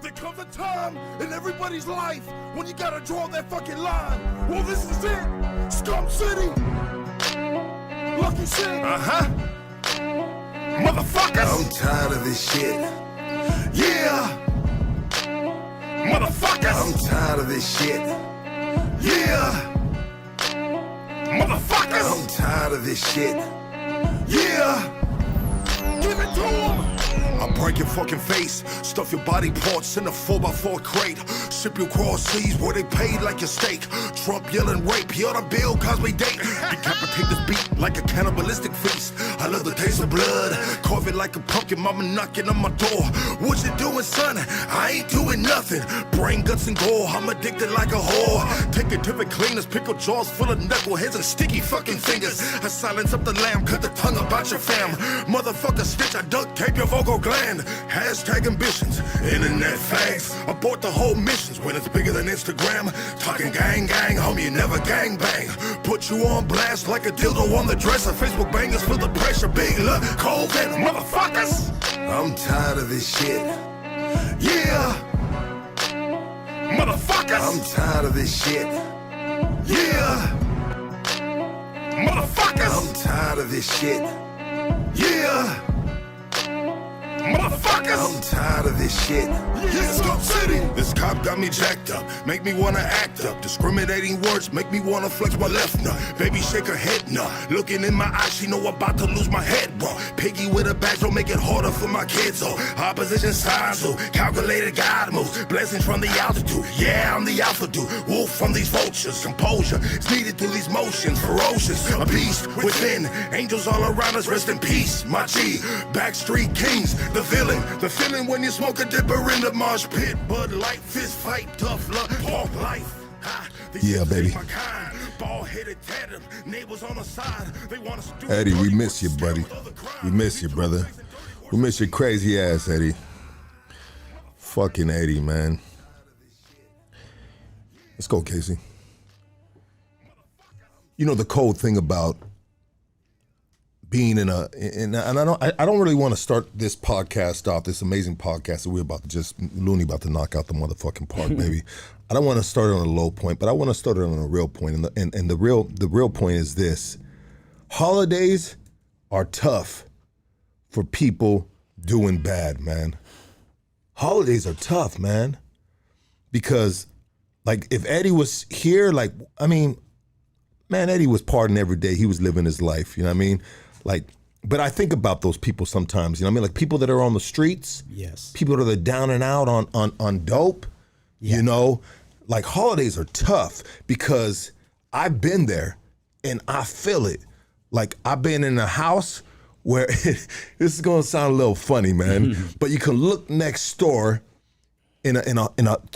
There comes a time in everybody's life when you gotta draw that fucking line. Well, this is it. Scum City. Lucky shit. Motherfuckers. I'm tired of this shit. Yeah. Motherfuckers. I'm tired of this shit. Yeah. Motherfuckers. I'm tired of this shit. Yeah. Give it to him. I'll break your fucking face, stuff your body parts in a 4x4 crate, ship you across seas where they paid like your steak. Trump yelling rape, he on a Bill Cosby date. Decapitate this beat like a cannibalistic feast. I love the taste of blood, carve it like a pumpkin, mama knocking on my door. What you doing, son? I ain't doing nothing. Brain, guts, and gore, I'm addicted like a whore. Take it to the cleaners, pickle jaws full of knuckleheads and sticky fucking fingers. I silence up the lamb, cut the tongue about your fam. Motherfucker stitch, I duct tape your vocal gland. Hashtag ambitions, internet fags. Abort the whole missions when it's bigger than Instagram. Talking gang gang, homie, you never gang bang. Put you on blast like a dildo on the dresser. Facebook bangers feel the pressure, big look, cold venom, motherfuckers. I'm tired of this shit. Yeah. Motherfuckers. I'm tired of this shit. Yeah. Motherfuckers. I'm tired of this shit. Yeah. Motherfuckers. I'm tired of this shit. Yeah, Scum City. This cop got me jacked up, make me wanna act up. Discriminating words make me wanna flex my left nut. Baby shake her head nah. Looking in my eyes, she know I'm about to lose my head, bro. Piggy with a badge don't make it harder for my kids, oh. Opposition signs, oh. Calculated God moves. Blessings from the altitude. Yeah, I'm the alpha dude. Wolf from these vultures. Composure is needed through these motions. Ferocious, a beast within. Angels all around us, rest in peace. My G, Backstreet Kings. The villain, the feeling when you smoke a dipper in the marsh pit. Bud Light, fist fight, tough luck, park life. Yeah, baby. Eddie, we miss you, buddy. We miss you, brother. We miss your crazy ass, Eddie. Fucking Eddie, man. Let's go, Casey. You know the cold thing about being in and I don't really want to start this podcast off, this amazing podcast that we're about to just Looney about to knock out the motherfucking park, baby. I don't want to start it on a low point, but I want to start it on a real point. And the real point is this: holidays are tough for people doing bad, man. Holidays are tough, man, because like if Eddie was here, like I mean, man, Eddie was partying every day. He was living his life. You know what I mean? Like, but I think about those people sometimes, you know what I mean? Like people that are on the streets, yes. People that are down and out on dope, yeah. You know? Like holidays are tough because I've been there and I feel it. Like I've been in a house where, this is gonna sound a little funny, man, but you can look next door in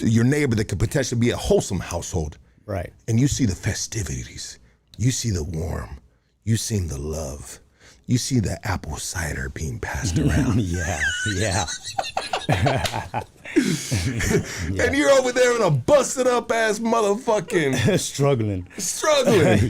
your neighbor that could potentially be a wholesome household. Right. And you see the festivities, you see the warm, you see the love. You see the apple cider being passed around. Yeah. And you're over there in a busted up ass motherfucking... Struggling.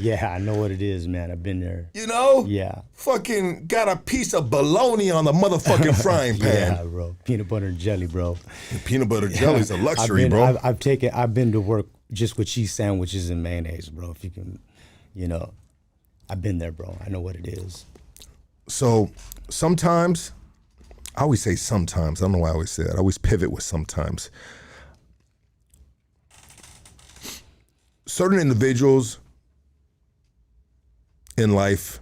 Yeah, I know what it is, man. I've been there. You know? Yeah. Fucking got a piece of bologna on the motherfucking frying pan. Yeah, bro. Peanut butter and jelly, bro. And peanut butter jelly's a luxury, bro. I've been to work just with cheese sandwiches and mayonnaise, bro. If you can, you know, I've been there, bro. I know what it is. So sometimes, I always say sometimes, I don't know why I always say that. I always pivot with sometimes. Certain individuals in life,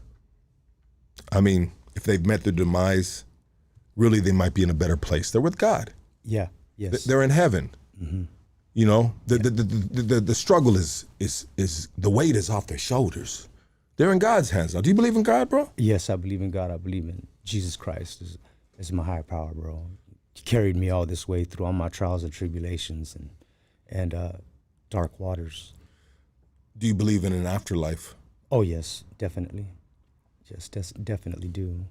I mean, if they've met their demise, really they might be in a better place. They're with God. Yeah, yes. They're in heaven. Mm-hmm. You know, the struggle is the weight is off their shoulders. They're in God's hands now. Do you believe in God, bro? Yes, I believe in God. I believe in Jesus Christ as my higher power, bro. He carried me all this way through all my trials and tribulations and dark waters. Do you believe in an afterlife? Oh, yes, definitely. Yes, definitely do.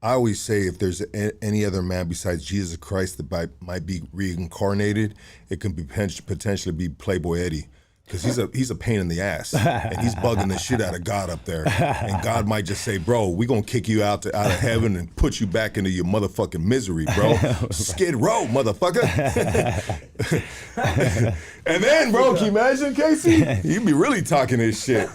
I always say if there's any other man besides Jesus Christ that might be reincarnated, it can be potentially be Playboy Eddie. Because he's a pain in the ass, and he's bugging the shit out of God up there. And God might just say, bro, we gonna kick you out of heaven and put you back into your motherfucking misery, bro. Skid row, motherfucker. And then, bro, can you imagine, Casey? He'd be really talking his shit.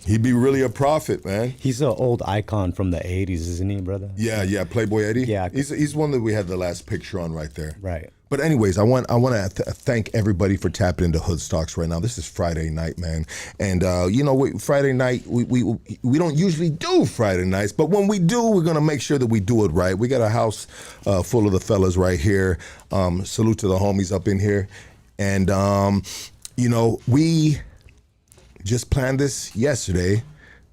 He'd be really a prophet, man. He's an old icon from the 80s, isn't he, brother? Yeah, Playboy Eddie. Yeah. He's one that we had the last picture on right there. Right. But anyways, I want to thank everybody for tapping into Hood Stocks right now. This is Friday night, man, and Friday night we don't usually do Friday nights, but when we do, we're gonna make sure that we do it right. We got a house full of the fellas right here. Salute to the homies up in here, and we just planned this yesterday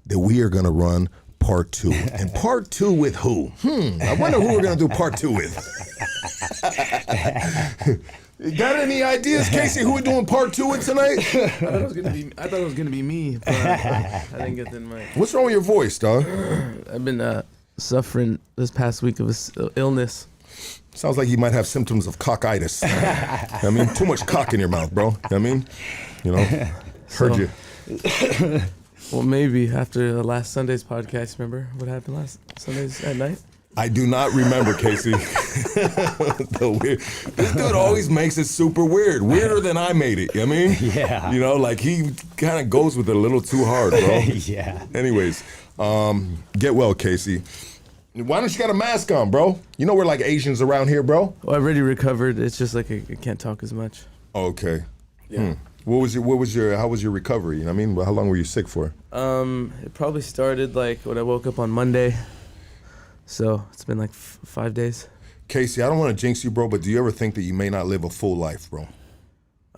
that we are gonna run part 2. And part 2 with who? I wonder who we're gonna do part 2 with. Got any ideas, Casey, who we're doing part 2 with tonight? I thought it was gonna be me, but I didn't get the mic. What's wrong with your voice, dog? I've been suffering this past week of illness. Sounds like you might have symptoms of cockitis. I mean, too much cock in your mouth, bro. I mean, heard you. Well, maybe after last Sunday's podcast, remember what happened last Sundays at night? I do not remember, Casey. This dude always makes it super weird. Weirder than I made it, you know what I mean? Yeah. Like he kind of goes with it a little too hard, bro. Yeah. Anyways, get well, Casey. Why don't you got a mask on, bro? You know we're like Asians around here, bro. Well, I've already recovered. It's just like I can't talk as much. Okay. Yeah. How was your recovery? You know what I mean? How long were you sick for? It probably started like when I woke up on Monday. So it's been like 5 days. Casey, I don't want to jinx you, bro, but do you ever think that you may not live a full life, bro?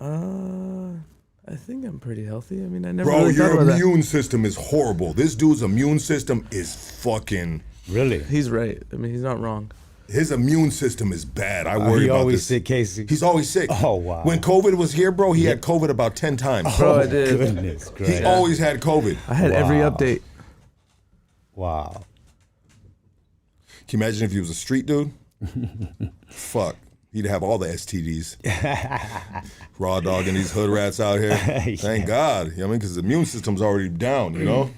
I think I'm pretty healthy. I mean, I never Bro, really thought your about immune system is horrible. This dude's immune system is fucking... Really? that. He's right. I mean, he's not wrong. His immune system is bad. I worry He about always this. sick, Casey. He's always sick. Oh, wow. When COVID was here, bro, he had COVID about 10 times. Bro, I did. Goodness He gracious. always had COVID. I had every Wow. update. Wow. Can you imagine if he was a street dude? Fuck. He'd have all the STDs. Raw dog and these hood rats out here. Thank God. You know what I mean? Because the immune system's already down, you know?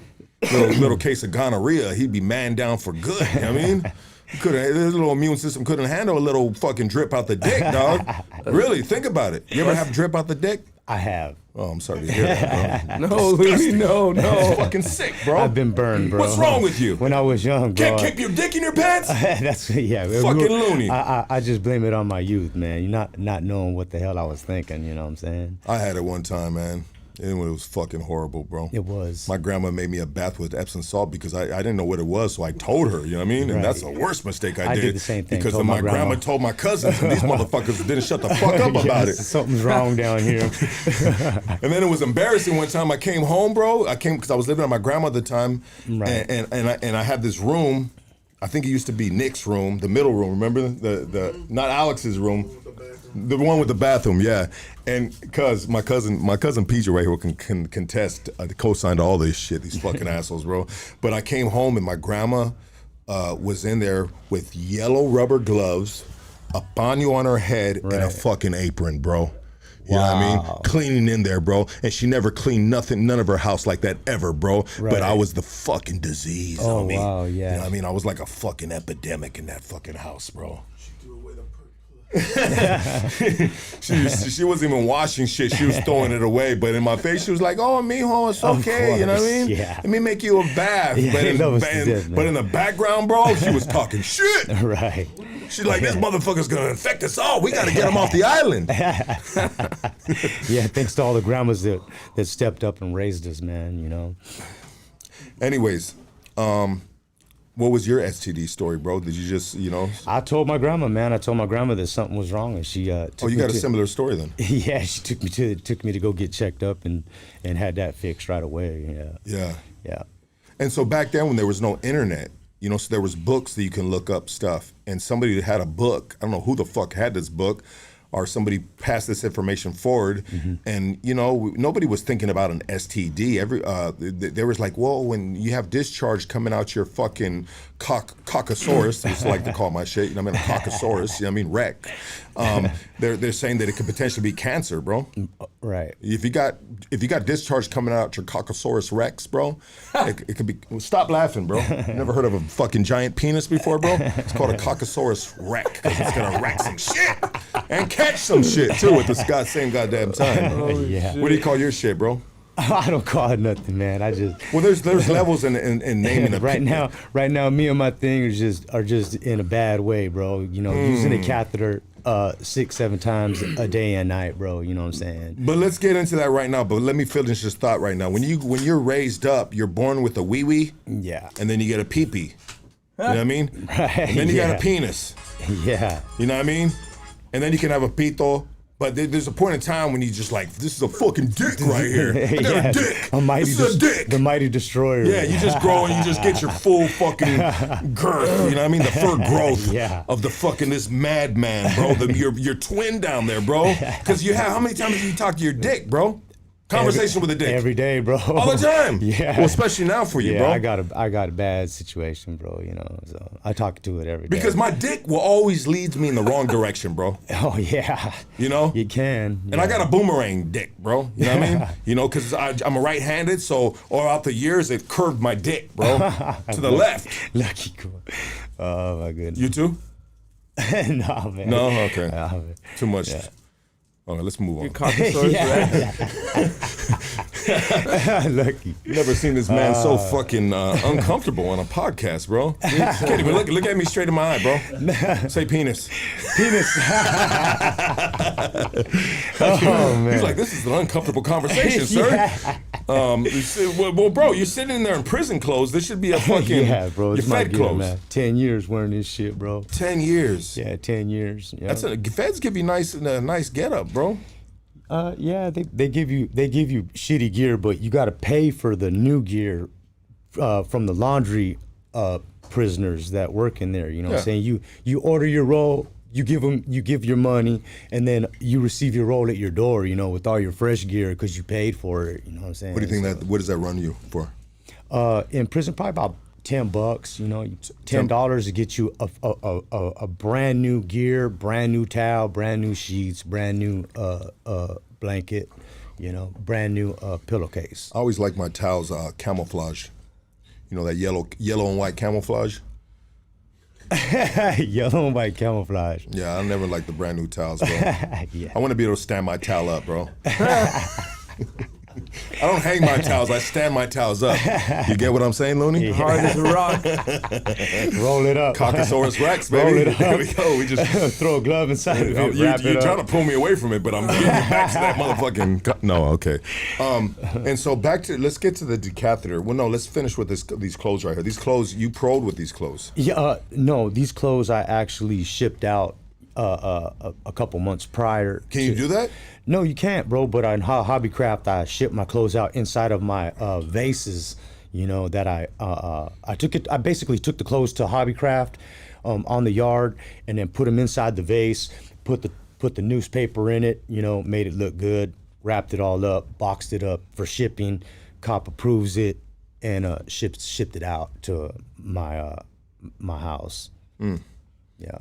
Little case of gonorrhea, he'd be man down for good, you know what I mean? His little immune system couldn't handle a little fucking drip out the dick, dog. Really, think about it. You ever have drip out the dick? I have. Oh, I'm sorry to hear that, bro. No, Looney, no. That's fucking sick, bro. I've been burned, bro. What's wrong with you? When I was young, bro. Can't keep your dick in your pants? That's yeah. Fucking loony. I just blame it on my youth, man. You're not knowing what the hell I was thinking. You know what I'm saying? I had it one time, man. It was fucking horrible, bro. It was. My grandma made me a bath with Epsom salt because I didn't know what it was, so I told her, you know what I mean? And Right. that's the worst mistake I I did. did the same thing, Because told then my my grandma grandma. told my cousins, and these motherfuckers didn't shut the fuck up about it. Something's wrong down here. And then it was embarrassing one time I came home, bro. I came because I was living at my grandma at the time, Right. and I had this room. I think it used to be Nick's room, the middle room. Remember the not Alex's room, the one with the bathroom. Yeah, and because my cousin PJ right here can contest, co-signed all this shit. These fucking assholes, bro. But I came home and my grandma was in there with yellow rubber gloves, a baño on her head, and a Right. fucking apron, bro. You know what I mean? Wow. Cleaning in there, bro. And she never cleaned none of her house like that ever, bro. Right. But I was the fucking disease, Oh, homie. wow, yeah. You know what I mean? I was like a fucking epidemic in that fucking house, bro. She wasn't even washing shit. She was throwing it away. But in my face, she was like, "Oh, mijo, it's Of okay." You know what I course, mean? yeah. Let me make you a bath. Yeah, but, that was the diff, but man. in the background, bro, she was talking shit. Right. She's like, "This motherfucker's gonna infect us all. We gotta get him off the island." Yeah. Thanks to all the grandmas that stepped up and raised us, man. You know. Anyways, what was your STD story, bro? Did you just, I told my grandma, man. I told my grandma that something was wrong, and she took Oh, you me got a to- similar story then? Yeah, she took me to go get checked up and had that fixed right away. Yeah. Yeah. Yeah. And so back then when there was no internet, so there was books that you can look up stuff, and somebody had a book. I don't know who the fuck had this book, or somebody passed this information forward, and nobody was thinking about an STD. There was like, whoa, when you have discharge coming out your fucking cockosaurus, I used to like to call my shit, a cockosaurus, wreck. They're saying that it could potentially be cancer, bro. Right. If you got discharge coming out your Coccosaurus Rex, bro, it could be. Well, stop laughing, bro. You never heard of a fucking giant penis before, bro? It's called a Coccosaurus Rex because it's gonna wreck some shit and catch some shit too at the same goddamn time. Yeah. What do you call your shit, bro? I don't call it nothing, man. I just there's levels in naming a right now, me and my thing are just in a bad way, bro. You know, using a catheter 6-7 times a day and night, bro. You know what I'm saying? But let's get into that right now. But let me finish this thought right now. When you're raised up, you're born with a wee wee, yeah, and then you get a pee pee. You know what I mean? Right. And then you got a penis. Yeah. You know what I mean? And then you can have a pito. But there's a point in time when you just like, this is a fucking dick right here. I got a dick. This is a dick. The mighty destroyer. Yeah, you just grow and you just get your full fucking girth. You know what I mean? The fur growth of the fucking this madman, bro. Your twin down there, bro. Because how many times do you talk to your dick, bro? Conversation with a dick. Every day, bro. All the time. Yeah. Well, especially now for you, bro. I got a bad situation, bro, you know. So I talk to it every day. Because my dick will always lead me in the wrong direction, bro. Oh, yeah. You know? You can. And I got a boomerang dick, bro. You know what I mean? You know, because I'm a right-handed, so all out the years, it curved my dick, bro, to the left. Lucky cool. Oh, my goodness. You too? No, man. No? Okay. Nah, man. Too much. Yeah. All right, let's move on. Lucky. Never seen this man so fucking uncomfortable on a podcast, bro. Can't even look at me straight in my eye, bro. Say penis. Penis. Oh, man. He's like, this is an uncomfortable conversation, sir. Well, bro, you're sitting in there in prison clothes. This should be a fucking yeah, bro. Your Fed clothes. Man. 10 years wearing this shit, bro. 10 years. Yeah, 10 years. Yeah. Feds give you nice get up, bro. Yeah, they give you shitty gear, but you got to pay for the new gear from the laundry prisoners that work in there. You know what I'm saying? You order your roll, you give your money, and then you receive your roll at your door. You know, with all your fresh gear because you paid for it. You know what I'm saying? What do you think what does that run you for? In prison, probably about $10. You know, $10 to get you a brand new gear, brand new towel, brand new sheets, brand new blanket, you know, brand new pillowcase. I always like my towels camouflage. You know that yellow and white camouflage. Yellow and white camouflage. Yeah, I never like the brand new towels, bro. Yeah. I want to be able to stand my towel up, bro. I don't hang my towels, I stand my towels up. You get what I'm saying, Looney? Yeah. Hard as a rock. Roll it up. Coccosaurus Rex, baby. Roll it up. There we go. We just throw a glove inside of it. You're trying to pull me away from it, but I'm getting back to that motherfucking. No, okay. And so let's get to the decatheter. Well, no, let's finish with these clothes right here. These clothes, you pro'd with these clothes. Yeah, no, these clothes I actually shipped out a couple months prior. Can you do that? No, you can't, bro. But on Hobbycraft, I shipped my clothes out inside of my vases. You know that I basically took the clothes to Hobbycraft on the yard, and then put them inside the vase. Put the newspaper in it. You know, made it look good. Wrapped it all up, boxed it up for shipping. Cop approves it, and shipped it out to my house. Yeah.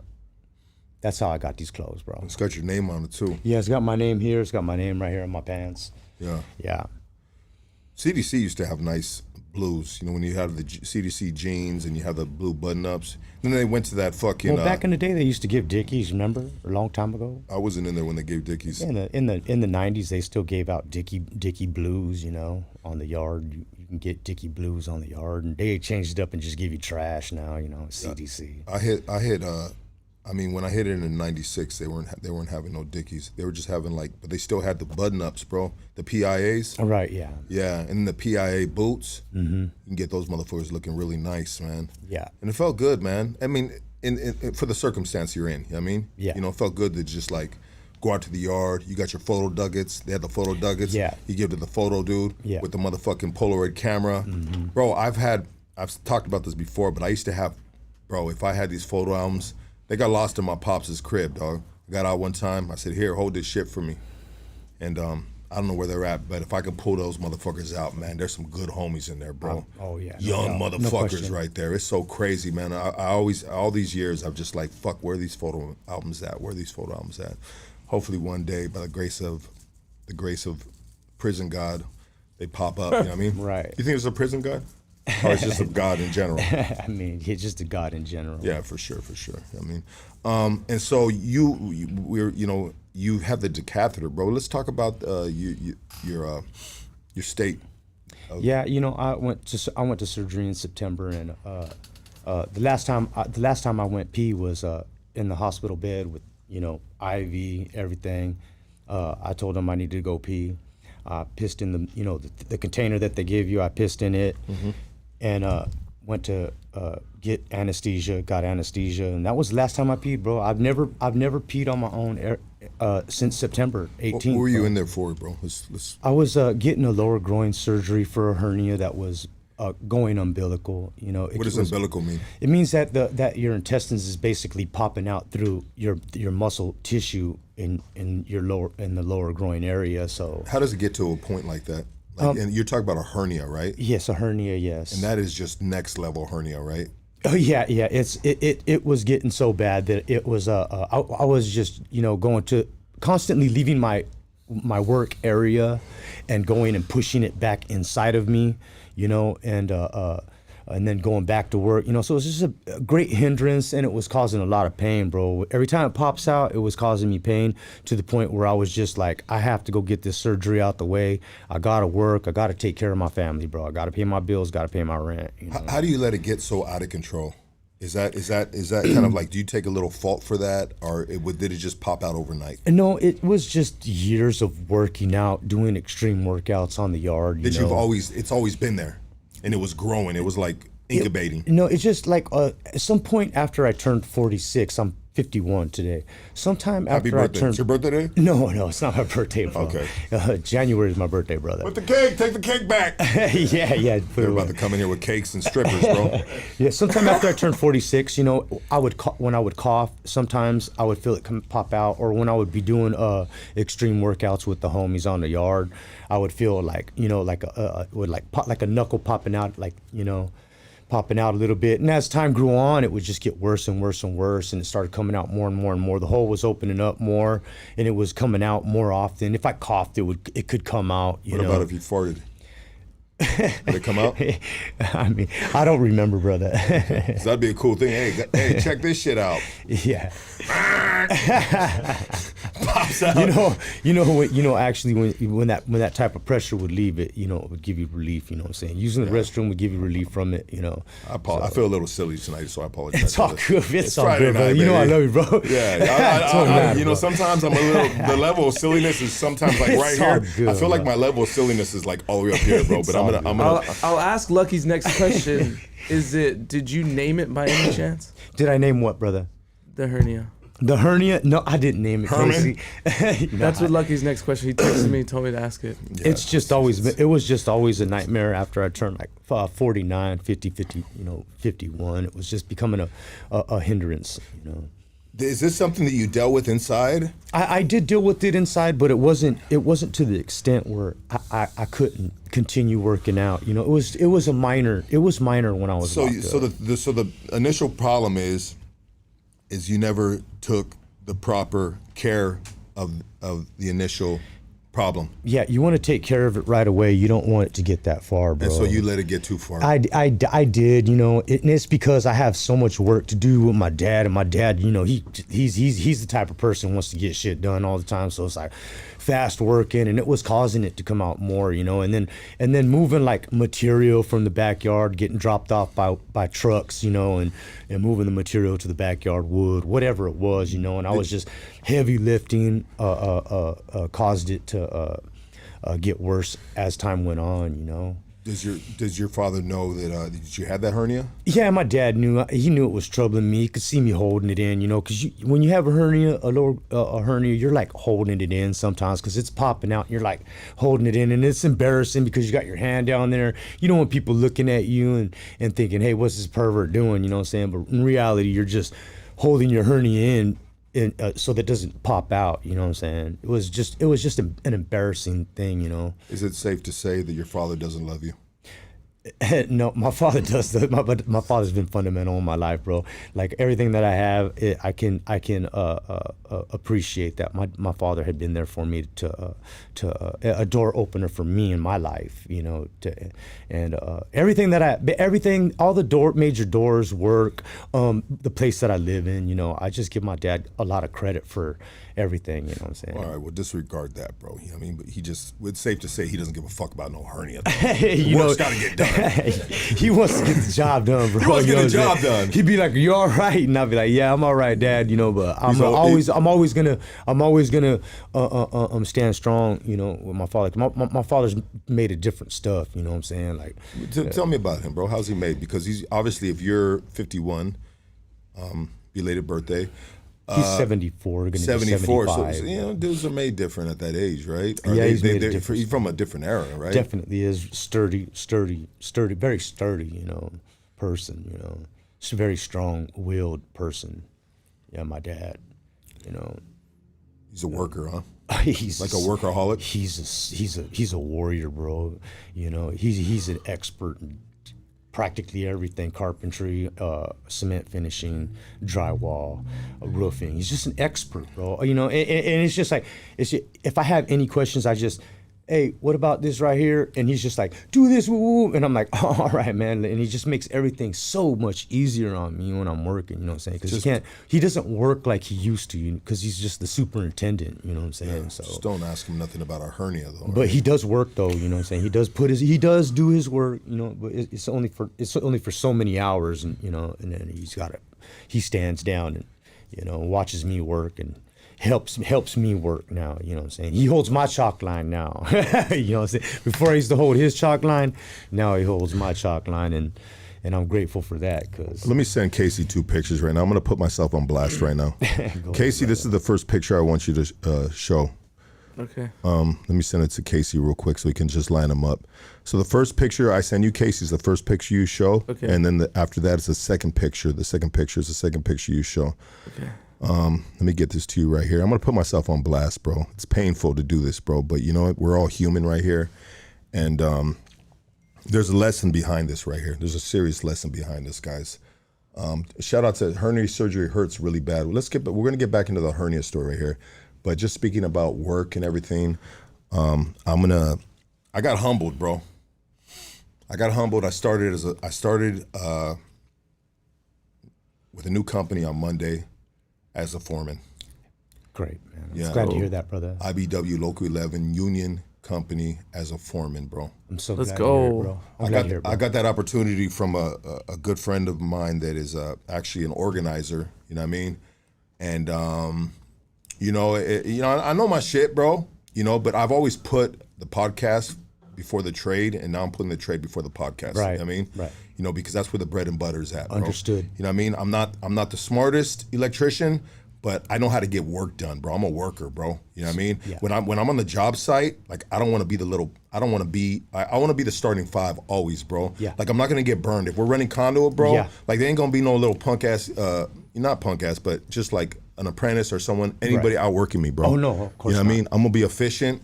That's how I got these clothes, bro. It's got your name on it, too. Yeah, it's got my name here. It's got my name right here on my pants. Yeah. Yeah. CDC used to have nice blues. You know, when you have the CDC jeans and you have the blue button-ups. Then they went to that fucking... Well, back in the day, they used to give Dickies, remember? A long time ago. I wasn't in there when they gave Dickies. In the 90s, they still gave out Dickie blues, you know, on the yard. You can get Dickie blues on the yard. And they changed it up and just give you trash now, you know, CDC. When I hit it in '96, they weren't having no Dickies. They were just having but they still had the button-ups, bro. The PIAs. Oh, right, yeah. Yeah, and the PIA boots. Mm-hmm. You can get those motherfuckers looking really nice, man. Yeah. And it felt good, man. I mean, for the circumstance you're in, you know what I mean? Yeah. You know, it felt good to just go out to the yard. You got your photo duggets. They had the photo duggets. Yeah. You give it to the photo dude with the motherfucking Polaroid camera. Mm-hmm. Bro, I've talked about this before, but I used to have, bro, if I had these photo albums, they got lost in my pops' crib, dog. I got out one time. I said, here, hold this shit for me. And I don't know where they're at, but if I can pull those motherfuckers out, man, there's some good homies in there, bro. Oh yeah, Young no motherfuckers question. right there. It's so crazy, man. I always, all these years, I've just like, fuck, where are these photo albums at? Where are these photo albums at? Hopefully one day, by the grace of prison God, they pop up. You know what I mean? Right. You think it's a prison God? Or it's just a God in general? I mean, he's just a god in general. Yeah, for sure. I mean, and so you have the decatheter, bro. Let's talk about your state. Yeah, I went to surgery in September, and the last time I went pee was in the hospital bed with IV, everything. I told them I needed to go pee. I pissed in the container that they give you. I pissed in it, and went to get anesthesia. Got anesthesia, and that was the last time I peed, bro. I've never peed on my own since September 18th. What were you bro. in there for, bro? Let's... I was getting a lower groin surgery for a hernia that was going umbilical. What does umbilical mean? It means that your intestines is basically popping out through your muscle tissue in the lower groin area. So How does it get to a point like that? And you're talking about a hernia, right? yes, a hernia, yes. And that is just next level hernia, right? Oh yeah. It was getting so bad that it was I was just going to constantly leaving my work area and going and pushing it back inside of me, and then going back to work, so it was just a great hindrance, and it was causing a lot of pain, bro. Every time it pops out, it was causing me pain to the point where I was just like, I have to go get this surgery out the way. I gotta work. I gotta take care of my family, bro. I gotta pay my bills. Gotta pay my rent. How do you let it get so out of control? Is that kind of like, do you take a little fault for that, or did it just pop out overnight? No, it was just years of working out, doing extreme workouts on the yard. It's always been there, and it was growing. It was like incubating. It's just like at some point after I turned 46, I'm 51 today. Sometime Happy after birthday. I turned... It's your birthday today? No, it's not my birthday, bro. Okay. January is my birthday, brother. With the cake, take the cake back. yeah. They're about to come in here with cakes and strippers, bro. Yeah, sometime after I turned 46, when I would cough, sometimes I would feel it pop out, or when I would be doing extreme workouts with the homies on the yard, I would feel like, like a knuckle popping out, popping out a little bit. And as time grew on, it would just get worse and worse and worse, and it started coming out more and more and more. The hole was opening up more, and it was coming out more often. If I coughed, it could come out. What about if you farted? Did it come out? I mean, I don't remember, brother. So that'd be a cool thing. Hey, check this shit out. Yeah. Pops out. Actually, when that type of pressure would leave it, it would give you relief. You know what I'm saying? Using the restroom would give you relief from it. I feel a little silly tonight, so I apologize. It's all good. It's all Friday good, brother. night, I baby. love you, bro. Yeah, sometimes I'm a little. The level of silliness is sometimes like right It's all here. good, I feel like bro. my level of silliness is like all the way up here, bro. But I'm gonna. I'll ask Lucky's next question. Did you name it by any chance? Did I name what, brother? The hernia. The hernia? No, I didn't name it. Herman? Casey. That's what Lucky's next question. He texted me, told me to ask it. Yeah, It's just always been, it was just always a nightmare after I turned like 49, 50, 51. It was just becoming a hindrance, Is this something that you dealt with inside? I did deal with it inside, but it wasn't to the extent where I couldn't continue working out. It was minor when I was locked up. So the initial problem is you never took the proper care of the initial problem. Yeah, you want to take care of it right away. You don't want it to get that far, bro. And so you let it get too far. I did, and it's because I have so much work to do with my dad, and my dad, he's the type of person who wants to get shit done all the time. So it's like fast working, and it was causing it to come out more, and then moving like material from the backyard, getting dropped off by trucks, and moving the material to the backyard, wood, whatever it was, and I was just heavy lifting, caused it to get worse as time went on, Does your father know that you had that hernia? Yeah, my dad knew. He knew it was troubling me. He could see me holding it in, because when you have a hernia, a hernia, you're like holding it in sometimes because it's popping out. And you're like holding it in, and it's embarrassing because you got your hand down there. You don't want people looking at you and thinking, "Hey, what's this pervert doing?" You know what I'm saying? But in reality, you're just holding your hernia in so that doesn't pop out. You know what I'm saying? It was just an embarrassing thing. You know. Is it safe to say that your father doesn't love you? No, my father does. My father's been fundamental in my life, bro. Like everything that I have, I can appreciate that. My father had been there for me to a door opener for me in my life, you know. Everything, all the major doors, work, the place that I live in, you know. I just give my dad a lot of credit for everything, you know what I'm saying? All right, well, disregard that, bro. You know what I mean? But it's safe to say he doesn't give a fuck about no hernia. Work's got to get done. He wants to get the job done, bro. He wants to get the job done. He'd be like, "You all right?" And I'd be like, "Yeah, I'm all right, Dad." You know, but I'm always gonna stand strong. You know, with my father. My father's made of different stuff. You know what I'm saying? Like, tell me about him, bro. How's he made? Because he's obviously, if you're 51, belated birthday. He's 74, gonna 74. Be 75. So, you know, dudes are made different at that age, right? He's made different. He's from a different era, right? Definitely is sturdy, very sturdy, you know, person, you know. He's a very strong-willed person. Yeah, my dad, you know. He's a worker, huh? He's like a workaholic. He's a warrior, bro. You know, he's an expert in practically everything: carpentry, cement finishing, drywall, roofing. He's just an expert, bro. You know, and it's just like, if I have any questions, I just, hey, what about this right here? And he's just like, do this, woo, woo. And I'm like, oh, all right, man. And he just makes everything so much easier on me when I'm working, you know what I'm saying? Because he doesn't work like he used to, because he's just the superintendent, you know what I'm saying? Yeah, so just don't ask him nothing about a hernia, though. But right? He does work, though, you know what I'm saying? He does do his work, you know, but it's only for so many hours, and you know, and then he stands down and, you know, watches me work and helps me work now, you know what I'm saying? He holds my chalk line now. You know what I'm saying? Before I used to hold his chalk line, now he holds my chalk line, and I'm grateful for that. Cause let me send Casey 2 pictures right now. I'm going to put myself on blast right now. Casey, this is the first picture I want you to show. Okay. Let me send it to Casey real quick so we can just line them up. So the first picture I send you, Casey, is the first picture you show. Okay. And then after that is the second picture. The second picture is the second picture you show. Okay. Let me get this to you right here. I'm going to put myself on blast, bro. It's painful to do this, bro. But you know what? We're all human right here. And there's a lesson behind this right here. There's a serious lesson behind this, guys. Shout out to hernia surgery hurts really bad. We're going to get back into the hernia story right here. But just speaking about work and everything, I got humbled, bro. I got humbled. I started with a new company on Monday as a foreman. Great, man. I'm glad to hear that, brother. IBW Local 11 Union Company as a foreman, bro. I'm so Let's glad go. to hear it, bro. I'm glad to hear it, bro. I got that opportunity from a good friend of mine that is actually an organizer. You know what I mean? And I know my shit, bro. You know, but I've always put the podcast before the trade, and now I'm putting the trade before the podcast. Right. You know what I mean? Right. You know, because that's where the bread and butter is at, bro. Understood. You know what I mean? I'm not the smartest electrician, but I know how to get work done, bro. I'm a worker, bro. You know what I mean? Yeah. When I'm on the job site, like I want to be the starting 5 always, bro. Yeah. Like I'm not gonna get burned. If we're running conduit, bro, Yeah. like there ain't gonna be no little punk ass, not punk ass, but just like an apprentice or anybody outworking me, bro. Oh no, of course You know not. what I mean? I'm gonna be efficient.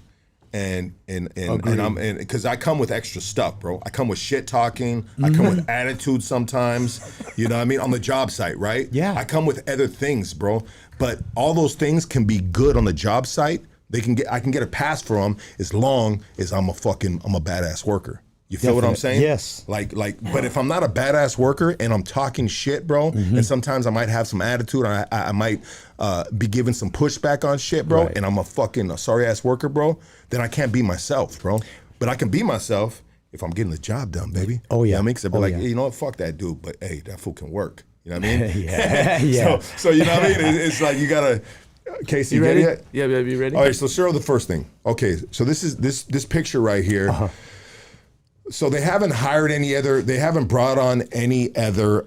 And because I come with extra stuff, bro. I come with shit talking. I come with attitude sometimes. You know what I mean? On the job site, right? Yeah. I come with other things, bro. But all those things can be good on the job site. I can get a pass for them as long as I'm a badass worker. You feel what I'm saying? Yes. Like, but if I'm not a badass worker and I'm talking shit, bro, and sometimes I might have some attitude, I might be giving some pushback on shit, bro, Right. and I'm a sorry ass worker, bro, then I can't be myself, bro. But I can be myself if I'm getting the job done, baby. Oh, yeah. You know what I mean? 'Cause I'd be like, yeah. hey, you know what? Fuck that dude, but hey, that fool can work. You know what I mean? Yeah. So you know what I mean? It's like you gotta. Casey, You get ready? it? Yeah, you ready? All right, so Sherrod, the first thing. Okay, so this is this picture right here. Uh-huh. So they haven't brought on any other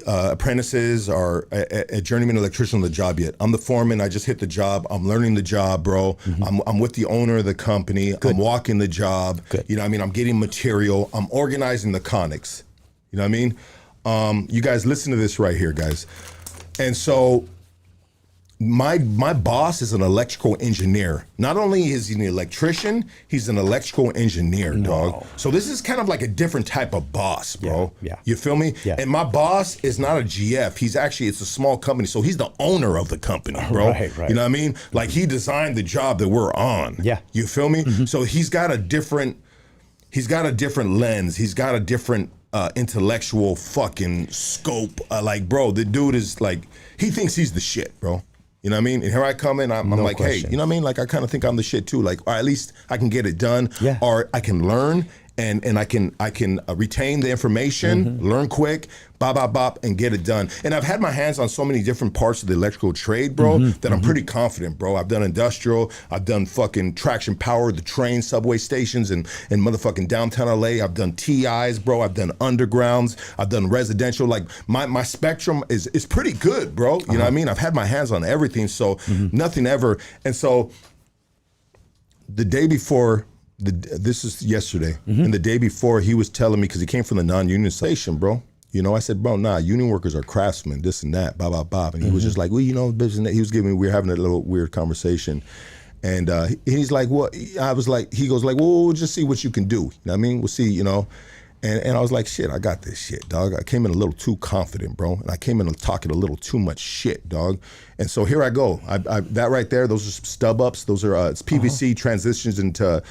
apprentices or a journeyman electrician on the job yet. I'm the foreman. I just hit the job. I'm learning the job, bro. I'm with the owner of the company. I'm walking the job. Good. You know what I mean? I'm getting material. I'm organizing the conics. You know what I mean? You guys listen to this right here, guys. And so my boss is an electrical engineer. Not only is he an electrician, he's an electrical engineer, dog. So this is kind of like a different type of boss, bro. Yeah. You feel me? Yeah. And my boss is not a GF. It's a small company. So he's the owner of the company, bro. Right. You know what I mean? Like he designed the job that we're on. Yeah. You feel me? So he's got a different lens. He's got a different intellectual fucking scope. Like, bro, the dude is like, he thinks he's the shit, bro. You know what I mean? And here I come in, I'm like, question. hey, you know what I mean? Like, I kind of think I'm the shit too. Like, or at least I can get it done. Yeah. Or I can learn and I can retain the information, learn quick, bop, and get it done. And I've had my hands on so many different parts of the electrical trade, bro, that I'm pretty confident, bro. I've done industrial, I've done fucking traction power, the train, subway stations, and motherfucking downtown LA. I've done TIs, bro. I've done undergrounds. I've done residential. Like my spectrum is pretty good, bro. You know what I mean? I've had my hands on everything, so nothing ever. And so the day before, this is yesterday, and the day before he was telling me, because he came from the non-union station, bro. You know, I said, bro, nah, union workers are craftsmen, this and that, blah. And he was just like, well, you know, business and that. He was we were having a little weird conversation. And he's like, what? I was like, he goes like, well, we'll just see what you can do. You know what I mean? We'll see, you know. And I was like, shit, I got this shit, dog. I came in a little too confident, bro. And I came in talking a little too much shit, dog. And so here I go. I that right there, those are stub ups. Those are it's PVC transitions into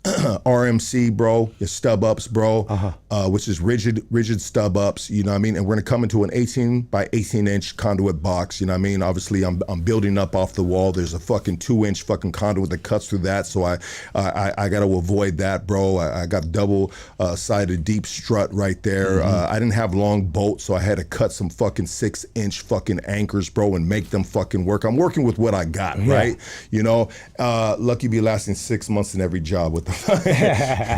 RMC, bro. It's stub ups, bro. Which is rigid stub ups. You know what I mean? And we're gonna come into an 18 by 18 inch conduit box. You know what I mean? Obviously, I'm building up off the wall. There's a fucking 2-inch fucking conduit that cuts through that. So I got to avoid that, bro. I got double sided deep strut right there. I didn't have long bolts, so I had to cut some fucking 6-inch fucking anchors, bro, and make them fucking work. I'm working with what I got, right? You know, lucky be lasting 6 months in every job with the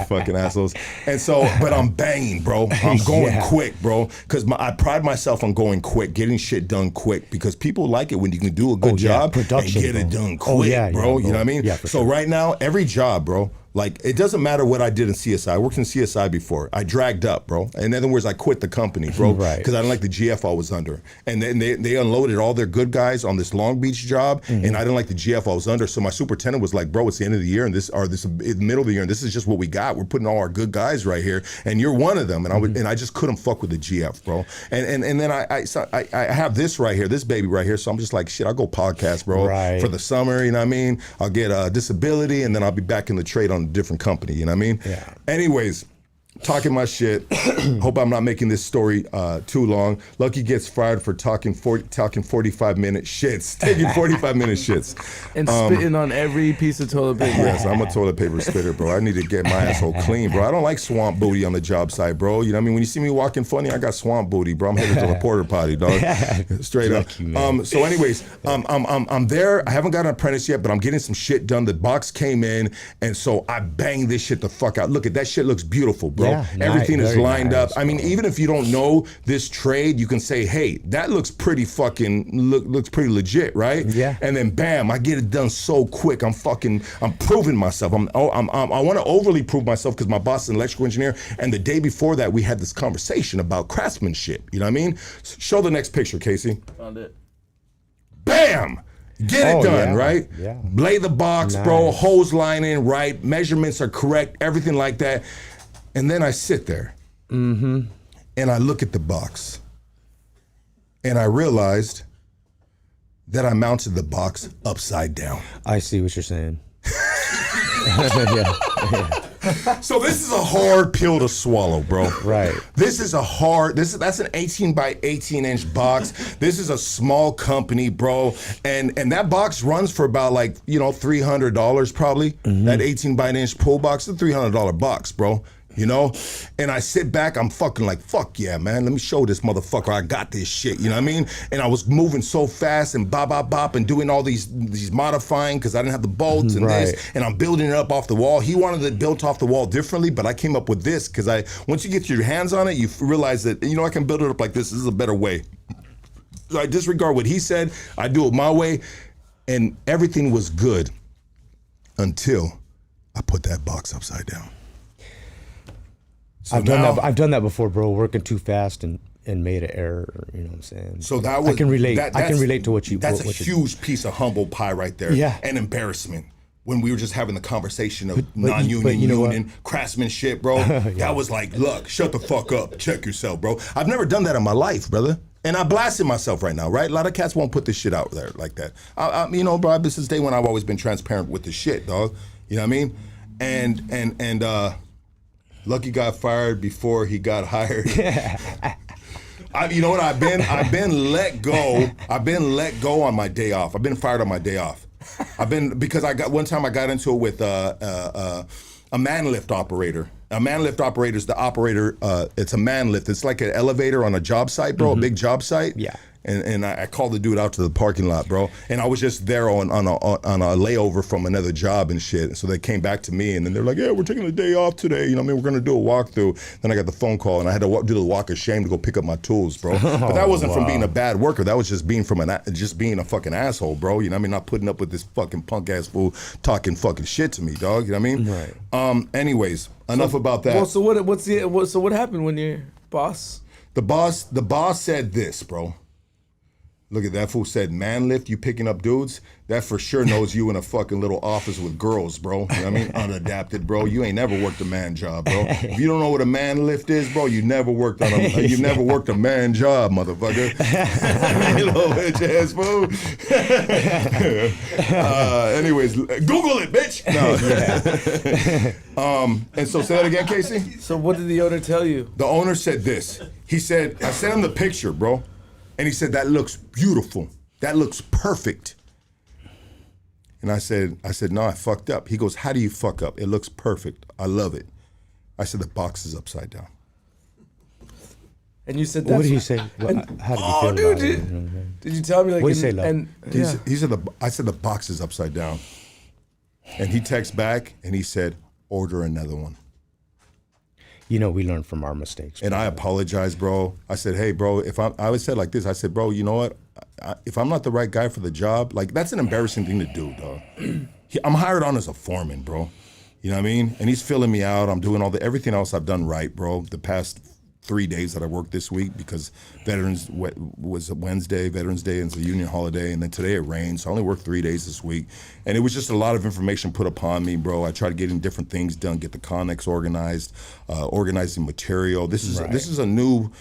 fucking assholes. And so, but I'm banging, bro. I'm going quick, bro, because I pride myself on going quick, getting shit done quick, because people like it when you can do a good job production, and get it bro. done quick, bro. You know what I mean? Yeah, so right now, every job, bro, like, it doesn't matter what I did in CSI. I worked in CSI before. I dragged up, bro. In other words, I quit the company, bro, because I didn't like the GF I was under. And then they unloaded all their good guys on this Long Beach job, and I didn't like the GF I was under. So my superintendent was like, bro, it's the end of the year, and this middle of the year, and this is just what we got. We're putting all our good guys right here, and you're one of them. And I just couldn't fuck with the GF, bro. And then I have this right here, this baby right here. So I'm just like, shit, I'll go podcast, bro, for the summer. You know what I mean? I'll get a disability, and then I'll be back in the trade on a different company. You know what I mean? Yeah. Anyways, talking my shit. Hope I'm not making this story too long. Lucky gets fired for talking 45-minute shits, taking 45-minute shits, and spitting on every piece of toilet paper. Yes, I'm a toilet paper spitter, bro. I need to get my asshole clean, bro. I don't like swamp booty on the job site, bro. You know what I mean? When you see me walking funny, I got swamp booty, bro. I'm headed to the porta potty, dog. Straight up. So, anyways, I'm there. I haven't got an apprentice yet, but I'm getting some shit done. The box came in, and so I banged this shit the fuck out. Look at that shit. Looks beautiful, bro. Yeah, everything is lined up. I mean, even if you don't know this trade, you can say, hey, that looks pretty fucking, looks pretty legit, right? Yeah. And then bam, I get it done so quick. I'm proving myself. I want to overly prove myself because my boss is an electrical engineer. And the day before that, we had this conversation about craftsmanship. You know what I mean? Show the next picture, Casey. Found it. Bam! Get it done, right? Yeah. Lay the box, bro, hose line in, right? Measurements are correct, everything like that. And then I sit there and I look at the box and I realized that I mounted the box upside down. I see what you're saying. So this is a hard pill to swallow, bro. Right. This is that's an 18 by 18 inch box. This is a small company, bro. And that box runs for about like, you know, $300 probably. That 18 by 1 inch pull box, is a $300 box, bro. You know? And I sit back, I'm fucking like, fuck yeah, man. Let me show this motherfucker I got this shit. You know what I mean? And I was moving so fast and bop and doing all these modifying because I didn't have the bolts and this. And I'm building it up off the wall. He wanted it built off the wall differently, but I came up with this because once you get your hands on it, you realize that, you know, I can build it up like this. This is a better way. So I disregard what he said. I do it my way. And everything was good until I put that box upside down. So I've done that before, bro. Working too fast, and and made an error. You know what I'm saying? So that was I can relate. I can relate to what you. That's what a you- huge piece of humble pie right there. Yeah. And embarrassment. When we were just having the conversation of but non-union, you know what? union, craftsmanship, bro. That was like, look, shut the fuck up. Check yourself, bro. I've never done that in my life, brother. And I blasted myself right now, right? A lot of cats won't put this shit out there like that. You know, bro, this is day one I've always been transparent with the shit, dog. You know what I mean? And Lucky got fired before he got hired. You know what? I've been let go. I've been let go on my day off. I've been fired on my day off. Because one time I got into it with a man lift operator. A man lift operator is the operator. It's a man lift. It's like an elevator on a job site, bro. A big job site. Yeah. And I called the dude out to the parking lot, bro. And I was just there on a layover from another job and shit. So they came back to me and then they're like, yeah, we're taking the day off today. You know what I mean? We're going to do a walkthrough. Then I got the phone call and I had to do the walk of shame to go pick up my tools, bro. But that wasn't from being a bad worker. That was just being being a fucking asshole, bro. You know what I mean? Not putting up with this fucking punk ass fool talking fucking shit to me, dog. You know what I mean? Right. Anyways, enough about that. Well, so what happened when your boss? The boss said this, bro. Look at that fool said, man lift, you picking up dudes? That for sure knows you in a fucking little office with girls, bro. You know what I mean? Unadapted, bro. You ain't never worked a man job, bro. If you don't know what a man lift is, bro, you never worked never worked a man job, motherfucker. Little bitch ass fool. Anyways, Google it, bitch. No. And so say that again, Casey. So what did the owner tell you? The owner said this. He said, I sent him the picture, bro. And he said, that looks beautiful. That looks perfect. And I said, no, I fucked up. He goes, how do you fuck up? It looks perfect. I love it. I said, the box is upside down. And you said that's What did he say? How did you feel about it? Did you tell me like? What did he say, love? He said, I said, the box is upside down. And he texts back and he said, order another one. You know, we learn from our mistakes. And I apologized, bro. I said, hey, bro, I always said like this. I said, bro, you know what? If I'm not the right guy for the job, like that's an embarrassing thing to do, dog. I'm hired on as a foreman, bro. You know what I mean? And he's filling me out. I'm doing everything else I've done right, bro. The past 3 days that I worked this week because Veterans was a Wednesday, Veterans Day, and it's a union holiday, and then today it rained, so I only worked 3 days this week. And it was just a lot of information put upon me, bro. I tried getting different things done, get the Connex organized, organizing material. This is a new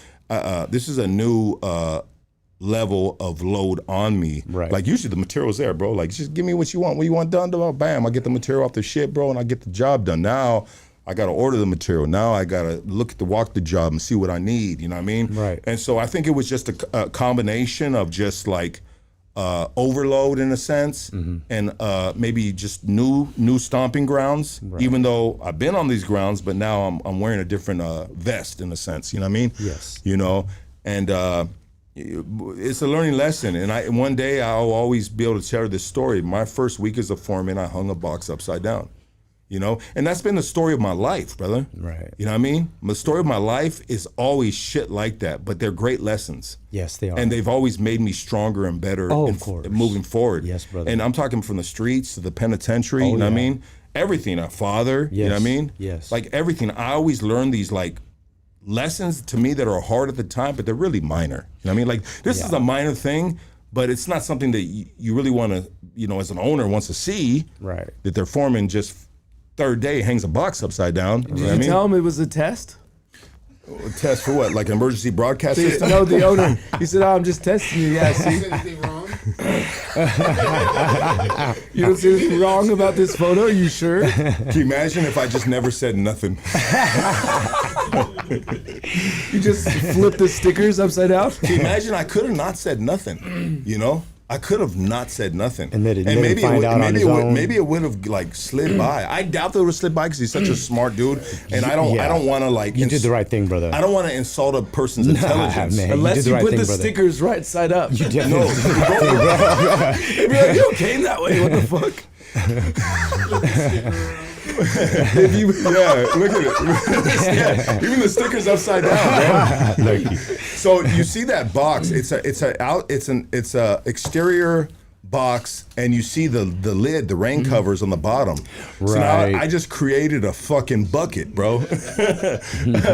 level of load on me. Right. Like usually the material's there, bro. Like just give me what you want done, bam, I get the material off the shit, bro, and I get the job done. Now I got to order the material. Now I got to walk the job and see what I need. You know what I mean? Right. And so I think it was just a combination of just like overload in a sense, and maybe just new stomping grounds. Right. Even though I've been on these grounds, but now I'm wearing a different vest in a sense. You know what I mean? Yes. You know, and it's a learning lesson. And one day I'll always be able to tell this story. My first week as a foreman, I hung a box upside down. You know, and that's been the story of my life, brother. Right. You know what I mean? The story of my life is always shit like that, but they're great lessons. Yes, they are. And they've always made me stronger and better of course. Moving forward. Yes, brother. And I'm talking from the streets to the penitentiary, you know what I mean? Everything, a father, you know what I mean? Yes. Like everything. I always learn these like lessons to me that are hard at the time, but they're really minor. You know what I mean? Like this is a minor thing, but it's not something that you really want to, you know, as an owner wants to see. Right. That their foreman just third day hangs a box upside down. Did you tell him it was a test? A test for what? Like an emergency broadcast system? No, the owner. He said, "Oh, I'm just testing you." Yeah, see. Anything wrong? You don't see anything wrong about this photo? Are you sure? Can you imagine if I just never said nothing? You just flip the stickers upside down? Can you imagine I could have not said nothing, you know? I could have not said nothing. And maybe it would have like slid by. I doubt that it would have slid by because he's such a smart dude. And I don't want to like... You did the right thing, brother. I don't want to insult a person's intelligence. Man, Unless you put the stickers right side up. You definitely did the right thing, bro. You'd be like, you came that way. What the fuck? Look at it. Even the sticker's upside down, bro. So you see that box? It's a exterior box, and you see the lid, the rain covers on the bottom. Right. So now I just created a fucking bucket, bro.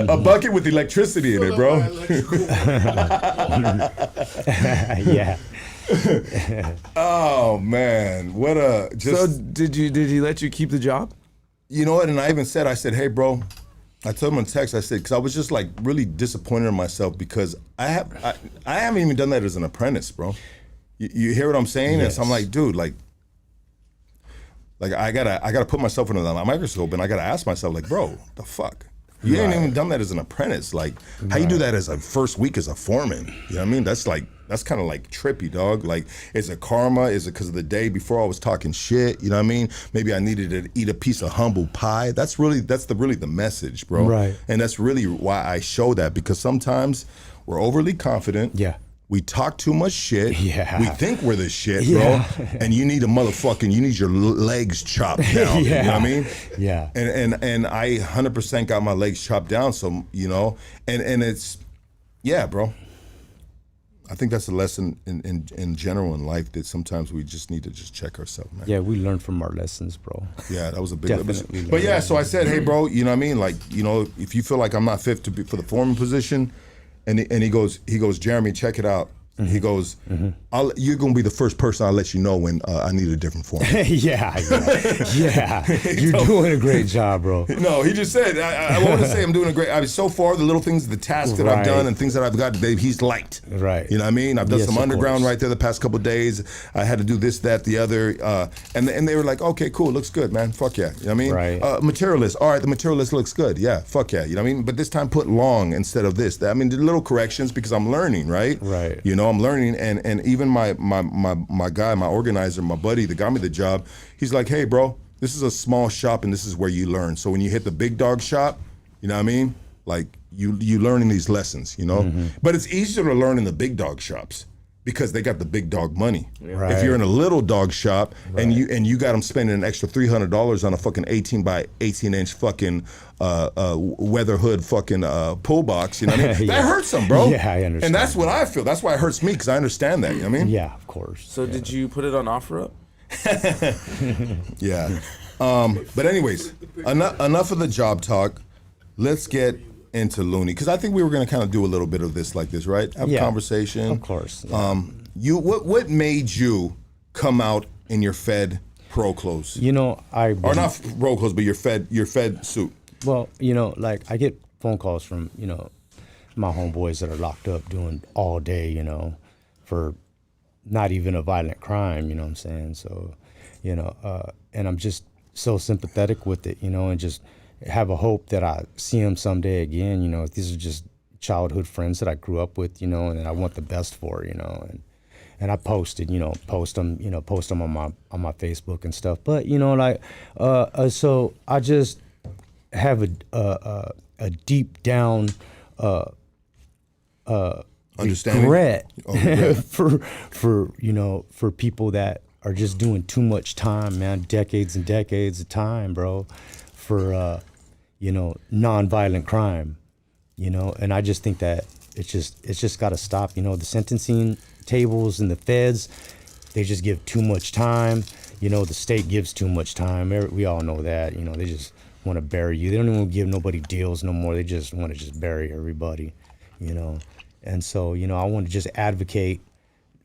A bucket with electricity in it, bro. Yeah. Oh man, what a just. So did he let you keep the job? You know what? And I said, hey, bro. I told him in text. I said, because I was just like really disappointed in myself because I haven't even done that as an apprentice, bro. You hear what I'm saying? Yes. And so I'm like, dude, like I gotta put myself under the microscope and I gotta ask myself, like, bro, the fuck? You ain't even done that as an apprentice. Like, how you do that as a first week as a foreman? You know what I mean? That's kind of like trippy, dog. Like, is it karma? Is it because of the day before I was talking shit? You know what I mean? Maybe I needed to eat a piece of humble pie. That's really the message, bro. Right. And that's really why I show that, because sometimes we're overly confident. Yeah. We talk too much shit. Yeah. We think we're the shit, Yeah. bro. And you need you need your legs chopped down. Yeah. You know what I mean? Yeah. And I 100% got my legs chopped down. So, you know, and it's, yeah, bro. I think that's a lesson in general in life, that sometimes we just need to just check ourselves, man. Yeah, we learn from our lessons, bro. Yeah, that was a big Definitely. But yeah, so I said, hey, bro, you know what I mean? Like, you know, if you feel like I'm not fit to be for the foreman position, and he goes, Jeremy, check it out. He goes, you're gonna be the first person I'll let you know when I need a different foreman. Yeah. You're doing a great job, bro. No, he just said, I want to say I'm doing a great. I mean, so far the little things, the tasks that I've Right. done and things that I've got, he's liked. Right. You know what I mean? I've done Yes, some of underground course. right there the past couple of days. I had to do this, that, the other, and they were like, okay, cool, looks good, man. Fuck yeah. You know what I mean? Right. Materialist. All right, the materialist looks good. Yeah, fuck yeah. You know what I mean? But this time put long instead of this. I mean, the little corrections, because I'm learning, right? Right. You know, I'm learning, and even my guy, my organizer, my buddy that got me the job, he's like, hey, bro, this is a small shop and this is where you learn. So when you hit the big dog shop, you know what I mean? Like you learning these lessons, you know? But it's easier to learn in the big dog shops because they got the big dog money. Right. If you're in a little dog shop and you got them spending an extra $300 on a fucking 18 by 18 inch fucking weather hood fucking pull box, you know what I mean? Yeah. That hurts them, bro. Yeah, I understand. And that's what I feel. That's why it hurts me, because I understand that, you know what I mean? Yeah, of course. So did you put it on OfferUp? Yeah. But anyways, enough of the job talk. Let's get into Looney, because I think we were going to kind of do a little bit of this like this, right? Have a conversation. Of course. Yeah. What made you come out in your Fed pro clothes? You know, Or not pro clothes, but your Fed suit. Well, you know, like I get phone calls from, you know, my homeboys that are locked up doing all day, you know, for not even a violent crime, you know what I'm saying? So, you know, and I'm just so sympathetic with it, you know, and just have a hope that I see them someday again. You know, these are just childhood friends that I grew up with, you know, and that I want the best for, you know, and I posted, you know, post them on my Facebook and stuff. But, you know, like, so I just have a deep down Understanding? regret regret. for you know, for people that are just doing too much time, man, decades and decades of time, bro, for you know, nonviolent crime, you know. And I just think that it's just got to stop. You know, the sentencing tables and the feds, they just give too much time. You know, the state gives too much time. We all know that. You know, they just want to bury you. They don't even give nobody deals no more. They just want to just bury everybody, you know. And so, you know, I want to just advocate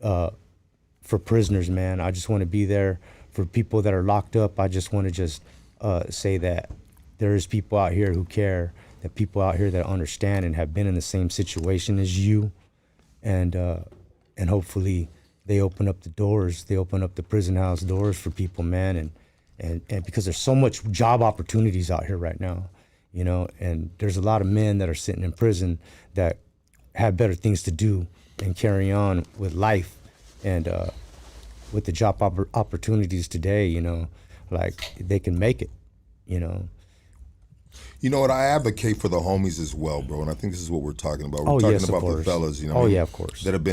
for prisoners, man. I just want to be there for people that are locked up. I just want to just say that there's people out here who care, that people out here that understand and have been in the same situation as you, and hopefully they open up the doors, they open up the prison house doors for people, man, and because there's so much job opportunities out here right now, you know, and there's a lot of men that are sitting in prison that have better things to do and carry on with life, and with the job opportunities today, you know, like they can make it, you know. You know what? I advocate for the homies as well, bro, and I think this is what we're talking about. We're Oh, talking yes, of about the course. fellas, you know. Oh, what I mean? yeah, of course. That have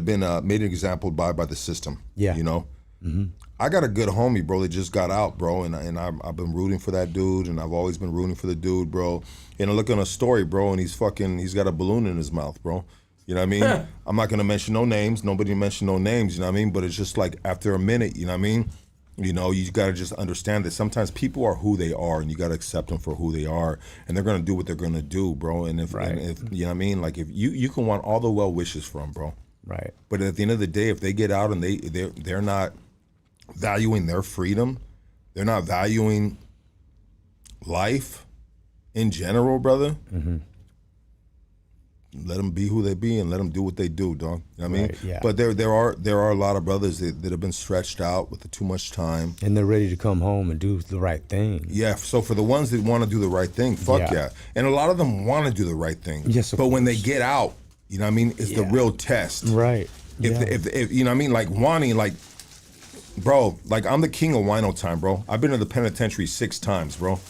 been made an example by the system. Yeah. You know. Mm-hmm. I got a good homie, bro, that just got out, bro, and I've been rooting for that dude, and I've always been rooting for the dude, bro. And I look on a story, bro, and he's got a balloon in his mouth, bro. You know what I mean? I'm not gonna mention no names. Nobody mention no names. You know what I mean? But it's just like after a minute, you know what I mean? You know, you gotta just understand that sometimes people are who they are, and you gotta accept them for who they are, and they're gonna do what they're gonna do, bro. And if you know what I mean, like if you can want all the well wishes from, bro. Right. But at the end of the day, if they get out and they're not valuing their freedom, they're not valuing life in general, brother. Mm-hmm. Let them be who they be and let them do what they do, dog. You know what I mean? Right, yeah. But there are a lot of brothers that have been stretched out with too much time. And they're ready to come home and do the right thing. Yeah, so for the ones that want to do the right thing, fuck yeah. And a lot of them want to do the right thing. Yes, of But when they course. get out, you know what I mean, it's the real test. Right. If you know what I mean, like wanting, like, bro, like I'm the king of wino time, bro. I've been to the penitentiary 6 times, bro.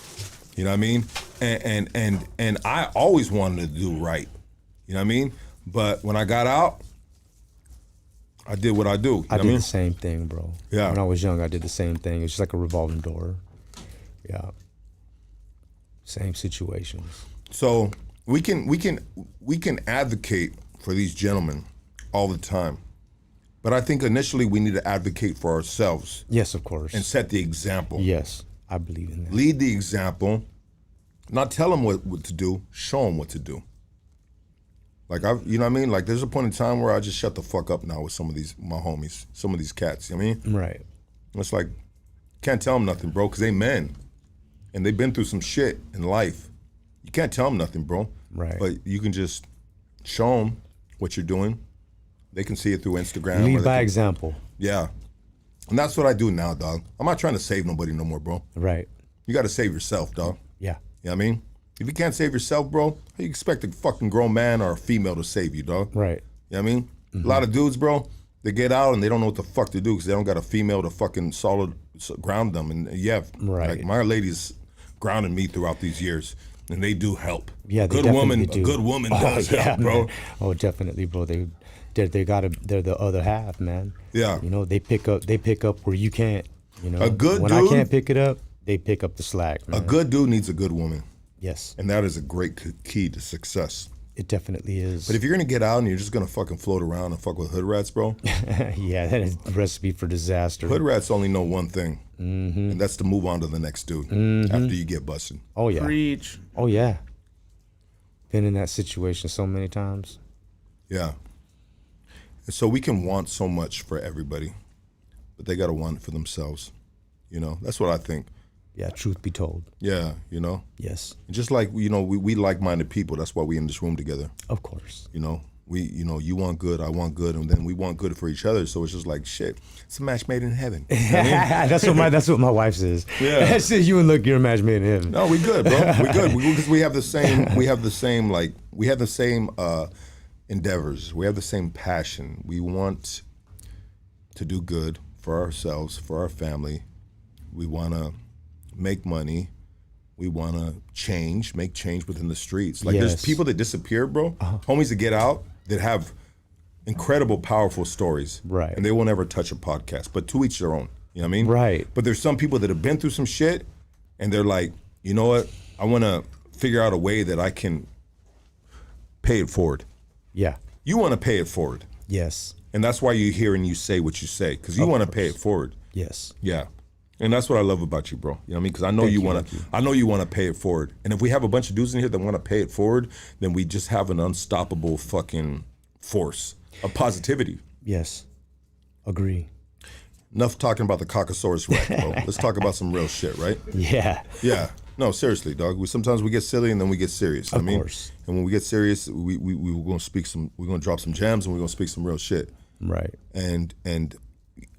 You know what I mean? And I always wanted to do right. You know what I mean? But when I got out, I did what I do. You know I what did mean? the same thing, bro. Yeah. When I was young, I did the same thing. It's just like a revolving door. Yeah. Same situations. So we can advocate for these gentlemen all the time. But I think initially we need to advocate for ourselves Yes, of course. and set the example. Yes, I believe in that. Lead the example. Not tell them what to do, show them what to do. Like, you know what I mean? Like, there's a point in time where I just shut the fuck up now with some of my homies, some of these cats, you know what I mean? Right. It's like, can't tell them nothing, bro, because they men. And they've been through some shit in life. You can't tell them nothing, bro. Right. But you can just show them what you're doing. They can see it through Instagram. Lead by example. Yeah. And that's what I do now, dog. I'm not trying to save nobody no more, bro. Right. You got to save yourself, dog. Yeah. You know what I mean? If you can't save yourself, bro, how you expect a fucking grown man or a female to save you, dog? Right. You know what I mean? A lot of dudes, bro, they get out and they don't know what the fuck to do because they don't got a female to fucking ground them. And yeah, Right. like my ladies grounded me throughout these years, and they do help. Yeah, they good woman, definitely do. a good woman does help, bro. Man. Oh, definitely, bro. They're the other half, man. Yeah. You know, they pick up where you can't. You know, A good when dude- I can't pick it up, they pick up the slack, man. A good dude needs a good woman, Yes, and that is a great key to success. it definitely is. But if you're gonna get out and you're just gonna fucking float around and fuck with hood rats, bro, yeah, that is a recipe for disaster. hood rats only know one thing, and that's to move on to the next dude after you get busted. Oh yeah. Preach. Oh yeah. Been in that situation so many times. Yeah. And so we can want so much for everybody, but they gotta want it for themselves. You know, that's what I think. Yeah, truth be told. Yeah, you know, Yes, and just like you know, we like-minded people. That's why we in this room together. of course. You know, you want good, I want good, and then we want good for each other. So it's just like shit. It's a match made in heaven. You know what I mean? that's what my wife says. Yeah. She says, you and look, you're a match made in heaven. No, we good, bro. We good because we have the same endeavors. We have the same passion. We want to do good for ourselves, for our family. We want to make money. We want to make change within the streets. Like there's Yes. people that disappear, bro. Homies that get out that have incredible, powerful stories. Right. And they will never touch a podcast, but to each their own. You know what I mean? Right. But there's some people that have been through some shit and they're like, you know what? I want to figure out a way that I can pay it forward. Yeah. You want to pay it forward. Yes. And that's why you hear and you say what you say, because you want to pay it forward. Yes. Yeah. And that's what I love about you, bro. You know what I mean? Because I know you want to. I know you want to pay it forward. And if we have a bunch of dudes in here that want to pay it forward, then we just have an unstoppable fucking force of positivity. Yes. Agree. Enough talking about the Caucasaurus Rex, bro. Let's talk about some real shit, right? Yeah. Yeah. No, seriously, dog. Sometimes we get silly and then we get serious. Of course. And when we get serious, we're gonna drop some gems and we're gonna speak some real shit. Right. And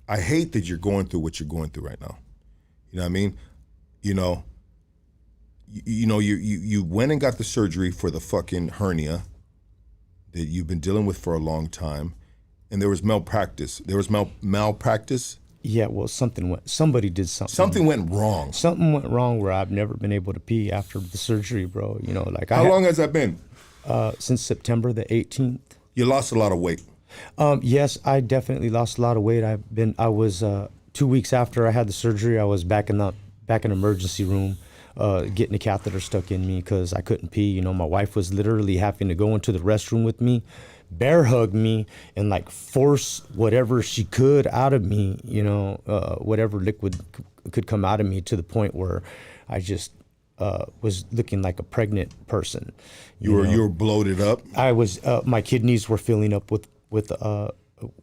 I hate that you're going through what you're going through right now. You know what I mean? You went and got the surgery for the fucking hernia that you've been dealing with for a long time, and there was malpractice. Malpractice. Yeah, well, somebody did something. Something went wrong. Something went wrong where I've never been able to pee after the surgery, bro. You know, like How long has that been? Since September the 18th. You lost a lot of weight. Yes, I definitely lost a lot of weight. I was 2 weeks after I had the surgery, I was back in emergency room. getting a catheter stuck in me because I couldn't pee. You know, my wife was literally having to go into the restroom with me, bear hug me, and like force whatever she could out of me, you know, whatever liquid could come out of me, to the point where I just was looking like a pregnant person. You were bloated up. I was, my kidneys were filling up with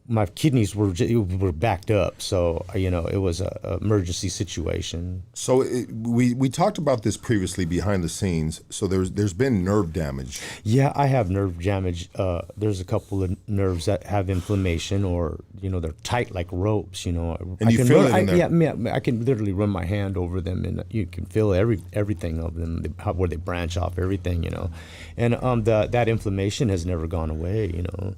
my kidneys were backed up. So, you know, it was a emergency situation. So we talked about this previously behind the scenes. So there's been nerve damage. Yeah, I have nerve damage. There's a couple of nerves that have inflammation, or, you know, they're tight like ropes, you know. And you feel it in there? Yeah, I can literally run my hand over them, and you can feel everything of them, where they branch off, everything, you know. And that inflammation has never gone away, you know.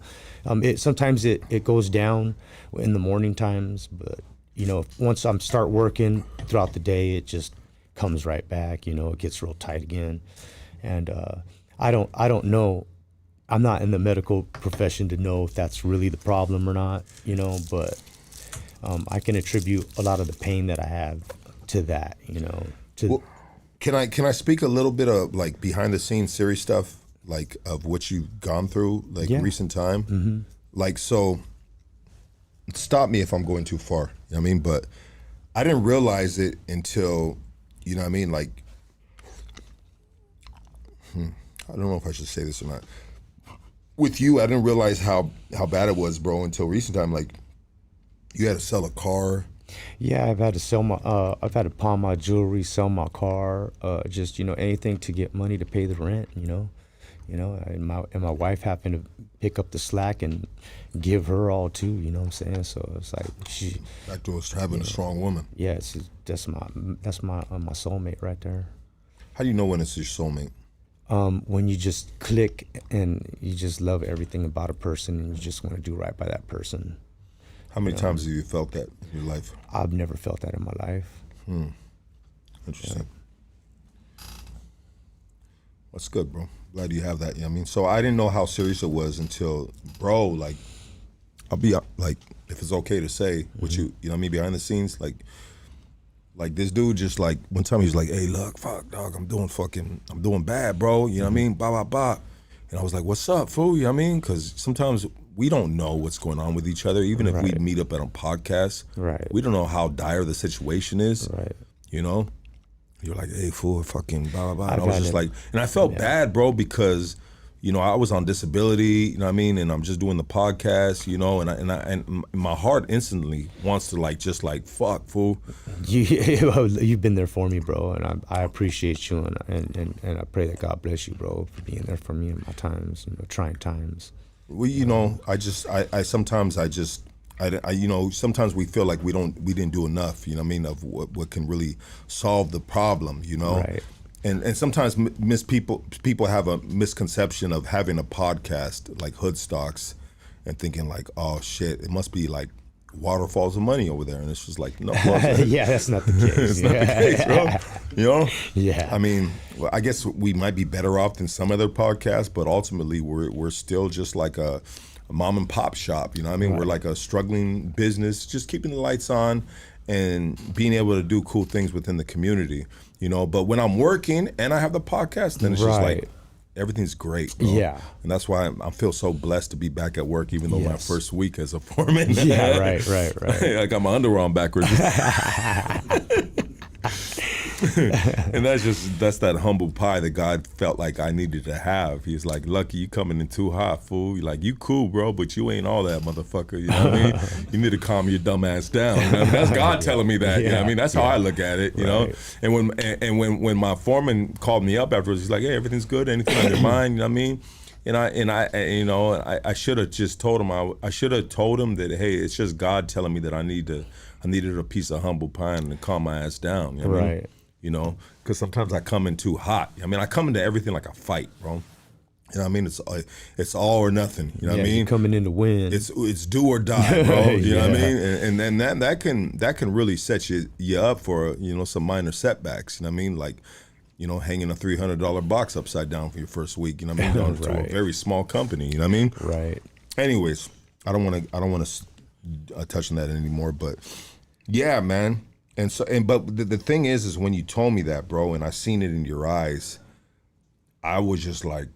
Sometimes it goes down in the morning times, but, you know, once I start working throughout the day, it just comes right back. You know, it gets real tight again, and I don't know. I'm not in the medical profession to know if that's really the problem or not. You know, but I can attribute a lot of the pain that I have to that. You know, Well, can I speak a little bit of like behind the scenes serious stuff? Like of what you've gone through, like recent time. Mm-hmm. Like, so stop me if I'm going too far, you know what I mean? But I didn't realize it until, you know what I mean? Like, I don't know if I should say this or not. With you, I didn't realize how bad it was, bro, until recent time. Like, you had to sell a car. Yeah, I've had to sell I've had to pawn my jewelry, sell my car, just, you know, anything to get money to pay the rent, you know. You know, and my wife happened to pick up the slack and give her all too. You know what I'm saying? So it's like Back to us having a strong woman. Yeah, that's my soulmate right there. How do you know when it's your soulmate? When you just click and you just love everything about a person, and you just want to do right by that person. How many times have you felt that in your life? I've never felt that in my life. Interesting. That's good, bro. Glad you have that. You know what I mean? So I didn't know how serious it was until, bro, like, I'll be like, if it's okay to say, what you know what I mean, behind the scenes, like this dude just like, one time he was like, hey, look, fuck, dog, I'm doing bad, bro. You know what I mean? Blah, blah, blah. And I was like, what's up, fool? You know what I mean? Because sometimes we don't know what's going on with each other. Even if we meet up at a podcast, we don't know how dire the situation is, you know? You're like, hey, fool, fucking blah, blah, blah. And I was just like, and I felt bad, bro, because, you know, I was on disability, you know what I mean? And I'm just doing the podcast, you know, and my heart instantly wants to like, just like, fuck, fool. You've been there for me, bro, and I appreciate you, and I pray that God bless you, bro, for being there for me in my times, you know, trying times. Well, you know, sometimes you know, sometimes we feel like we didn't do enough, you know what I mean, of what can really solve the problem, you know? Right. And sometimes people have a misconception of having a podcast like Hoodstocks and thinking like, oh shit, it must be like waterfalls of money over there. And it's just like, no. Yeah, that's not the case. It's not the case, bro. You know? Yeah. I mean, I guess we might be better off than some other podcasts, but ultimately we're still just like a mom and pop shop, you know what I mean? We're like a struggling business, just keeping the lights on and being able to do cool things within the community, you know? But when I'm working and I have the podcast, then it's just like, everything's great, bro. Yeah. And that's why I feel so blessed to be back at work, even though my first week as a foreman. Yeah, right. I got my underwear on backwards. And that's that humble pie that God felt like I needed to have. He's like, Lucky, you coming in too hot, fool. You're like, you cool, bro, but you ain't all that, motherfucker. You know what I mean? You need to calm your dumb ass down. You know what I mean? That's God telling me that. You know what I mean? That's how I look at it, you know? And when my foreman called me up afterwards, he's like, hey, everyth's good, anything on your mind, you know what I mean? And you know, I should have just told him, I should have told him that, hey, it's just God telling me that I needed a piece of humble pie and to calm my ass down. You know what I mean? You know, because sometimes I come in too hot. I mean, I come into everything like a fight, bro. You know what I mean? It's all or nothing. You know what I mean? You're coming in to win. It's do or die, bro. You know what I mean? And then that can really set you up for, you know, some minor setbacks. You know what I mean? Like, you know, hanging a $300 box upside down for your first week. You know what I mean? Going to a very small company. You know what I mean? Right. Anyways, I don't want to touch on that anymore. But yeah, man. And so, but the thing is when you told me that, bro, and I seen it in your eyes, I was just like,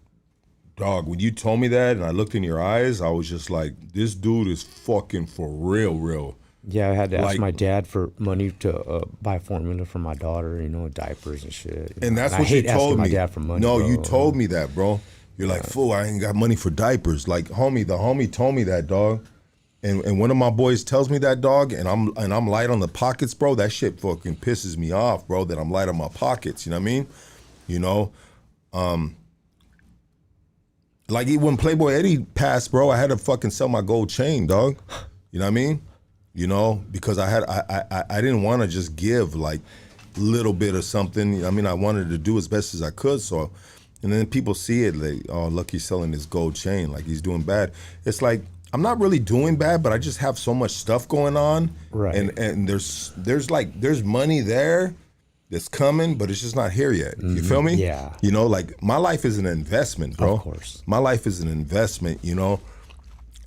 dog, when you told me that and I looked in your eyes, I was just like, this dude is fucking for real. Yeah, I had to ask Like- my dad for money to buy formula for my daughter, diapers and shit. And that's I what you hate asking told my me. dad for money. No, bro. you told me that, bro. You're like, fool, I ain't got money for diapers. Like, the homie told me that, dog. And one of my boys tells me that, dog, and I'm light on the pockets, bro. That shit fucking pisses me off, bro, that I'm light on my pockets. You know what I mean? Like when Playboy Eddie passed, bro, I had to fucking sell my gold chain, dog. You know what I mean? Because I didn't want to just give like little bit of something. I mean, I wanted to do as best as I could. So, and then people see it like, oh, look, he's selling his gold chain, like he's doing bad. It's like, I'm not really doing bad, but I just have so much stuff going on. Right. And there's money there that's coming, but it's just not here yet. You feel me? Yeah. Like my life is an investment, bro. Of course. My life is an investment,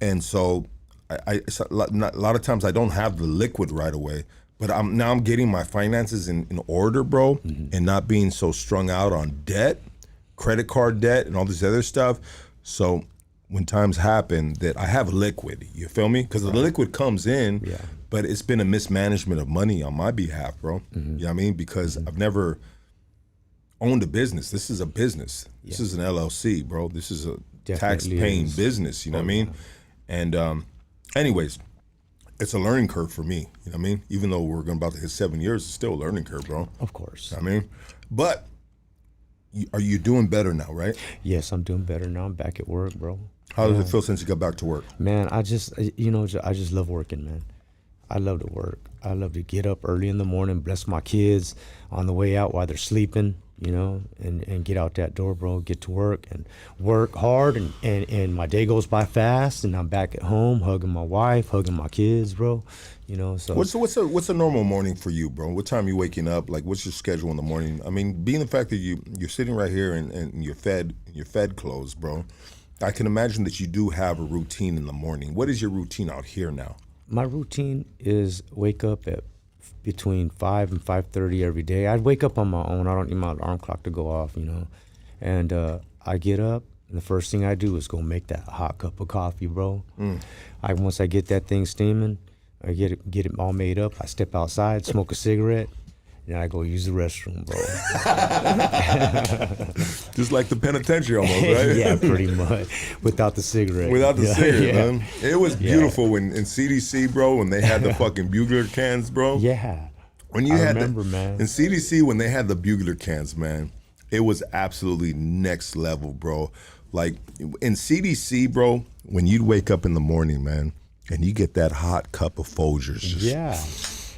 and so a lot of times I don't have the liquid right away, but I'm getting my finances in order, bro, and not being so strung out on debt, credit card debt, and all this other stuff. So when times happen that I have liquid, you feel me? Because the liquid comes in, but it's been a mismanagement of money on my behalf, bro. You know what I mean? Because I've never owned a business. This is a business. This is an LLC, bro. This is a tax-paying business, you know what I mean? And anyways, it's a learning curve for me, you know what I mean? Even though we're about to hit 7 years, it's still a learning curve, bro. Of course. I mean, but are you doing better now, right? Yes, I'm doing better now. I'm back at work, bro. How does it feel since you got back to work? Man, I just love working, man. I love to work. I love to get up early in the morning, bless my kids on the way out while they're sleeping, and get out that door, bro, get to work and work hard. And my day goes by fast and I'm back at home hugging my wife, hugging my kids, bro. So What's a normal morning for you, bro? What time you waking up? Like, what's your schedule in the morning? I mean, being the fact that you're sitting right here and you're fed clothes, bro. I can imagine that you do have a routine in the morning. What is your routine out here now? My routine is wake up at between 5 and 5:30 every day. I wake up on my own. I don't need my alarm clock to go off, And I get up, and the first thing I do is go make that hot cup of coffee, bro. Once I get that thing steaming, I get it all made up. I step outside, smoke a cigarette, and I go use the restroom, bro. Just like the penitentiary almost, right? Yeah, pretty much. Without the cigarette. Without the cigarette, yeah. man. It was beautiful when in CDC, bro, when they had the fucking bugler cans, bro. Yeah. When you man. In CDC, when they had the bugler cans, man, it was absolutely next level, bro. Like in CDC, bro, when you'd wake up in the morning, man, and you get that hot cup of Folgers,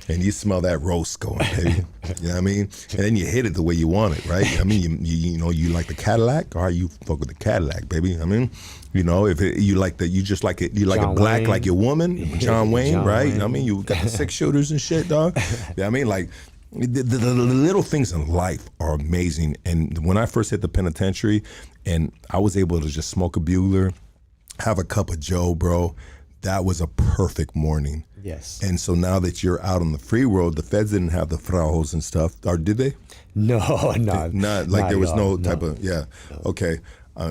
and you smell that roast going, baby. You know what I mean? And then you hit it the way you want it, right? I mean, you like the Cadillac, or you fuck with the Cadillac, baby. I mean, if you like John it black Wayne. like your woman, John Wayne, John right? Wayne. I mean, you got the 6-shooters and shit, dog. Yeah, I mean, like the little things in life are amazing. And when I first hit the penitentiary, and I was able to just smoke a bugler, have a cup of Joe, bro. That was a perfect morning. Yes. And so now that you're out on the free world, the feds didn't have the frauds and stuff, or did they? No, not There was at no all, type of Okay,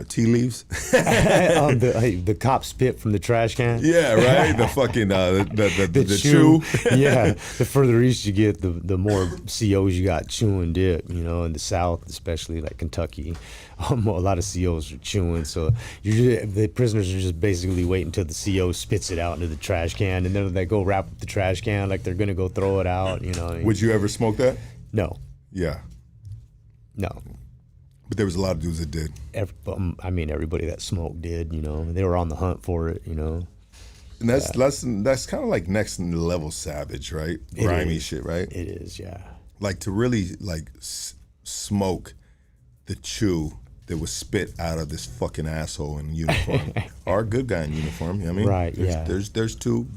tea leaves. the cop spit from the trash can. Yeah, right. The fucking the chew. Yeah, the further east you get, the more COs you got chewing dip. In the South, especially like Kentucky, a lot of COs are chewing. So the prisoners are just basically waiting until the CO spits it out into the trash can, and then they go wrap up the trash can like they're gonna go throw it out. Would you ever smoke that? No. Yeah. No. But there was a lot of dudes that did. Everybody that smoked did. They were on the hunt for it. And that's kind of like next level savage, right? Grimy shit, right? It is, yeah. Like to really smoke the chew that was spit out of this fucking asshole in uniform, or a good guy in uniform. You know what I mean? Right. There's two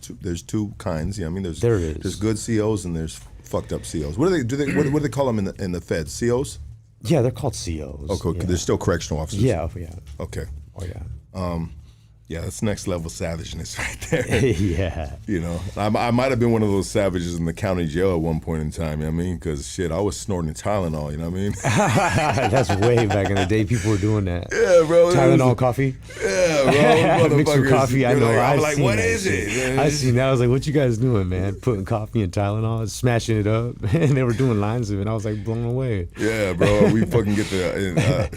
kinds. You know what I mean? There is. There's good COs and there's fucked up COs. What do they call them in the feds? COs? Yeah, they're called COs. Okay, yeah. They're still correctional officers. Yeah. Okay. Oh yeah. Yeah, that's next level savageness right there. Yeah. You know, I might have been one of those savages in the county jail at one point in time, you know what I mean? Because, shit, I was snorting Tylenol, you know what I mean? That's way back in the day. People were doing that. Yeah, bro. Tylenol coffee. Yeah, bro. Mixed with coffee. I know. I'm I've like, seen what that is shit. it? I seen that. I was like, what you guys doing, man? Putting coffee and Tylenol, smashing it up. And they were doing lines of it. I was like blown away. Yeah, bro. We fucking get the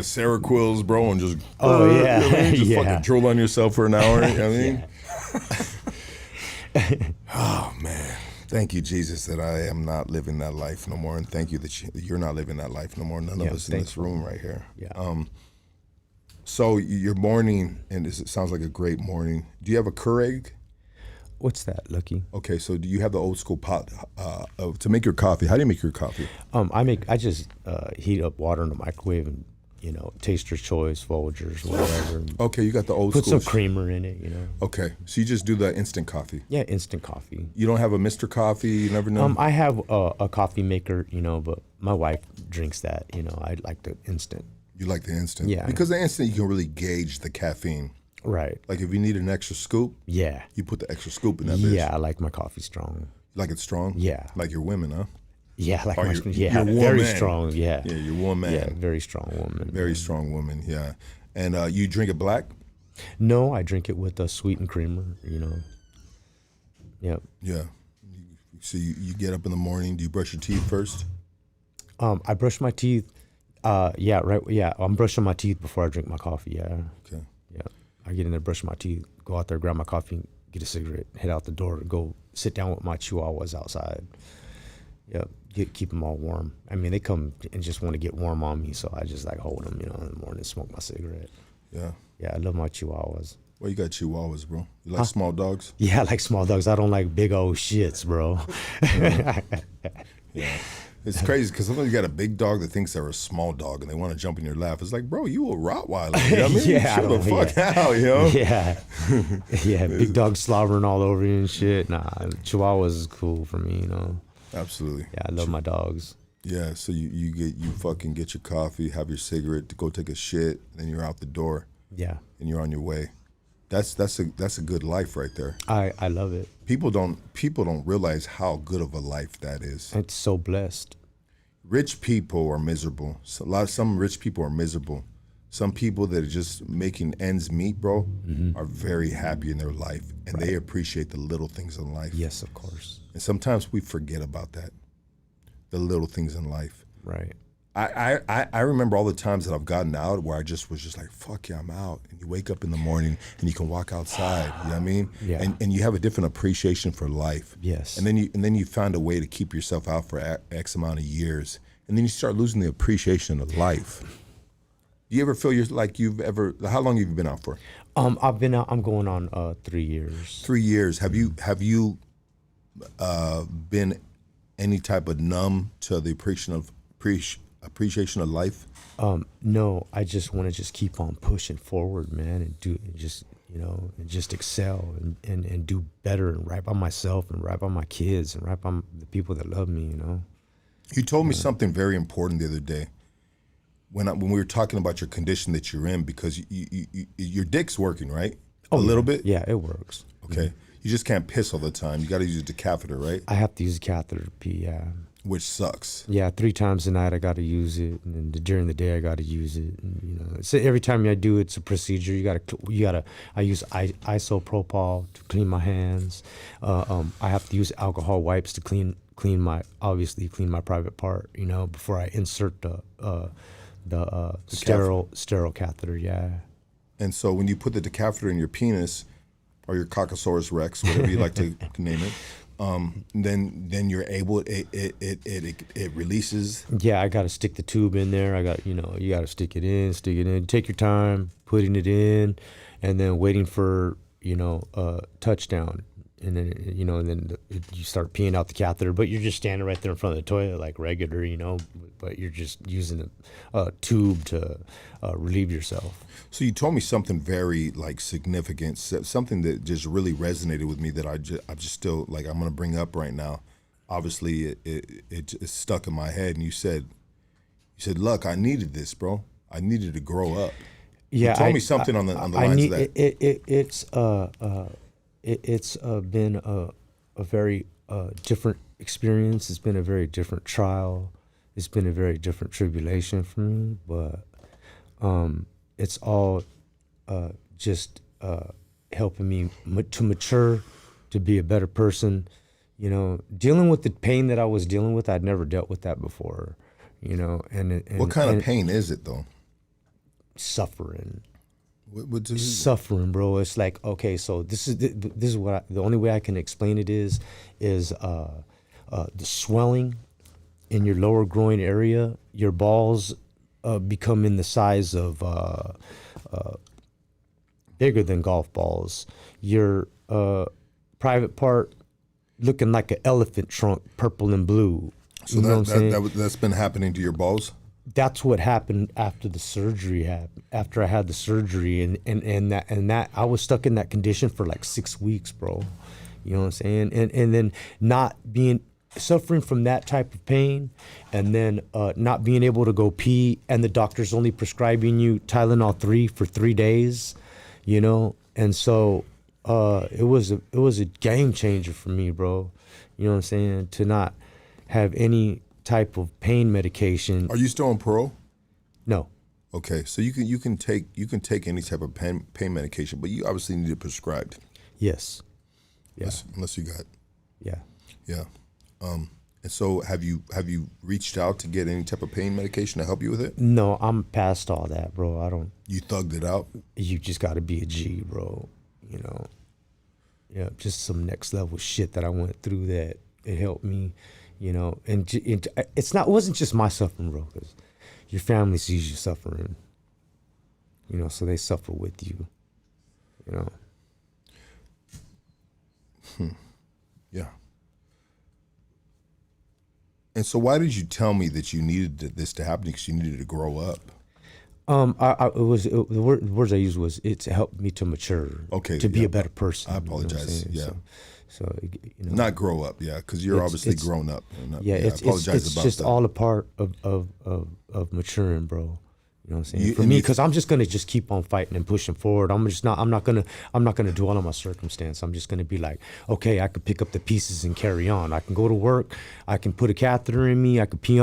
Seroquels, bro, and just yeah. you know what I mean? Just Yeah. fucking drool on yourself for an hour. You know what I mean? Yeah. Oh man, thank you, Jesus, that I am not living that life no more, and thank you that you're not living that life no more. None of us in this room right here. Yeah. So your morning, and it sounds like a great morning. Do you have a Keurig? What's that, Lucky? Okay, so do you have the old school pot to make your coffee? How do you make your coffee? I just heat up water in the microwave and, you know, Taster's Choice, Folgers, whatever. Okay, you got the old Put school. some creamer in it, you know. Okay, so you just do the instant coffee. Yeah, instant coffee. You don't have a Mr. Coffee. You never know. I have a coffee maker, you know, but my wife drinks that. You know, I like the instant. You like the instant, Yeah. because the instant you can really gauge the caffeine. Right. Like if you need an extra scoop, Yeah. you put the extra scoop in that bitch. Yeah, I like my coffee strong. You like it strong. Yeah. Like your women, huh? Yeah, I like Oh, my you're yeah, a very woman. strong. Yeah. Yeah, you're one man. Yeah, very strong woman. Very strong woman. Yeah, and you drink it black. No, I drink it with a sweetened creamer. You know. Yep. Yeah. So you get up in the morning. Do you brush your teeth first? I brush my teeth. Yeah, right. Yeah, I'm brushing my teeth before I drink my coffee. Yeah. Okay. Yeah. I get in there, brush my teeth, go out there, grab my coffee, get a cigarette, head out the door, go sit down with my chihuahuas outside. Yep. Keep them all warm. I mean, they come and just want to get warm on me, so I just like hold them, you know, in the morning, smoke my cigarette. Yeah. Yeah, I love my chihuahuas. Well, you got chihuahuas, bro. You like small dogs? Yeah, I like small dogs. I don't like big old shits, bro. Yeah. It's crazy because sometimes you got a big dog that thinks they're a small dog and they want to jump in your lap. It's like, bro, you a Rottweiler. You know what I mean? Yeah, Chill the fuck out, you know? Yeah. Yeah, big dog slobbering all over you and shit. Nah, chihuahuas is cool for me, you know. Absolutely. Yeah, I love my dogs. Yeah, so you fucking get your coffee, have your cigarette, to go take a shit, then you're out the door Yeah. and you're on your way. That's a good life right there. I love it. People don't realize how good of a life that is. It's so blessed. Rich people are miserable. Some rich people are miserable. Some people that are just making ends meet, bro, are very happy in their life, and they appreciate the little things in life. Yes, of course. And sometimes we forget about that, the little things in life. Right. I remember all the times that I've gotten out where I just was just like, fuck yeah, I'm out. And you wake up in the morning and you can walk outside, you know what I mean? Yeah. And you have a different appreciation for life. Yes. And then you find a way to keep yourself out for X amount of years. And then you start losing the appreciation of life. Do you ever feel how long have you been out for? I've been out, I'm going on 3 years. 3 years. Have you been any type of numb to the appreciation of life? No, I just want to just keep on pushing forward, man, and just excel and do better and right by myself and right by my kids and right by the people that love me, you know. You told me something very important the other day when we were talking about your condition that you're in, because your dick's working, right? A little bit? Yeah, it works. Okay. You just can't piss all the time. You got to use the catheter, right? I have to use a catheter to pee, yeah. Which sucks. Yeah, 3 times a night I got to use it, and then during the day I got to use it. And, you know, so every time I do it's a procedure. I use isopropyl to clean my hands. I have to use alcohol wipes to clean my private part. You know, before I insert the sterile catheter. Yeah. And so when you put the catheter in your penis or your Coccosaurus Rex, whatever you like to name it. Then you're able. It releases. Yeah, I got to stick the tube in there. You got to stick it in. Take your time putting it in, and then waiting for touchdown, and then you start peeing out the catheter. But you're just standing right there in front of the toilet like regular, But you're just using a tube to relieve yourself. So you told me something very significant, something that just really resonated with me that I just still I'm going to bring up right now. Obviously, it's stuck in my head. And you said, look, I needed this, bro. I needed to grow up. Yeah, You told me something on the lines of that. It's been a very different experience. It's been a very different trial. It's been a very different tribulation for me, but it's all just helping me to mature, to be a better person. You know, dealing with the pain that I was dealing with, I'd never dealt with that before. You know, and What kind of pain is it though? Suffering. What is it? Suffering, bro. It's like, okay, so this is what the only way I can explain it is the swelling in your lower groin area. Your balls become in the size of bigger than golf balls. Your private part looking like an elephant trunk, purple and blue. So You know what I'm saying? that's been happening to your balls? That's what happened after the surgery happened. After I had the surgery, and that I was stuck in that condition for like 6 weeks, bro. You know what I'm saying? And then not being suffering from that type of pain, and then not being able to go pee, and the doctor's only prescribing you Tylenol 3 for 3 days. You know, and so it was a game changer for me, bro. You know what I'm saying? To not have any type of pain medication. Are you still on parole? No. Okay, so you can take any type of pain medication, but you obviously need it prescribed. Yes. Yeah. Unless you got. Yeah. Yeah. And so have you reached out to get any type of pain medication to help you with it? No, I'm past all that, bro. I don't. You thugged it out? You just got to be a G, bro. You know. Yeah, just some next level shit that I went through that it helped me. You know, and it wasn't just my suffering, bro. Because your family sees you suffering. You know, so they suffer with you. You know. Yeah. And so why did you tell me that you needed this to happen? Because you needed to grow up. The words I used was it helped me to mature. Okay. To be a better person. I apologize. You know what I'm saying? So you know. Not grow up, yeah, because you're obviously grown up. Yeah, I apologize it's about just that. all a part of maturing, bro. You know what I'm saying? For me, because I'm just gonna just keep on fighting and pushing forward. I'm not gonna dwell on my circumstance. I'm just gonna be like, okay, I could pick up the pieces and carry on. I can go to work. I can put a catheter in me. I could pee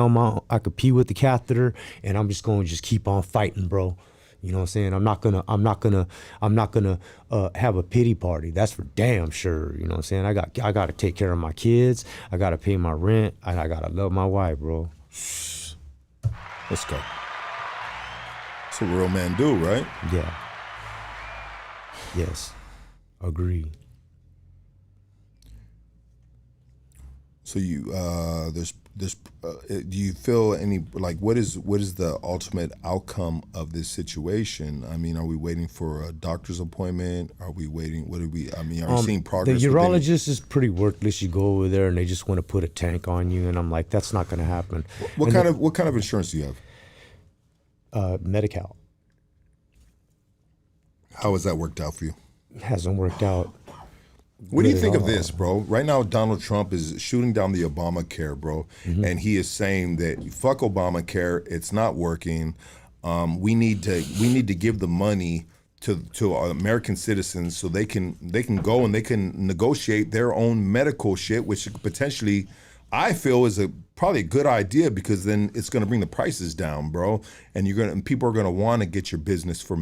with the catheter, and I'm just going to just keep on fighting, bro. You know what I'm saying? I'm not gonna have a pity party. That's for damn sure. You know what I'm saying? I got to take care of my kids. I got to pay my rent, and I got to love my wife, bro. Let's go. That's what real men do, right? Yeah. Yes. Agree. So you do you feel any, like, what is the ultimate outcome of this situation? I mean, are we waiting for a doctor's appointment? Are we waiting? Are you seeing progress? The urologist is pretty worthless. You go over there and they just want to put a tank on you, and I'm like, that's not going to happen. What kind of insurance do you have? Medi-Cal. How has that worked out for you? It hasn't worked out. What do you think of this, bro? Right now, Donald Trump is shooting down the Obamacare, bro, and he is saying that fuck Obamacare, it's not working. We need to give the money to American citizens so they can go and they can negotiate their own medical shit, which potentially I feel is probably a good idea, because then it's going to bring the prices down, bro, and people are going to want to get your business for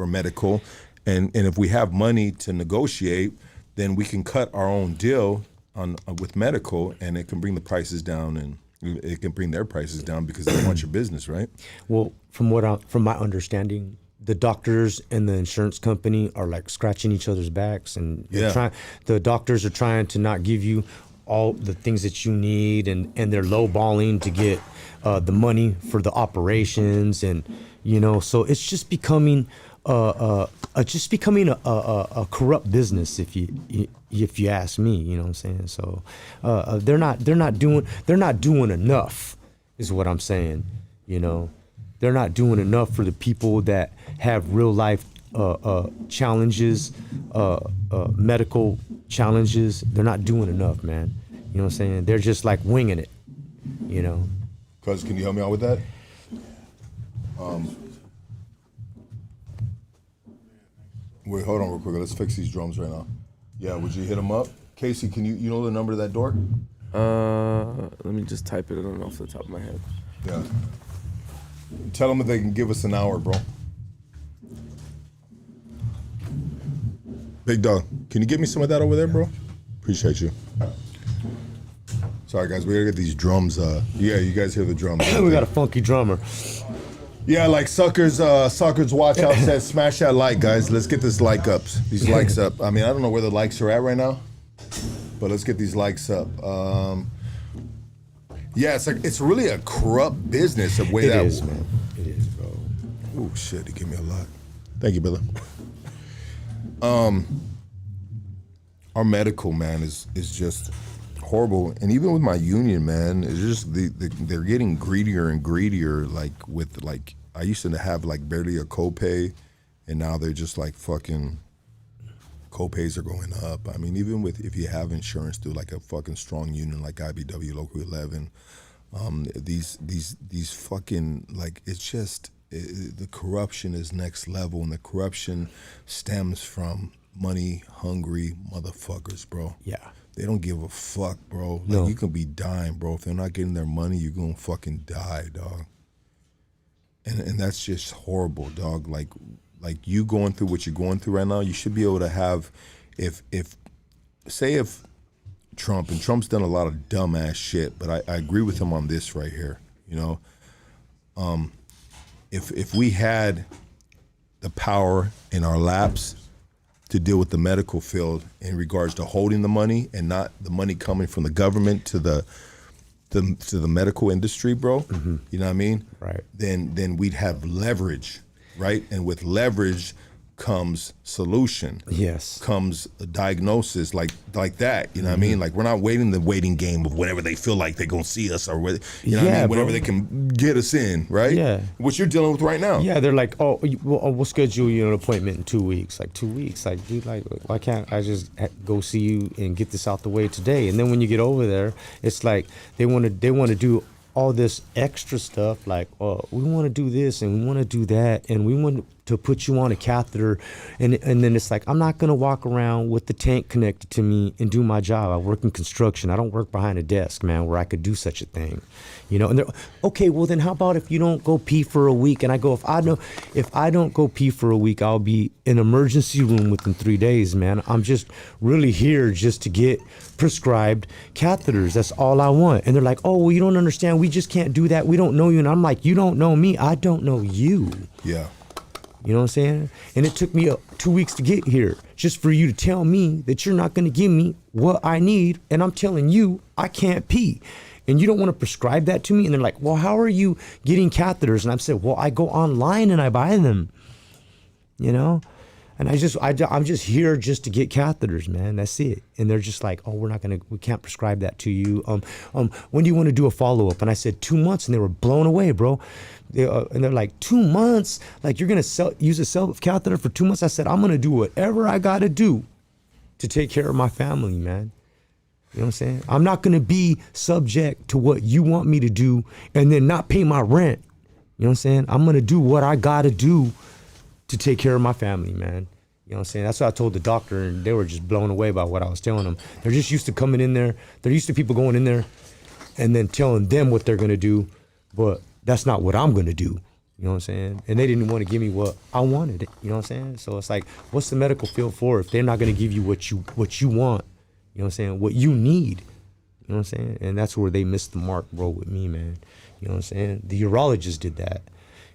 medical, and if we have money to negotiate, then we can cut our own deal with medical, and it can bring the prices down, and it can bring their prices down because they want your business, right? Well, from my understanding, the doctors and the insurance company are like scratching each other's backs, and the doctors are trying to not give you all the things that you need, and they're lowballing to get the money for the operations, and you know, so it's just becoming a corrupt business, if you ask me. You know what I'm saying? So they're not doing enough, is what I'm saying. You know, they're not doing enough for the people that have real life challenges, medical challenges. They're not doing enough, man. You know what I'm saying? They're just like winging it, you know. Cuz, can you help me out with that? Wait, hold on real quick. Let's fix these drums right now. Yeah, would you hit them up? Casey, can you know the number to that door? Let me just type it. I don't know off the top of my head. Yeah. Tell them that they can give us an hour, bro. Big dog, can you get me some of that over there, bro? Appreciate you. Sorry, guys, we gotta get these drums. Yeah, you guys hear the drums. We got a funky drummer. Yeah, like suckers watch out says, smash that like, guys. Let's get this like ups. These likes up. I mean, I don't know where the likes are at right now, but let's get these likes up. Yeah, it's really a corrupt business the way It that is, man. It is, bro. Oh shit, he gave me a lot. Thank you, brother. Our medical, man, is just horrible, and even with my union, man, it's just they're getting greedier and greedier. Like with I used to have like barely a copay, and now they're just like fucking copays are going up. I mean, even with if you have insurance through like a fucking strong union like IBW Local 11, these fucking like it's just the corruption is next level, and the corruption stems from money hungry motherfuckers, bro. Yeah. They don't give a fuck, bro. Like, No. you can be dying, bro. If they're not getting their money, you're gonna fucking die, dog. And that's just horrible, dog. Like you going through what you're going through right now, you should be able to have, if Trump's done a lot of dumbass shit, but I agree with him on this right here, you know. If we had the power in our laps to deal with the medical field in regards to holding the money and not the money coming from the government to the medical industry, bro. Mm-hmm. You know what I mean? Right. Then we'd have leverage, right? And with leverage comes solution. Yes. Comes a diagnosis like that. You know what I mean? Like, we're not waiting the waiting game of whenever they feel like they're gonna see us, or whether, you know what I mean? Whenever they can get us in, right? Yeah. What you're dealing with right now. Yeah, they're like, we'll schedule you an appointment in 2 weeks. Like 2 weeks, like, dude, like, why can't I just go see you and get this out the way today? And then when you get over there, it's like they want to do all this extra stuff, like, oh, we want to do this and we want to do that, and we want to put you on a catheter, and then it's like, I'm not gonna walk around with the tank connected to me and do my job. I work in construction. I don't work behind a desk, man, where I could do such a thing, you know. And they're okay. Well, then how about if you don't go pee for a week? And I go, if I don't go pee for a week, I'll be in emergency room within 3 days, man. I'm just really here just to get prescribed catheters. That's all I want. And they're like, oh, well, you don't understand. We just can't do that. We don't know you. And I'm like, you don't know me. I don't know you. Yeah. You know what I'm saying? And it took me 2 weeks to get here just for you to tell me that you're not going to give me what I need. And I'm telling you, I can't pee. And you don't want to prescribe that to me? And they're like, well, how are you getting catheters? And I've said, well, I go online and I buy them, you know? And I'm just here just to get catheters, man. That's it. And they're just like, oh, we can't prescribe that to you. When do you want to do a follow-up? And I said 2 months, and they were blown away, bro. And they're like, 2 months? Like, you're going to use a self-catheter for 2 months? I said, I'm going to do whatever I got to do to take care of my family, man. You know what I'm saying? I'm not going to be subject to what you want me to do and then not pay my rent. You know what I'm saying? I'm going to do what I got to do to take care of my family, man. You know what I'm saying? That's what I told the doctor, and they were just blown away by what I was telling them. They're just used to coming in there. They're used to people going in there and then telling them what they're going to do, but that's not what I'm going to do. You know what I'm saying? And they didn't want to give me what I wanted. You know what I'm saying? So it's like, what's the medical field for if they're not going to give you what you want? You know what I'm saying? What you need. You know what I'm saying? And that's where they missed the mark, bro, with me, man. You know what I'm saying? The urologist did that,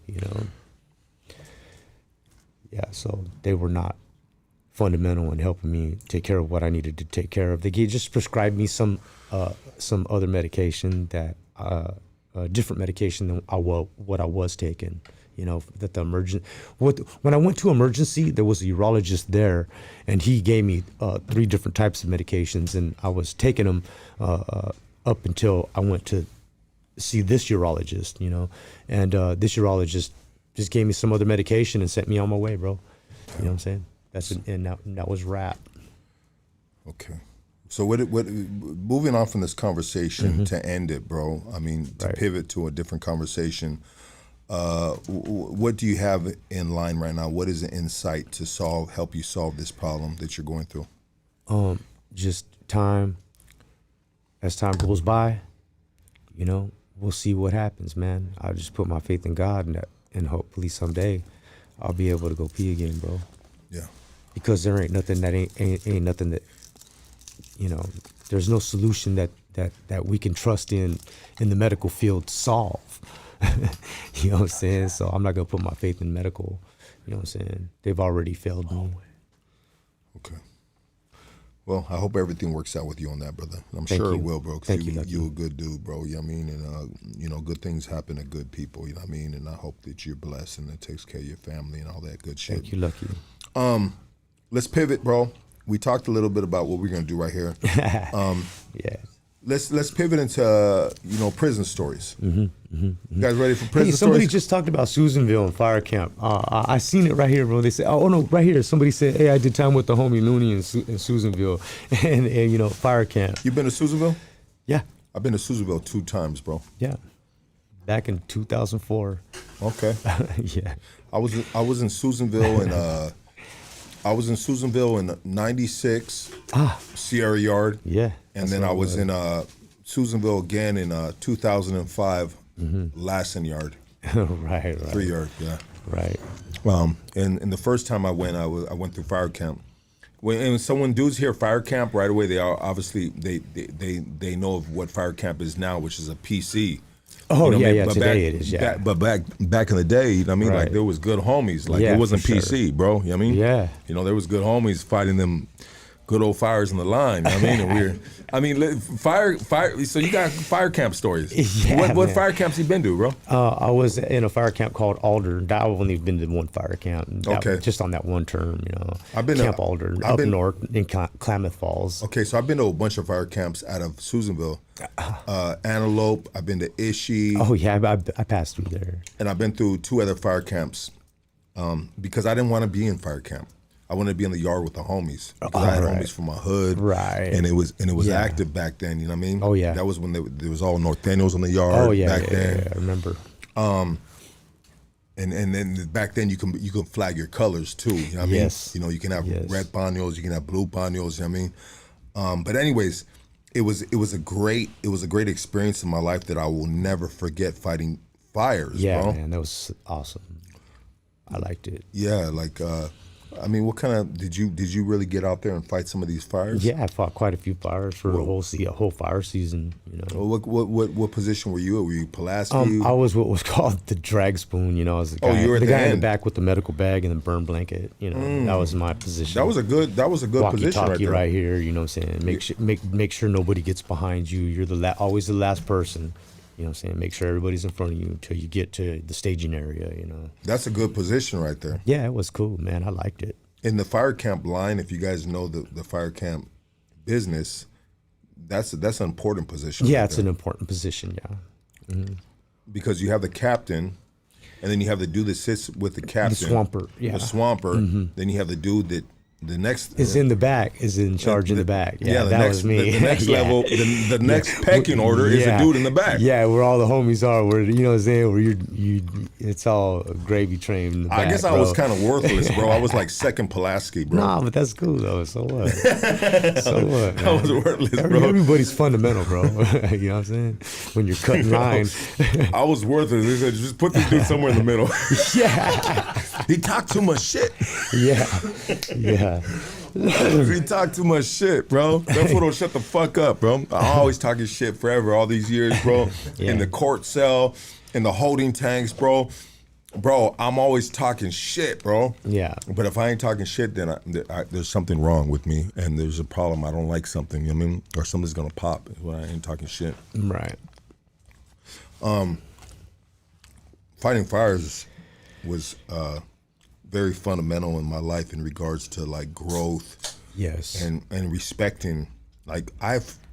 you know? Yeah, so they were not fundamental in helping me take care of what I needed to take care of. They just prescribed me some other medication that different medication than what I was taking. You know, that when I went to emergency, there was a urologist there, and he gave me 3 different types of medications, and I was taking them up until I went to see this urologist. You know, and this urologist just gave me some other medication and sent me on my way, bro. You know what I'm saying? That was rap. Okay. So what moving on from this conversation to end it, bro, I mean, to pivot to a different conversation, What do you have in line right now? What is the insight to help you solve this problem that you're going through? Just time. As time goes by, you know, we'll see what happens, man. I'll just put my faith in God, and hopefully someday I'll be able to go pee again, bro. Yeah. Because there ain't nothing that ain't nothing that, you know, there's no solution that we can trust in the medical field to solve. You know what I'm saying? So I'm not gonna put my faith in medical. You know what I'm saying? They've already failed me. Okay. Well, I hope everything works out with you on that, brother. I'm Thank sure you. it will, bro. 'Cause Thank you, Lucky. you're a good dude, bro. You know what I mean? And, you know, good things happen to good people, you know what I mean? And I hope that you're blessed and it takes care of your family and all that good shit. Thank you, Lucky. Let's pivot, bro. We talked a little bit about what we're going to do right here. Yeah. Let's pivot into, you know, prison stories. You guys ready for prison Hey, somebody stories? just talked about Susanville and fire camp. I seen it right here, bro. They said, oh no, right here. Somebody said, hey, I did time with the homie Looney in Susanville, and you know, fire camp. You been to Susanville? Yeah, I've been to Susanville 2 times, bro. yeah. Back in 2004. Okay. Yeah. I was in Susanville and I was in Susanville in '96, Sierra Yard. Yeah. And then I was in Susanville again in 2005, Lassen Yard, Right. 3 yard, yeah. Right. And the first time I went through fire camp. When someone dudes hear fire camp right away, they are obviously they know of what fire camp is now, which is a PC. Oh, You know what I mean? yeah. But Today it is, yeah. But back in the day, you know what I mean, like Right. there was good homies. Like Yeah, it wasn't for sure. PC, bro. You know what I mean? Yeah. You know, there was good homies fighting them good old fires in the line. You know what I mean? And fire. So you got fire camp stories. Yeah, What man. fire camps you been to, bro? I was in a fire camp called Alder. I've only been to one fire camp. Okay. Just on that one term, you know. I've been to- Camp Alder, I've up been- north in Klamath Falls. Okay, so I've been to a bunch of fire camps out of Susanville. Antelope, I've been to Ishii, Oh, yeah, I passed through there. and I've been through 2 other fire camps because I didn't want to be in fire camp. I wanted to be in the yard with the homies because I had right. homies from my hood, Right. And it was Yeah. active back then. You know what I mean? Oh, yeah. That was when there was all Norteños in the yard. Oh, yeah, back then. yeah, I remember. And then back then you can flag your colors too. You know what I mean? Yes. You know, you can have Yes. red paños, you can have blue paños. You know what I mean? But anyways, it was a great experience in my life that I will never forget. Fighting fires, Yeah, bro. man, that was awesome. I liked it. Yeah, like I mean, what kind of did you really get out there and fight some of these fires? Yeah, I fought quite a few fires for a whole fire season. You know, What position were you at? Were you Pulaski? I was what was called the drag spoon. You know, I was the guy, you were at the the guy in the end. back with the medical bag and the burn blanket. You know, that was my position. that was a good position right walkie-talkie there. right here. You know what I'm saying? Make sure nobody gets behind you. You're always the last person. You know what I'm saying? Make sure everybody's in front of you until you get to the staging area. You know. That's a good position right there. Yeah, it was cool, man. I liked it. In the fire camp line, if you guys know the fire camp business, that's an important position. Yeah, right it's there. an important position. Yeah. Because you have the captain, and then you have the dude that sits with the captain, swamper, yeah. the swamper. Then you have the dude that the next Is in the back. Is in charge in the back. Yeah, the that next, was me. The next Yeah. level, the next pecking order is the Yeah. dude in the back. Yeah, where all the homies are. Where you know what I'm saying? Where you it's all a gravy train in the back. I guess I bro. was kind of worthless, bro. I was like second Pulaski, bro. Nah, but that's cool though. So what? So what? I was man? worthless, bro. Everybody's fundamental, bro. You know what I'm saying? When you're cutting lines. I was worthless. They said, just put this dude somewhere in the middle. Yeah. He talked too much shit. Yeah. Yeah. He talked too much shit, bro. That fool don't shut the fuck up, bro. I'm always talking shit forever, all these years, bro. Yeah. In the court cell, in the holding tanks, bro. Bro, I'm always talking shit, bro. Yeah. But if I ain't talking shit, then there's something wrong with me, and there's a problem. I don't like something, you know what I mean? Or something's gonna pop when I ain't talking shit. Right. Fighting fires was very fundamental in my life in regards to like growth Yes. and respecting. Like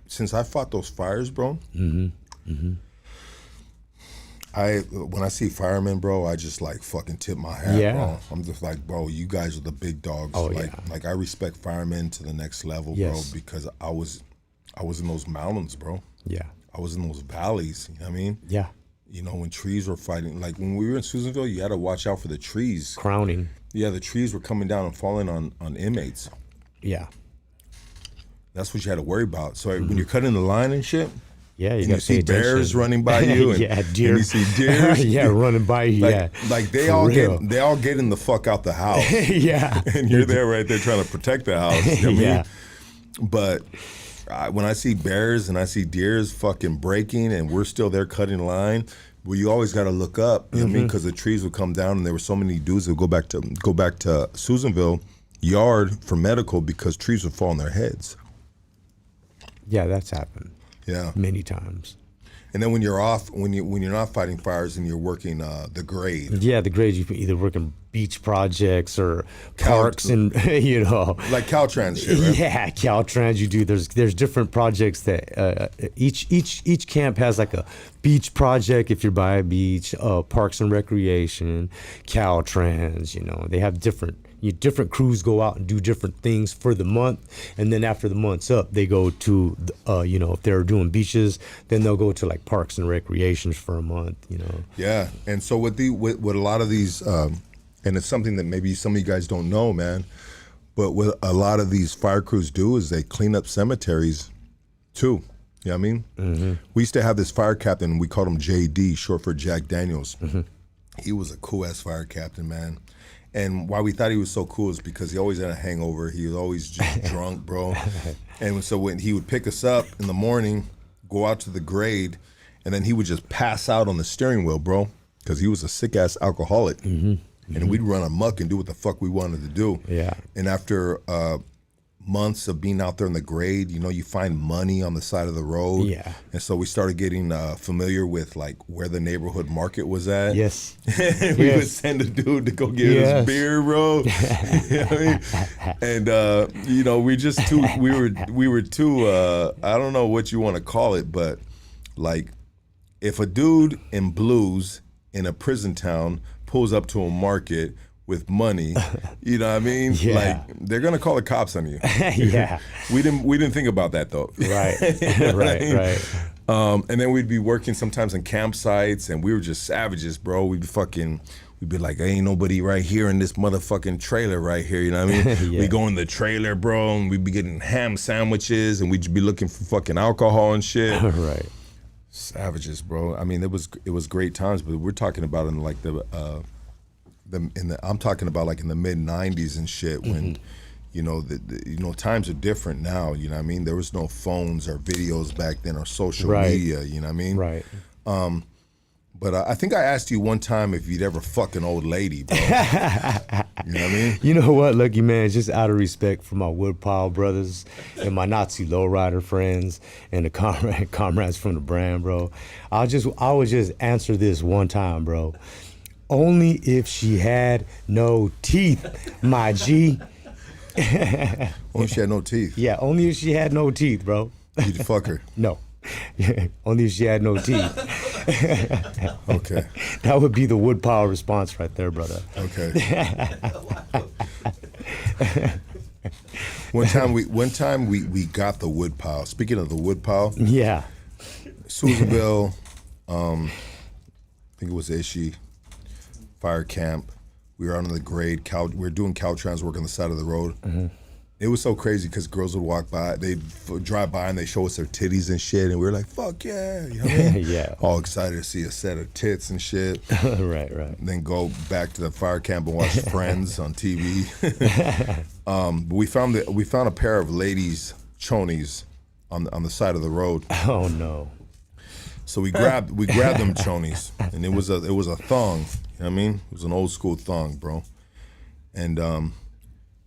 since I fought those fires, bro. When I see firemen, bro, I just like fucking tip my hat, Yeah. bro. I'm just like, bro, you guys are the big dogs. Oh, like, yeah. like I respect firemen to the next level, Yes. bro, because I was in those mountains, bro. Yeah. I was in those valleys, you know what I mean? Yeah. You know, when trees were fighting, like when we were in Susanville, you had to watch out for the trees. Crowning. Yeah, the trees were coming down and falling on inmates. Yeah. That's what you had to worry about. So when you're cutting the line and shit, Yeah, and you see bears attention. running by you, and, yeah, deer. and you see deer, yeah, running by you. like, yeah, like they For all real. get getting the fuck out the house, yeah, and you're there right there trying to protect the house. You know what I Yeah. mean? But when I see bears and I see deers fucking breaking, and we're still there cutting the line, well, you always got to look up. You know what I mean? Because the trees would come down, and there were so many dudes that would go back to Susanville yard for medical because trees would fall on their heads. yeah. That's happened Yeah. many times. And then when you're off, when you're not fighting fires and you're working the grade, Yeah, the grades you either work in beach projects or parks, and you know. like Caltrans shit, right? Yeah, Caltrans. You do. There's different projects that each camp has like a beach project if you're by a beach, parks and recreation, Caltrans. You know, they have different crews go out and do different things for the month, and then after the month's up, they go to you know, if they're doing beaches, then they'll go to like parks and recreations for a month. You know. Yeah, and so with a lot of these, and it's something that maybe some of you guys don't know, man, but what a lot of these fire crews do is they clean up cemeteries, too. You know what I mean? Mm-hmm. We used to have this fire captain, we called him JD, short for Jack Daniels. Mm-hmm. He was a cool-ass fire captain, man. And why we thought he was so cool is because he always had a hangover. He was always just drunk, bro. And so when he would pick us up in the morning, go out to the grade, and then he would just pass out on the steering wheel, bro, because he was a sick-ass alcoholic. Mm-hmm. And we'd run amok and do what the fuck we wanted to do. Yeah. And after months of being out there in the grade, you know, you find money on the side of the road. Yeah. And so we started getting familiar with like where the neighborhood market was at. Yes. And we would send a dude to go get us beer, bro. You know what I mean? And you know, we were too I don't know what you want to call it, but like if a dude in blues in a prison town pulls up to a market with money, you know what I mean? Yeah. Like they're gonna call the cops on you. Yeah. We didn't think about that though. Right. You know what I mean? Right. And then we'd be working sometimes in campsites, and we were just savages, bro. We'd be like, ain't nobody right here in this motherfucking trailer right here, you know what I mean? Yeah. We go in the trailer, bro, and we'd be getting ham sandwiches, and we'd be looking for fucking alcohol and shit. Right. Savages, bro. I mean, it was great times, but we're talking about in like I'm talking about like in the mid '90s and shit when, you know, times are different now. You know what I mean? There was no phones or videos back then or social media. You know what I mean? Right. But I think I asked you one time if you'd ever fuck an old lady, bro. You know what I mean? You know what, Lucky Man? Just out of respect for my Woodpile brothers and my Nazi lowrider friends and the comrades from the brand, bro. I would just answer this one time, bro. Only if she had no teeth, my G. Only if she had no teeth. Yeah, only if she had no teeth, bro. You'd fuck her. No. Only if she had no teeth. Okay. That would be the Woodpile response right there, brother. Okay. One time we got the woodpile. Speaking of the woodpile, Yeah. Susanville, I think it was Ishi, fire camp. We were out on the grade. We were doing Caltrans work on the side of the road. Mm-hmm. It was so crazy because girls would walk by, they'd drive by and they show us their titties and shit, and we were like, fuck yeah, you know what I mean? Yeah. All excited to see a set of tits and shit. Right. And then go back to the fire camp and watch Friends on TV. But we found a pair of ladies' chonies on the side of the road. Oh no. So we grabbed them chonies, and it was a thong. You know what I mean? It was an old school thong, bro. And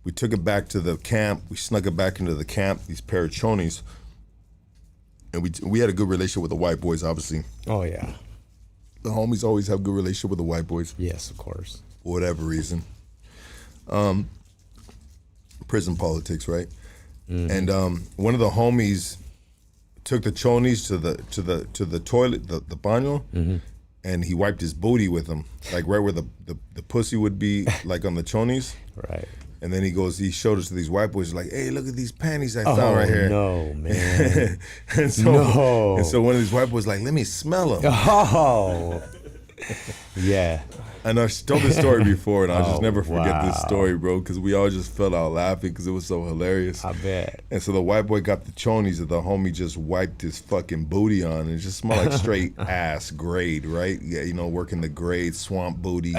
we took it back to the camp. We snuck it back into the camp. These pair of chonies, and we had a good relationship with the white boys. Obviously, Oh yeah. the homies always have a good relationship with the white boys Yes, of course. for whatever reason. Prison politics, right? Mm-hmm. And one of the homies took the chonies to the toilet, the baño, mm-hmm. and he wiped his booty with them, like right where the pussy would be, like on the chonies. Right. And then he showed us to these white boys, like, hey, look at these panties I found right here. No, man. and so one of these white boys like, let me smell them. Oh. Yeah. And I've told this story before, and I'll just never forget this wow. story, bro, because we all just fell out laughing because it was so hilarious. I bet. And so the white boy got the chonies that the homie just wiped his fucking booty on, and it just smelled like straight ass grade, right? Yeah, you know, working the grade, swamp booty,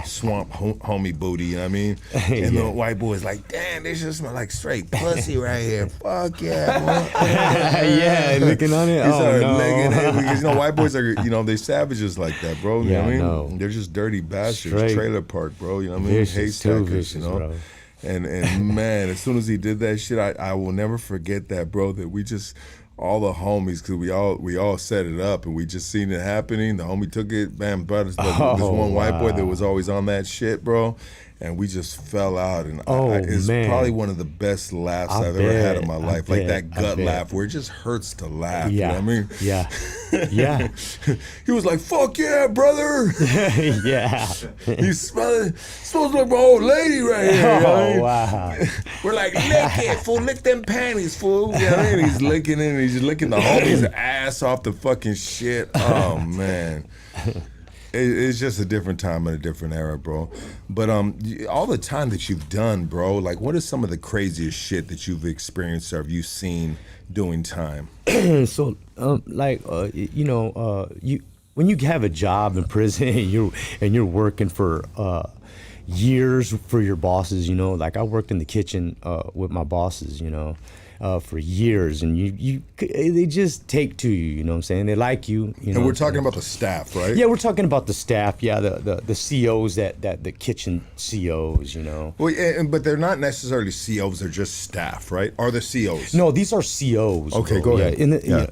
swamp homie booty, you know what I mean? And the white boy's like, damn, this just smell like straight pussy right here. Fuck yeah, boy. Yeah, looking on it. He Oh, started no. licking it because, you know, white boys are, you know, they savages like that, bro. You know what I mean? no. They're just dirty bastards. Straight. Trailer park, bro. You know what I mean? Vicious, too Haystackers, vicious, you know? bro. And man, as soon as he did that shit, I will never forget that, bro. That we just, all the homies, because we all set it up and we just seen it happening. The homie took it, bam, bro. This one white boy that was always on that shit, bro. And we just fell out, and it's man. probably one of the best laughs I've ever had in my life. Like that gut laugh where it just hurts to laugh. Yeah. You know what I mean? Yeah. Yeah. He was like, fuck yeah, brother. Yeah. He's smells like my old lady right here. You know what I mean? Wow. We're like, lick it, fool, lick them panties, fool. You know what I mean? He's licking it, and he's just licking the homie's ass off the fucking shit. Oh, man. It's just a different time and a different era, bro. But all the time that you've done, bro, like what is some of the craziest shit that you've experienced or have you seen doing time? So, you know, when you have a job in prison and you're working for years for your bosses, you know, like I worked in the kitchen with my bosses, you know, for years, and they just take to you, you know what I'm saying? They like you, you know. And we're talking about the staff, right? Yeah, we're talking about the staff, yeah, the COs, that the kitchen COs, you know. Well, yeah, but they're not necessarily COs, they're just staff, right? Are they COs? No, these are COs. Okay, bro. go ahead.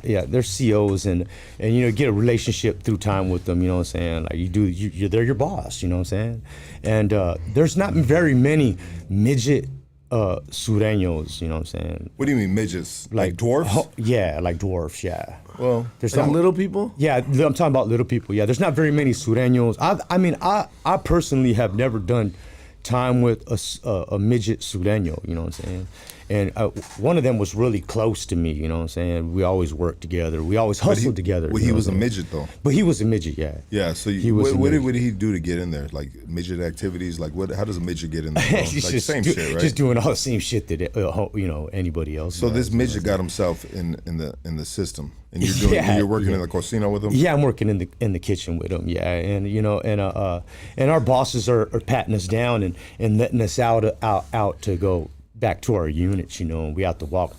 Yeah, they're COs, and you know, get a relationship through time with them, you know what I'm saying? Like they're your boss, you know what I'm saying? And there's not very many midget sureños, you know what I'm saying? What do you mean midgets? Like dwarfs? Yeah, like dwarfs, yeah. Well, There's Like not, little people? yeah, I'm talking about little people. Yeah, there's not very many sureños. I personally have never done time with a midget sureño, you know what I'm saying? And one of them was really close to me, you know what I'm saying? We always worked together. We always hustled together. Well, you he know was a what I'm saying? midget, though. But he was a midget, yeah. Yeah, so He was a what midget. did he do to get in there? Like midget activities? Like how does a midget get in there? Bro? Like He's same shit, right? just doing all the same shit that you know, anybody else So does, this you know midget got himself in the system, and you're working in the cocina with him. Yeah, I'm working in the kitchen with him. Yeah, and you know, and our bosses are patting us down and letting us out to go back to our units. You know, and we have to walk.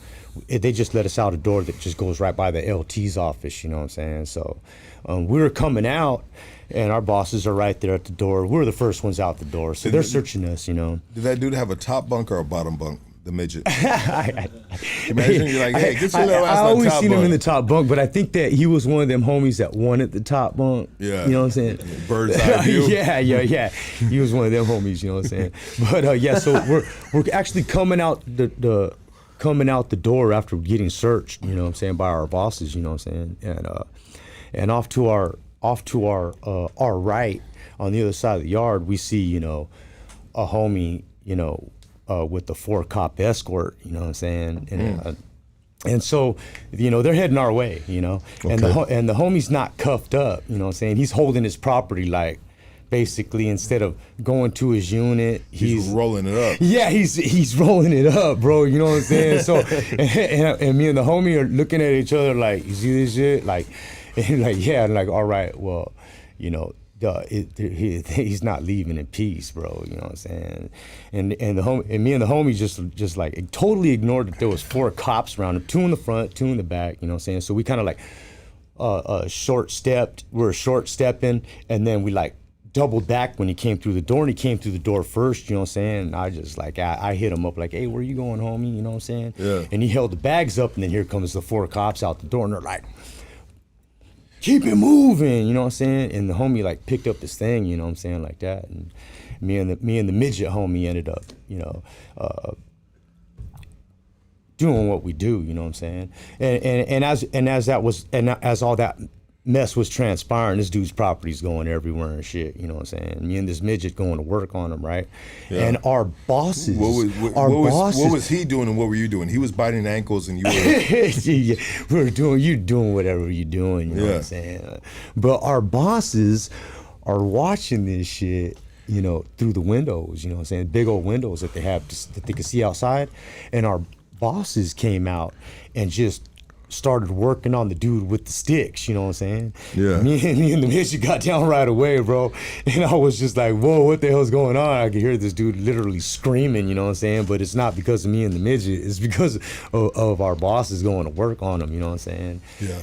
They just let us out a door that just goes right by the LT's office. You know what I'm saying? So we were coming out, and our bosses are right there at the door. We're the first ones out the door, so they're searching us. You know. Did that dude have a top bunk or a bottom bunk? The midget. Imagine you're like, hey, get your little ass I on always top seen bunk. him in the top bunk, but I think that he was one of them homies that wanted the top bunk. Yeah. You know what I'm saying? Bird's eye view. Yeah. He was one of them homies, you know what I'm saying? But yeah, so we're actually coming out the door after getting searched, you know what I'm saying, by our bosses, you know what I'm saying? And off to our right on the other side of the yard, we see, you know, a homie, you know, with the 4-cop escort, you know what I'm saying? And so, you know, they're heading our way, you know, and the homie's not cuffed up, you know what I'm saying? He's holding his property, like, basically, instead of going to his unit, He's rolling it up. yeah, he's rolling it up, bro. You know what I'm saying? So, and me and the homie are looking at each other like, you see this shit? Like, and like, yeah, and like, all right, well, you know, he's not leaving in peace, bro. You know what I'm saying? And me and the homie just like totally ignored that there was 4 cops around him, 2 in the front, 2 in the back. You know what I'm saying? So we kind of like short stepped. We're short stepping, and then we like doubled back when he came through the door, and he came through the door first, you know what I'm saying? And I just like, I hit him up like, hey, where you going, homie? You know what I'm saying? Yeah. And he held the bags up, and then here comes the 4 cops out the door, and they're like, keep it moving, you know what I'm saying? And the homie like picked up his thing, you know what I'm saying, like that. And me and the midget homie ended up, you know, doing what we do, you know what I'm saying? And as all that mess was transpiring. This dude's property's going everywhere and shit. You know what I'm saying? Me and this midget going to work on him, right? Yeah. And our bosses, What was he doing and what were you doing? He was biting ankles and you were. yeah, you doing whatever you're doing. You know what I'm saying? But our bosses are watching this shit, you know, through the windows. You know what I'm saying? Big old windows that they have that they can see outside. And our bosses came out and just started working on the dude with the sticks, you know what I'm saying? Yeah. Me and the midget got down right away, bro. And I was just like, whoa, what the hell's going on? I could hear this dude literally screaming, you know what I'm saying? But it's not because of me and the midget. It's because of our bosses going to work on him, you know what I'm saying? Yeah.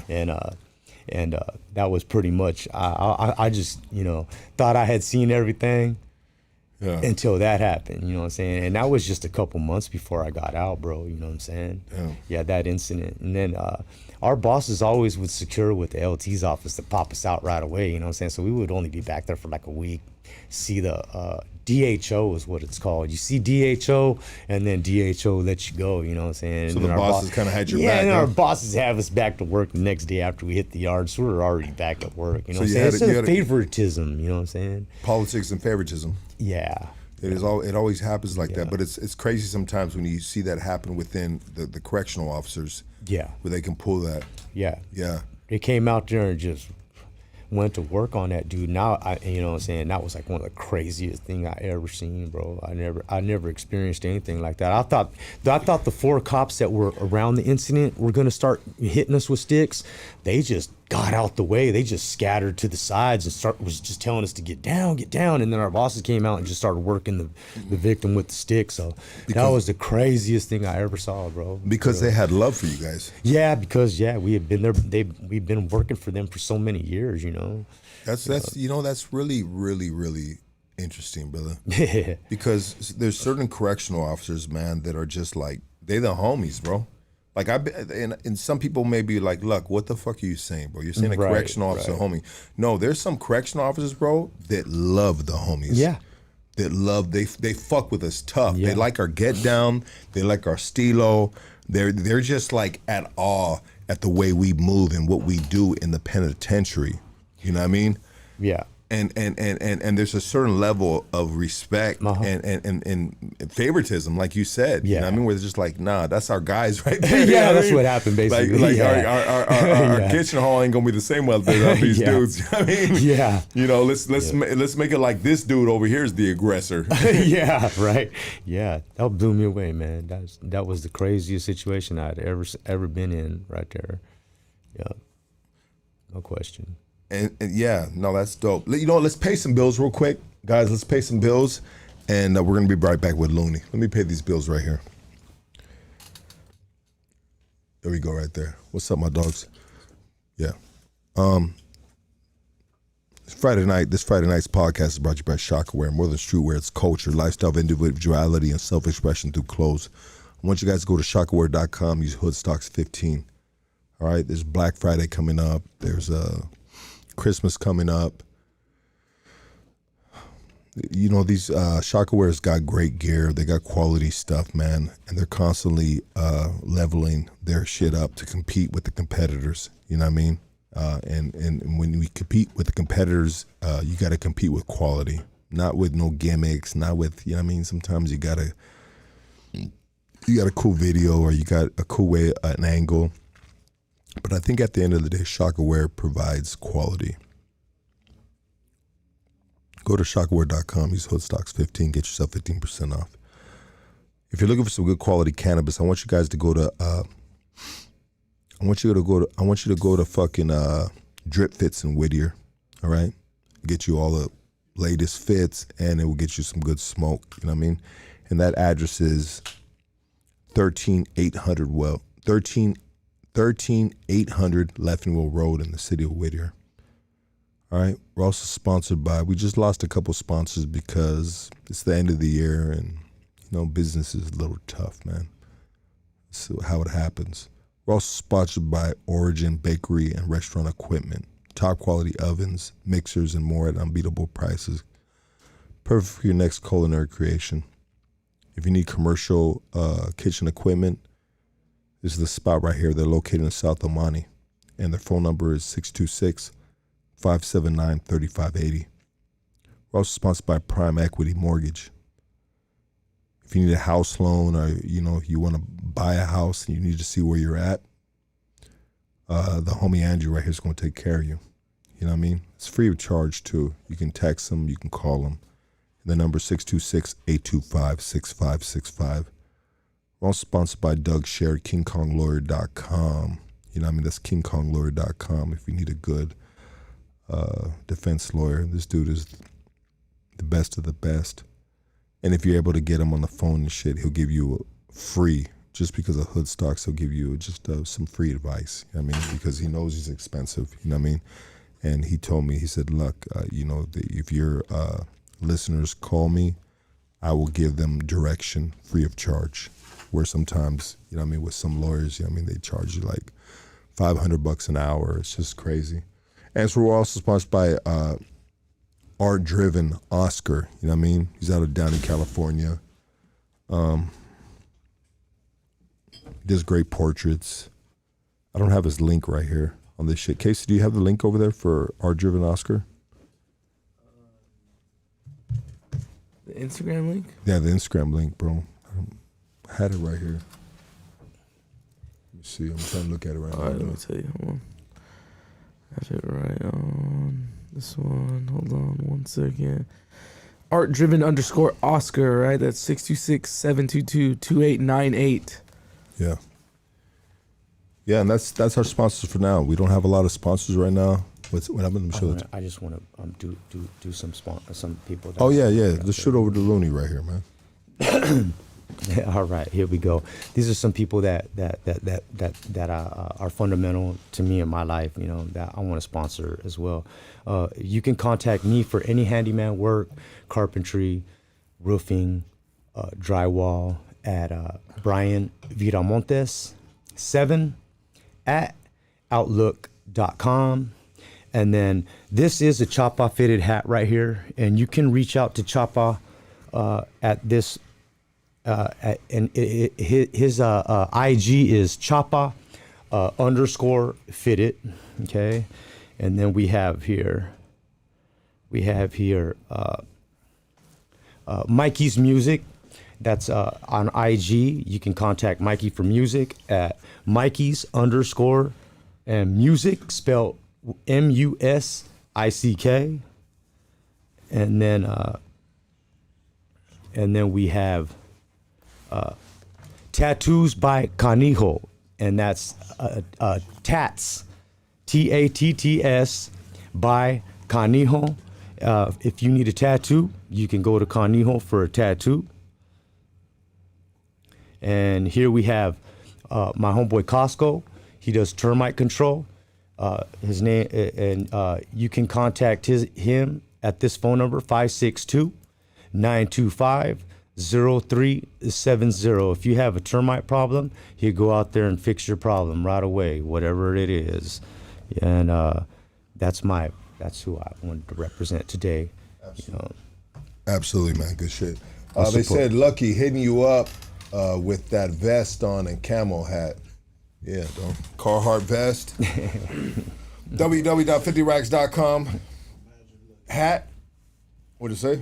And that was pretty much, I just, you know, thought I had seen everything. Yeah. Until that happened, you know what I'm saying? And that was just a couple months before I got out, bro, you know what I'm saying? Yeah, that incident. And then our bosses always would secure with the LT's office to pop us out right away, you know what I'm saying? So we would only be back there for like a week, see the DHO is what it's called. You see DHO, and then DHO lets you go, you know what I'm saying? So the bosses kind of had your back. Yeah, and our bosses have us back to work the next day after we hit the yard, so we're already back at work, you know what I'm saying? It's a favoritism, you know what I'm saying? Politics and favoritism. Yeah. It always happens like that, but it's crazy sometimes when you see that happen within the correctional officers. Yeah. Where they can pull that. Yeah. Yeah. They came out there and just went to work on that dude. Now, you know what I'm saying, that was like one of the craziest thing I ever seen, bro. I never experienced anything like that. I thought the 4 cops that were around the incident were gonna start hitting us with sticks. They just got out the way. They just scattered to the sides and was just telling us to get down. And then our bosses came out and just started working the victim with the stick. So that was the craziest thing I ever saw, bro. Because they had love for you guys. Yeah, because we had been there. We've been working for them for so many years, you know. That's really, really, really interesting, brother. Because there's certain correctional officers, man, that are just like, they the homies, bro. Like and some people may be like, look, what the fuck are you saying, bro? You're saying a correctional officer, homie. No, there's some correctional officers, bro, that love the homies. Yeah. That love, they fuck with us tough. Yeah. They like our get down. They like our stilo. They're just like at awe at the way we move and what we do in the penitentiary. You know what I mean? Yeah. And there's a certain level of respect and favoritism, like you said. You know what I mean? Where it's just like, nah, that's our guys right there. Yeah, that's what happened basically. Like our kitchen hall ain't gonna be the same without these dudes. You know what I mean? Yeah. You know, let's make it like this dude over here is the aggressor. Yeah, right. Yeah, that blew me away, man. That was the craziest situation I'd ever been in right there. Yeah, no question. And yeah, no, that's dope. You know what, let's pay some bills real quick. Guys, let's pay some bills. And we're going to be right back with Looney. Let me pay these bills right here. There we go right there. What's up, my dogs? Yeah. This Friday night's podcast is brought to you by Shockwear. More than streetwear, it's culture, lifestyle of individuality, and self-expression through clothes. I want you guys to go to shockwear.com, use Hoodstocks15. All right, there's Black Friday coming up. There's Christmas coming up. You know, these Shockwear's got great gear. They got quality stuff, man. And they're constantly leveling their shit up to compete with the competitors. You know what I mean? And when we compete with the competitors, you got to compete with quality. Not with no gimmicks, not with, you know what I mean? Sometimes you got a cool video or you got a cool way, an angle. But I think at the end of the day, Shockwear provides quality. Go to shockwear.com, use Hoodstocks15, get yourself 15% off. If you're looking for some good quality cannabis, I want you guys to go to I want you to go to fucking Drip Fits in Whittier, all right? Get you all the latest fits and it will get you some good smoke, you know what I mean? And that address is 13800 Leffingwell Road in the city of Whittier. All right. We're also sponsored by, we just lost a couple sponsors because it's the end of the year and, you know, business is a little tough, man. So how it happens. We're also sponsored by Origin Bakery and Restaurant Equipment. Top quality ovens, mixers, and more at unbeatable prices. Perfect for your next culinary creation. If you need commercial kitchen equipment, this is the spot right here. They're located in South Omani. and their phone number is 626-579-3580. We're also sponsored by Prime Equity Mortgage. If you need a house loan, or you want to buy a house and you need to see where you're at, the homie Andrew right here is going to take care of you. You know what I mean? It's free of charge too. You can text him, you can call him. The number is 626-825-6565. We're also sponsored by Doug Sherrod, KingKongLawyer.com. You know what I mean? That's KingKongLawyer.com if you need a good defense lawyer. This dude is the best of the best. And if you're able to get him on the phone and shit, he'll give you free, just because of hood stocks, he'll give you just some free advice. You know what I mean? Because he knows he's expensive. You know what I mean? And he told me, he said, look, if your listeners call me, I will give them direction free of charge. Where sometimes, you know what I mean, with some lawyers, you know what I mean, they charge you like $500 an hour. It's just crazy. And so we're also sponsored by Art Driven Oscar. You know what I mean? He's down in California. He does great portraits. I don't have his link right here on this shit. Casey, do you have the link over there for Art Driven Oscar? The Instagram link? Yeah, the Instagram link, bro. I had it right here. Let me see. I'm trying to look at it right now. All right, let me tell you. Hold on. I have it right on this one. Hold on 1 second. Art-driven_Oscar, right? That's 626-722-2898. Yeah. Yeah, and that's our sponsors for now. We don't have a lot of sponsors right now. What happened? I just want to do some people. That Let's shoot over to Looney right here, man. All right, here we go. These are some people that are fundamental to me in my life. You know, that I want to sponsor as well. You can contact me for any handyman work, carpentry, roofing, drywall at Brian Viramontes 7 at outlook.com. And then this is a Chapa fitted hat right here, and you can reach out to Chapa at this. His IG is Chapa _fitted. Okay, and then we have here Mikey's Music. That's on IG. You can contact Mikey for music at Mikey's and music spelled MUSICK. And then we have Tattoos by Canijo, and that's Tats, TATTS by Canijo. If you need a tattoo, you can go to Canijo for a tattoo. And here we have my homeboy Costco. He does termite control. His name, and you can contact him at this phone number, 562-925-0370. If you have a termite problem, he'll go out there and fix your problem right away, whatever it is. And that's who I wanted to represent today. Absolutely, Absolutely, man. Good shit. They said Lucky hitting you up with that vest on and camo hat. Yeah, don't. Carhartt vest. www.50racks.com. Hat. What'd you say?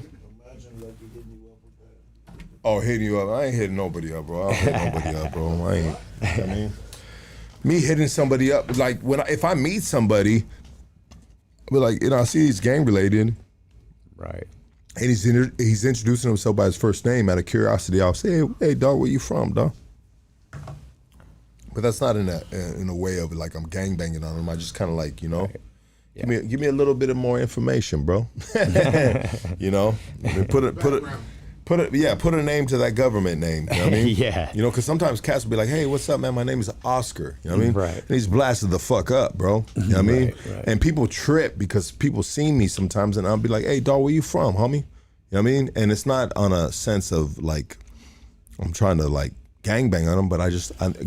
Oh, hitting you up. I ain't hitting nobody up, bro. I don't hit nobody up, bro. I ain't. I mean, me hitting somebody up, like if I meet somebody, I'll be like, I see he's gang related. Right. And he's introducing himself by his first name. Out of curiosity, I'll say, hey, dog, where you from, dog? But that's not in a way of like I'm gangbanging on him. I just kind of like, right. Yeah. Give me a little bit of more information, bro. Put a name to that government name. You know what I mean? Yeah. Because sometimes cats will be like, hey, what's up, man? My name is Oscar. You know what I mean? Right. And he's blasted the fuck up, bro. You know what I mean? Right. And people trip because people see me sometimes and I'll be like, hey, dog, where you from, homie? You know what I mean? And it's not on a sense of like, I'm trying to like gangbang on them, but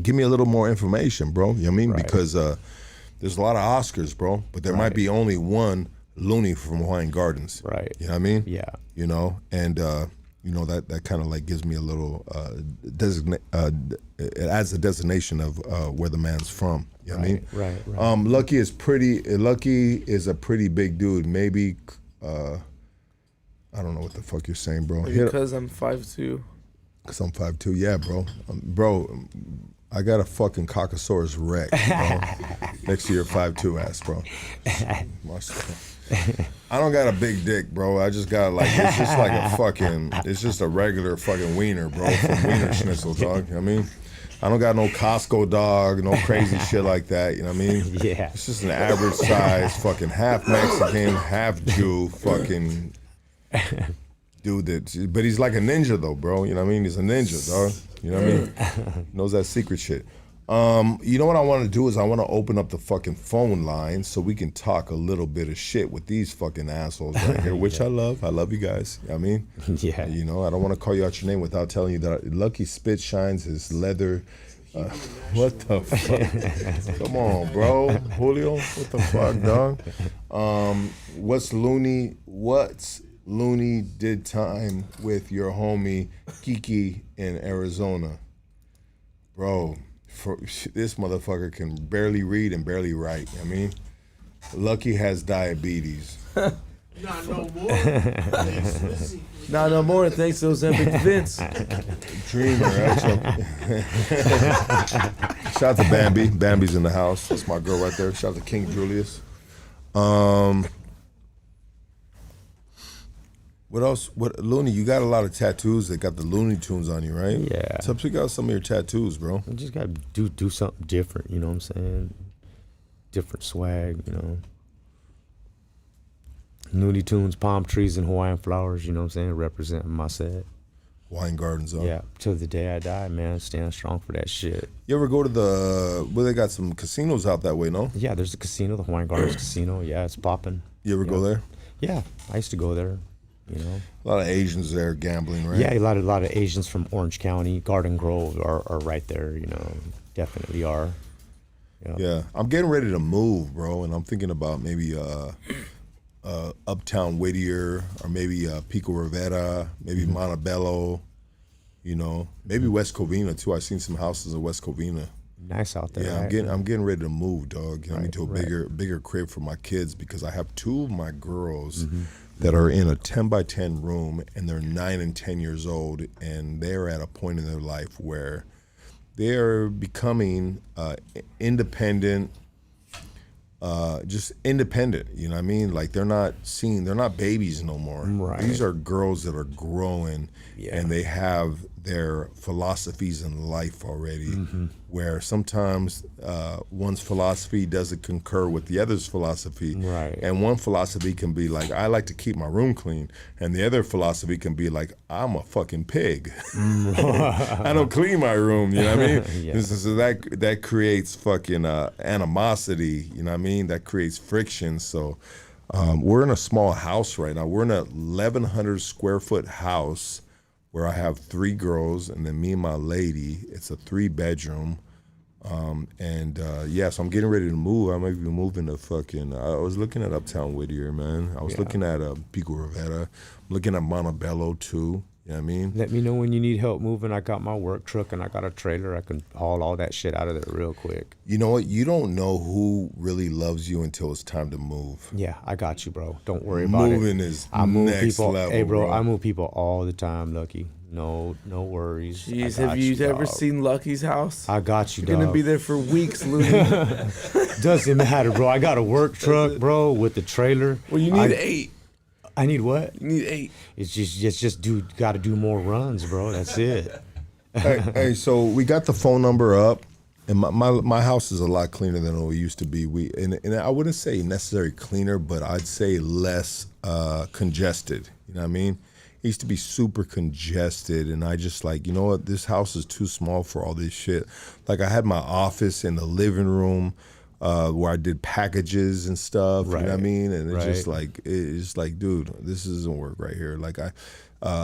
give me a little more information, bro. You know what I mean? Right. Because there's a lot of Oscars, bro, but there might be only one Looney from Hawaiian Gardens. Right. You know what I mean? Yeah. And that kind of like gives me a little it adds a designation of where the man's from. You know what I mean? Right. Lucky is a pretty big dude. Maybe I don't know what the fuck you're saying, bro. Because I'm 5'2". Because I'm 5'2". Yeah, bro. Bro, I got a fucking Caucasaurus Rex, bro. Next to your 5'2" ass, bro. I don't got a big dick, bro. I just got it's just like a fucking, it's just a regular fucking wiener, bro, from Wiener Schnitzel, dog. You know what I mean? I don't got no Costco dog, no crazy shit like that, you know what I mean? Yeah. It's just an average size, fucking half Mexican, half Jew, fucking dude but he's like a ninja though, bro. You know what I mean? He's a ninja, dog. You know what I mean? Knows that secret shit. You know what I want to do is I want to open up the fucking phone line so we can talk a little bit of shit with these fucking assholes right here, which I love. I love you guys. You know what I mean? Yeah. You know, I don't want to call you out your name without telling you that Lucky spit shines his leather. What the fuck? Come on, bro. Julio, what the fuck, dog? What's Looney did time with your homie Kiki in Arizona? Bro, this motherfucker can barely read and barely write. I mean, Lucky has diabetes. Not no more. Not no more. Thanks to those epic Vince. Dreamer, right? Shout out to Bambi. Bambi's in the house. That's my girl right there. Shout out to King Julius. What else? Looney, you got a lot of tattoos that got the Looney Tunes on you, right? Yeah. So check out some of your tattoos, bro. You just gotta do something different, you know what I'm saying? Different swag, you know. Looney Tunes, palm trees, and Hawaiian flowers, you know what I'm saying? Representing my set. Wine Gardens, huh? Yeah, till the day I die, man. Stand strong for that shit. You ever go to they got some casinos out that way, no? Yeah, there's a casino, the Hawaiian Gardens Casino. Yeah, it's popping. You ever go there? Yeah, I used to go there, you know. A lot of Asians there gambling, right? Yeah, a lot of Asians from Orange County, Garden Grove are right there, you know. Definitely are. Yeah, I'm getting ready to move, bro, and I'm thinking about maybe Uptown Whittier or maybe Pico Rivera, maybe Montebello, you know, maybe West Covina too. I've seen some houses in West Covina. Nice out there. Yeah, right? I'm getting ready to move, dog. You know, I mean, to a right. bigger crib for my kids because I have two of my girls that are in a 10x10 room and they're 9 and 10 years old and they're at a point in their life where they're becoming independent. Just independent, you know what I mean? Like they're not babies no more. Right. These are girls that are growing and they have their philosophies in life already where sometimes one's philosophy doesn't concur with the other's philosophy. Right. And one philosophy can be like, I like to keep my room clean. And the other philosophy can be like, I'm a fucking pig. I don't clean my room, you know what I mean? Yeah. So that creates fucking animosity, you know what I mean? That creates friction. So we're in a small house right now. We're in a 1,100 square foot house where I have 3 girls and then me and my lady. It's a 3-bedroom. So I'm getting ready to move. I might be moving to fucking, I was looking at Uptown Whittier, man. I was looking at Pico Rivera. I'm looking at Montebello too. You know what I mean? Let me know when you need help moving. I got my work truck and I got a trailer. I can haul all that shit out of there real quick. You know what? You don't know who really loves you until it's time to move. Yeah, I got you, bro. Don't worry about it. Moving is I move next people. level, Hey, bro, bro. I move people all the time, Lucky. No worries. Jeez, I got have you ever dog. seen Lucky's house? I got you, You're gonna dog. be there for weeks, Looney. Doesn't matter, bro. I got a work truck, bro, with the trailer. Well, you need 8. I need what? You need 8. It's just got to do more runs, bro. That's it. Hey, so we got the phone number up, and my house is a lot cleaner than it used to be. And I wouldn't say necessarily cleaner, but I'd say less congested. You know what I mean? It used to be super congested, and I just like, you know what? This house is too small for all this shit. Like I had my office in the living room. Where I did packages and stuff, you know what I mean? And it's just like, dude, this doesn't work right here. Like I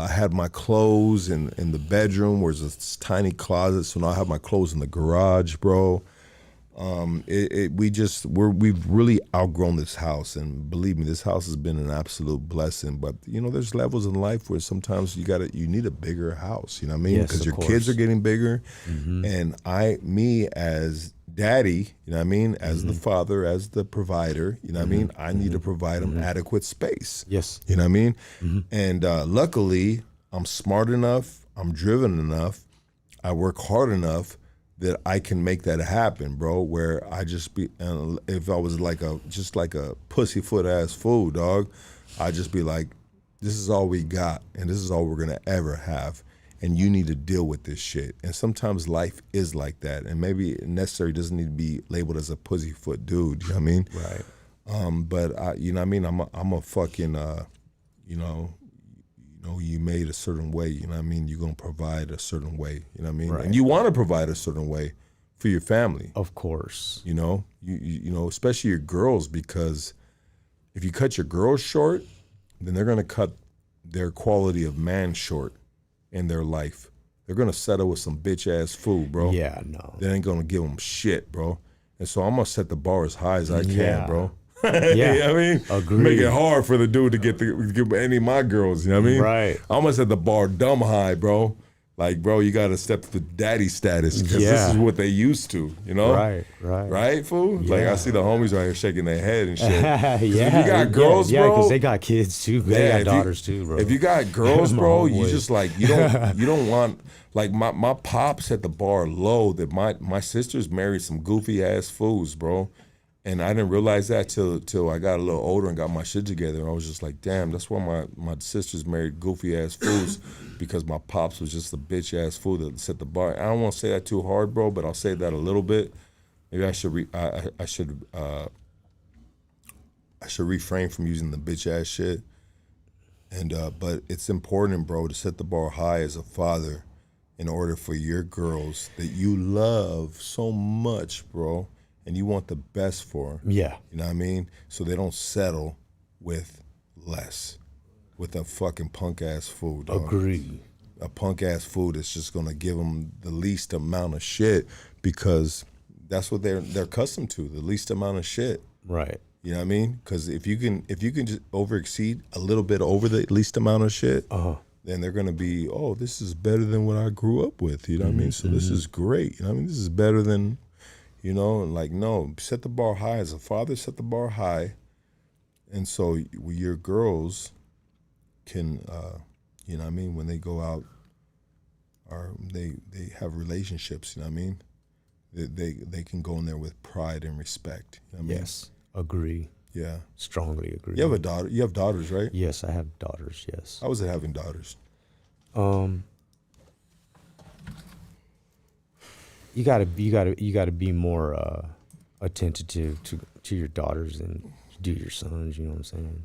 had my clothes in the bedroom where there's this tiny closet, so now I have my clothes in the garage, bro. We've really outgrown this house, and believe me, this house has been an absolute blessing. But you know, there's levels in life where sometimes you need a bigger house. You know what I mean? Yes, Because of your course. kids are getting bigger, and me as daddy, you know what I mean, as the father, as the provider, you know what I mean, I need to provide them adequate space. Yes. You know what I mean? And luckily, I'm smart enough, I'm driven enough, I work hard enough that I can make that happen, bro, where I just be, if I was like a pussyfoot ass fool, dog, I'd just be like, this is all we got, and this is all we're gonna ever have. And you need to deal with this shit. And sometimes life is like that. And maybe it necessarily doesn't need to be labeled as a pussyfoot dude, you know what I mean? Right. But you know what I mean? I'm a fucking, you know, you made a certain way, you know what I mean? You're gonna provide a certain way, you know what I mean? Right. And you wanna provide a certain way for your family. Of course. You know? You know, especially your girls, because if you cut your girls short, then they're gonna cut their quality of man short in their life. They're gonna settle with some bitch ass food, bro. Yeah, no. They ain't gonna give them shit, bro. And so I'm gonna set the bar as high as I can, Yeah. bro. Yeah. You know what I mean? Agreed. Make it hard for the dude to get any of my girls, you know what I mean? Right. I'm gonna set the bar dumb high, bro. Like, bro, you gotta step to the daddy status, because this Yeah. is what they used to, you know? Right. Right, fool? Like, Yeah. I see the homies right here shaking their head and shit. Yeah. 'Cause if you got girls, yeah, bro. because they got kids too. They Yeah, got if daughters too, bro. If you got girls, My bro, you homeboy. just like you don't want, like, my pop set the bar low that my sisters married some goofy ass fools, bro. And I didn't realize that till I got a little older and got my shit together. And I was just like, damn, that's why my sisters married goofy ass fools, because my pops was just a bitch ass fool that set the bar. I don't want to say that too hard, bro, but I'll say that a little bit. Maybe I should refrain from using the bitch ass shit. And but it's important, bro, to set the bar high as a father in order for your girls that you love so much, bro, and you want the best for them. Yeah. You know what I mean? So they don't settle with less, with a fucking punk ass fool, dog. Agree. A punk ass fool that's just gonna give them the least amount of shit, because that's what they're accustomed to, the least amount of shit. Right. You know what I mean? Because if you can just over exceed a little bit over the least amount of shit, then they're gonna be, oh, this is better than what I grew up with. You know what I mean? So this is great. You know what I mean? This is better than, you know, and like, no, set the bar high. As a father, set the bar high, and so your girls can, you know what I mean, when they go out, or they have relationships, you know what I mean? They can go in there with pride and respect. You know what I mean? Yes. Agree. Yeah. Strongly agree. You have a daughter. You have daughters, right? Yes, I have daughters. Yes. How was it having daughters? You gotta be more attentive to your daughters than you do your sons. You know what I'm saying?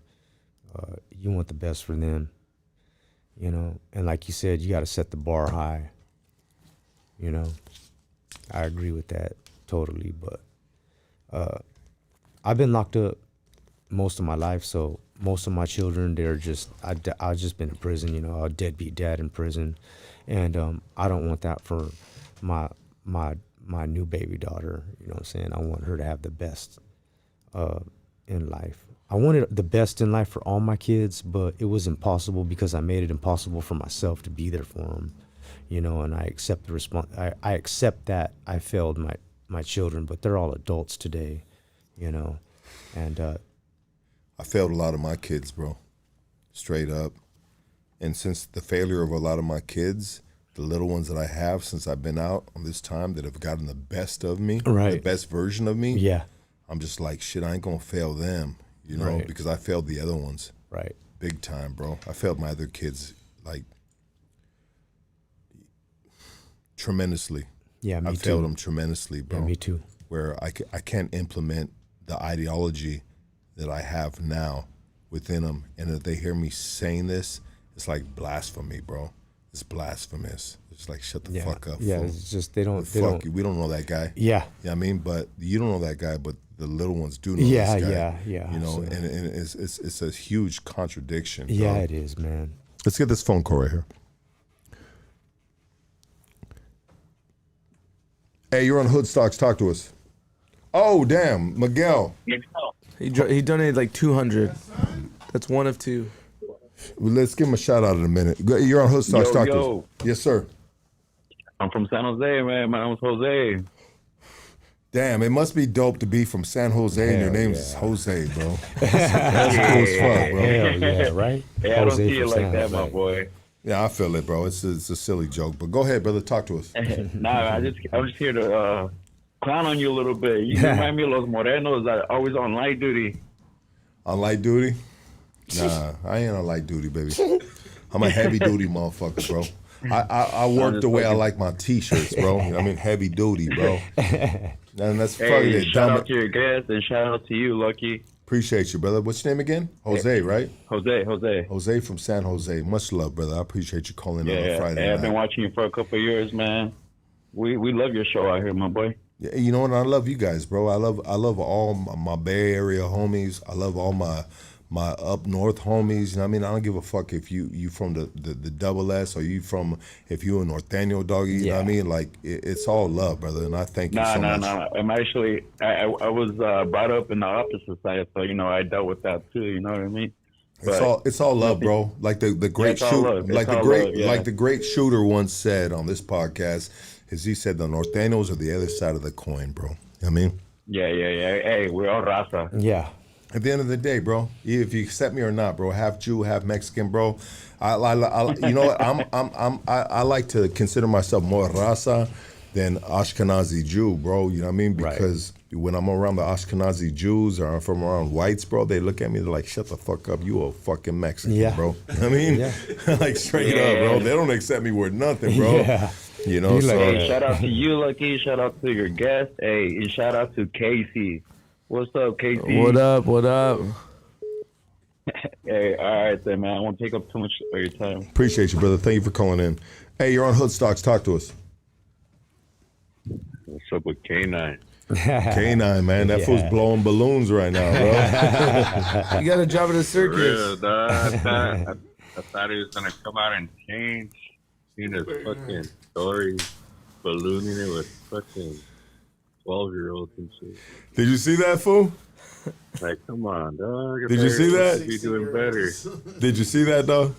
You want the best for them. You know, and like you said, you gotta set the bar high. You know, I agree with that totally. But I've been locked up most of my life, so most of my children, they're just I've just been in prison. You know, a deadbeat dad in prison, and I don't want that for my new baby daughter. You know what I'm saying? I want her to have the best in life. I wanted the best in life for all my kids, but it was impossible because I made it impossible for myself to be there for them. You know, and I accept the I accept that I failed my children, but they're all adults today. You know, and I failed a lot of my kids, bro. Straight up. And since the failure of a lot of my kids, the little ones that I have since I've been out on this time that have gotten the best of me, Right. the best version of me, yeah, I'm just like, shit, I ain't gonna fail them, you know, Right. because I failed the other ones right. big time, bro. I failed my other kids, like, tremendously. Yeah, me I too. failed them tremendously, bro. Yeah, me too. Where I can't implement the ideology that I have now within them. And if they hear me saying this, it's like blasphemy, bro. It's blasphemous. It's like, shut the Yeah, fuck up, yeah. fool. It's just they don't. Fuck you. We don't know that guy. Yeah, You know what I mean? But you don't know that guy, but the little ones do know Yeah, this guy. yeah. You know, So- and it's a huge contradiction. yeah. dog. It is, man. Let's get this phone call right here. Hey, you're on Hood Stocks. Talk to us. Oh, damn. Miguel. He donated like 200. That's one of two. Well, let's give him a shout out in a minute. You're on Hood Stocks. Talk to us. Yes, sir. I'm from San Jose, man. My name's Jose. Damn, it must be dope to be from San Jose and your Hell name yeah. is Jose, bro. That's cool as fuck, bro. Hell yeah, right? Yeah, I don't Jose see it from like San that, my Jose. boy. Yeah, I feel it, bro. It's a silly joke, but go ahead, brother. Talk to us. Nah, I'm just here to clown on you a little bit. You remind me of Los Morenos that are always on light duty. On light duty? Nah, I ain't on light duty, baby. I'm a heavy duty motherfucker, bro. I work the way I like my t-shirts, bro. You know what I mean? Heavy duty, bro. And that's fucking Hey, it. shout Dumb. out to your guests and shout out to you, Lucky. Appreciate you, brother. What's your name again? Jose, right? Jose. Jose from San Jose. Much love, brother. I appreciate you calling in on a Yeah, Friday hey, I've been night. watching you for a couple of years, man. We love your show out here, my boy. Yeah, you know what? I love you guys, bro. I love all my Bay Area homies. I love all my up north homies. You know what I mean? I don't give a fuck if you from the double S or you from if you a Norteño doggy. You know what I mean? Like it's all love, brother. And I thank you so much. Nah. I'm actually I was brought up in the opposite side, so I dealt with that too. You know what I mean? It's all love, bro. Like the great it's all shooter, love. like It's the all great love, yeah. like the great shooter once said on this podcast, is he said the Norteños are the other side of the coin, bro. You know what I mean? Yeah. Hey, we're all raza. Yeah. At the end of the day, bro, if you accept me or not, bro, half Jew, half Mexican, bro. I you know what? I like to consider myself more raza than Ashkenazi Jew, bro. You know what I mean? Because when I'm around the Ashkenazi Jews or if I'm around whites, bro, they look at me, they're like, shut the fuck up, you a fucking Mexican, Yeah. bro. You know what I mean? Yeah. Like straight up, bro. They don't accept me worth nothing, bro. Yeah. You know, You so like Hey, shout out to you, Lucky. Shout out to your guest. Hey, and shout out to Casey. What's up, Casey? What up? What up? Hey, all right then, man. I won't take up too much of your time. appreciate you, brother. Thank you for calling in. Hey, you're on Hood Stocks. Talk to us. What's up with K9? K9, man. That fool's blowing balloons right now, bro. You got a job at a circus. Real, dog. I thought he was gonna come out and change. Seen his fucking stories, ballooning it with fucking 12-year-olds and shit. Did you see that, fool? Like, come on, dog. Did you see that? Be doing better. Did you see that, though?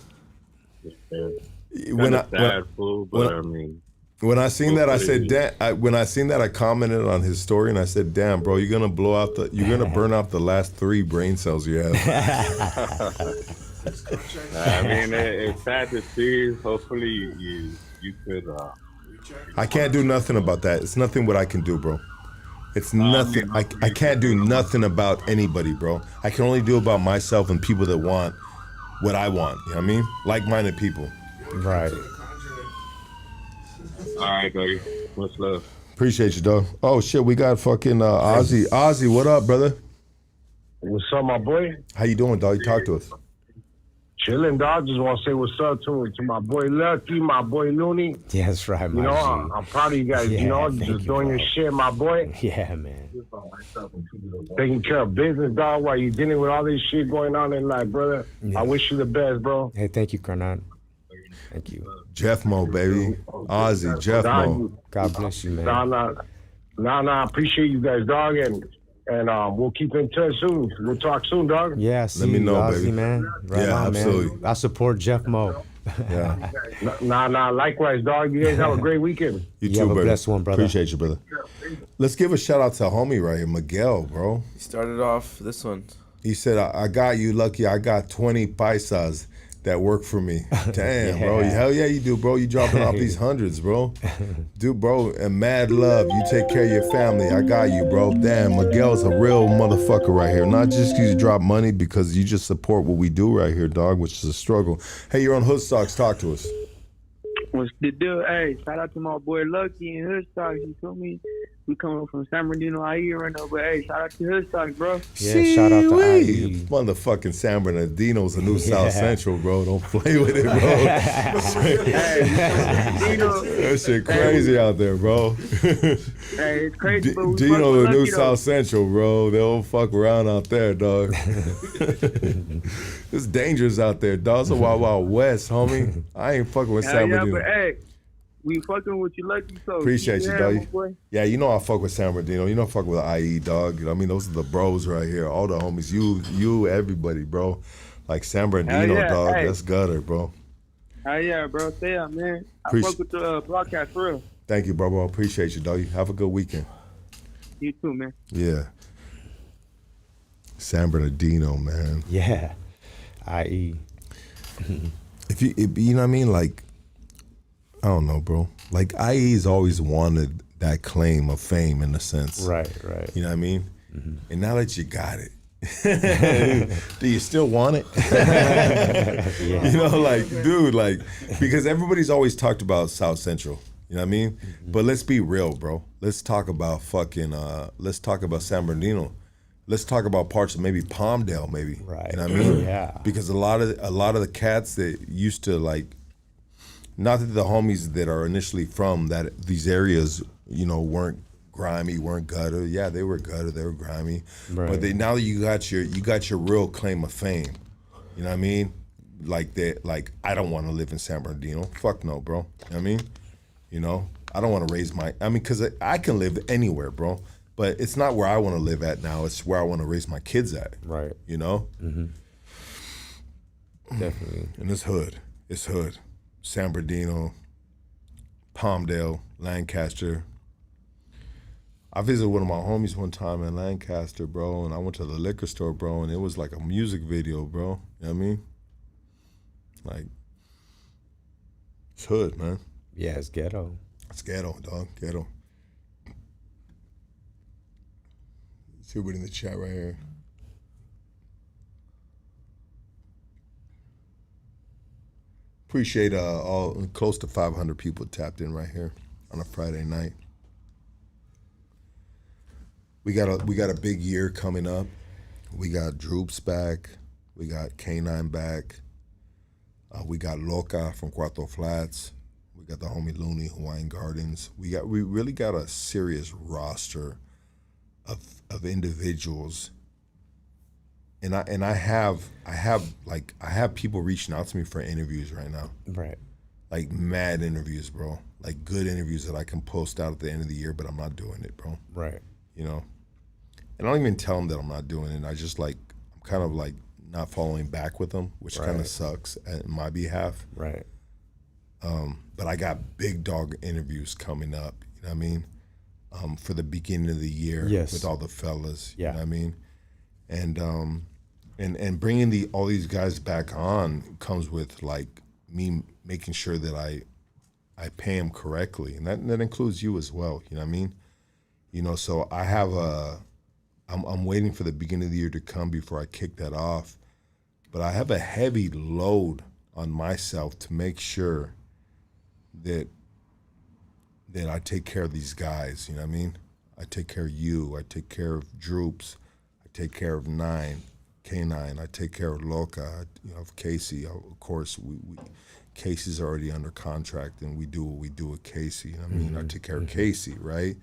When Kind of sad, fool, but I mean, when I seen that, I said, when I seen that, I commented on his story and I said, damn, bro, you're gonna burn out the last 3 brain cells you have. I mean, it's sad to see. Hopefully, you could. I can't do nothing about that. It's nothing what I can do, bro. It's nothing. I can't do nothing about anybody, bro. I can only do about myself and people that want what I want. You know what I mean? Like-minded people. Right. All right, buddy. Much love. Appreciate you, dog. Oh, shit, we got fucking Ozzy. Ozzy, what up, brother? What's up, my boy? How you doing, dog? Talk to us. Chilling, dog. Just want to say what's up to my boy Lucky, my boy Looney. Yeah, that's right, You my know, G. I'm proud of you guys. Yeah, you know, thank just you, doing your bro. shit, my boy. Yeah, man. Taking care of business, dog, while you're dealing with all this shit going on in life, brother. Yeah. I wish you the best, bro. Hey, thank you, Karnan. Thank you. Jeff Mo, baby. Ozzy, Jeff Mo. God bless you, man. I appreciate you guys, dog, and we'll keep in touch soon. We'll talk soon, dog. Yeah, see Let me you, know, Ozzy, baby. man. Right Yeah, on, absolutely. man. I support Jeff Mo. Yeah. Likewise, dog. You guys have a great weekend. You You too, have a brother. blessed one, brother. Appreciate you, brother. Let's give a shout out to homie right here, Miguel, bro. He started off this one. He said, I got you, Lucky. I got 20 paisas that work for me. Damn, bro. Hell yeah, you do, bro. You dropping off these hundreds, bro. Dude, bro, and mad love. You take care of your family. I got you, bro. Damn, Miguel's a real motherfucker right here. Not just because you drop money, because you just support what we do right here, dog, which is a struggle. Hey, you're on Hood Stocks. Talk to us. What's the deal? Hey, shout out to my boy Lucky and Hood Stocks. You feel me? We coming from San Bernardino, IE right now, but hey, shout out to Hood Stocks, bro. Yeah, shout out to Wee. IE. Motherfucking San Bernardino's the new South Central, bro. Don't play with it, bro. That shit crazy out there, bro. Hey, it's crazy, but we Dino, the fuck new with Lucky, though. South Central, bro. They don't fuck around out there, dog. It's dangerous out there, dog. It's a wild, wild west, homie. I ain't fucking with Hell San yeah, Bernardino. but hey, we fucking with you, Lucky. So Appreciate you, yeah, dog. my boy. Yeah, you know I fuck with San Bernardino. You know I fuck with IE, dog. You know what I mean? Those are the bros right here. All the homies. You, everybody, bro. Like San Bernardino, yeah, dog. hey. That's gutter, bro. Hell yeah, bro. Stay up, man. I Appreciate- fuck with the broadcast for real. Thank you, bro. Appreciate you, dog. Have a good weekend. You too, man. Yeah. San Bernardino, man. Yeah. I.e. You know what I mean? Like, I don't know, bro. Like, IE's always wanted that claim of fame in a sense. Right. You know what I mean? And now that you got it, do you still want it? Yeah. You know, like, dude, like, because everybody's always talked about South Central. You know what I mean? But let's be real, bro. Let's talk about let's talk about San Bernardino. Let's talk about parts of maybe Palmdale, maybe. Right. You know what I mean? Yeah. Because a lot of the cats that used to like, not that the homies that are initially from these areas, you know, weren't grimy, weren't gutter. Yeah, they were gutter, they were grimy. Right. But now that you got your real claim of fame. You know what I mean? Like I don't want to live in San Bernardino. Fuck no, bro. You know what I mean? You know, I don't want to raise because I can live anywhere, bro. But it's not where I want to live at now. It's where I want to raise my kids at. Right. You know? Definitely. And it's hood. It's hood. San Bernardino, Palmdale, Lancaster. I visited one of my homies one time in Lancaster, bro, and I went to the liquor store, bro, and it was like a music video, bro. You know what I mean? Like, it's hood, man. Yeah, it's ghetto. It's ghetto, dog. Ghetto. See everybody in the chat right here. Appreciate all close to 500 people tapped in right here on a Friday night. We got a big year coming up. We got Droops back. We got K9 back. We got Loca from Cuatro Flats. We got the homie Looney, Hawaiian Gardens. We really got a serious roster of individuals. And I have people reaching out to me for interviews right now. Right. Like mad interviews, bro. Like good interviews that I can post out at the end of the year, but I'm not doing it, bro. Right. You know? And I don't even tell them that I'm not doing it. I just I'm kind of like not following back with them, which kind of sucks in my behalf. Right. But I got big dog interviews coming up, you know what I mean? For the beginning of the year with all the fellas, you know what I mean? And bringing all these guys back on comes with like me making sure that I pay them correctly, and that includes you as well. You know what I mean? You know, so I have I'm waiting for the beginning of the year to come before I kick that off, but I have a heavy load on myself to make sure that I take care of these guys. You know what I mean? I take care of you. I take care of Droops. I take care of K9. I take care of Loca. Of Casey. Of course, Casey's already under contract, and we do what we do with Casey. You know what I mean? I take care of Casey, right?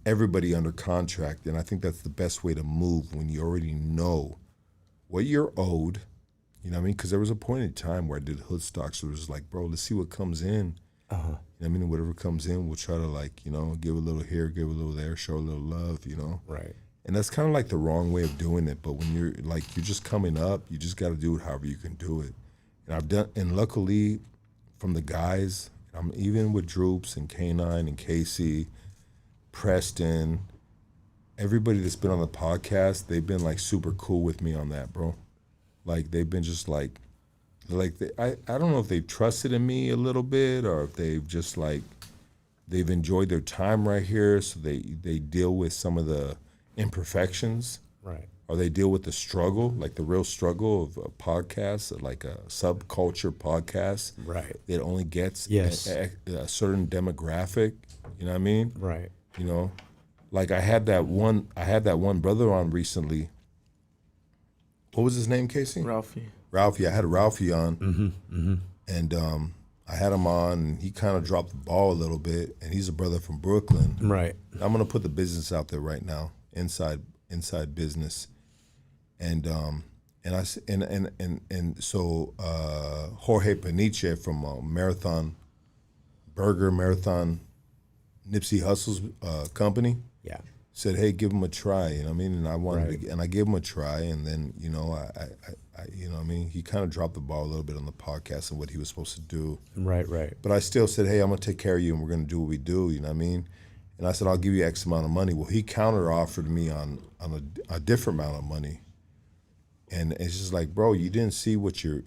Everybody under contract, and I think that's the best way to move when you already know what you're owed. You know what I mean? Because there was a point in time where I did hood stocks, so it was like, bro, let's see what comes in. You know what I mean? Whatever comes in, we'll try to give a little here, give a little there, show a little love, you know? Right. And that's kind of like the wrong way of doing it. But when you're just coming up, you just got to do it however you can do it. And luckily from the guys, I'm even with Droops and K9 and Casey, Preston, everybody that's been on the podcast, they've been like super cool with me on that, bro. Like they've been just I don't know if they've trusted in me a little bit or if they've just they've enjoyed their time right here, so they deal with some of the imperfections. Right. Or they deal with the struggle, like the real struggle of a podcast, like a subculture podcast. Right. It only gets a certain demographic, you know what I mean? Right. You know? Like I had that one brother on recently. What was his name, Casey? Ralphie. I had Ralphie on. And I had him on, and he kind of dropped the ball a little bit, and he's a brother from Brooklyn. Right. I'm gonna put the business out there right now, inside business, and so Jorge Peniche from Marathon Nipsey Hussle's company. Yeah. Said, hey, give him a try. You know what I mean? And I wanted and I gave him a try, and then I you know what I mean? He kind of dropped the ball a little bit on the podcast and what he was supposed to do. Right. But I still said, hey, I'm gonna take care of you, and we're gonna do what we do. You know what I mean? And I said, I'll give you X amount of money. Well, he counter offered me on a different amount of money. And it's just like, bro, you didn't see what your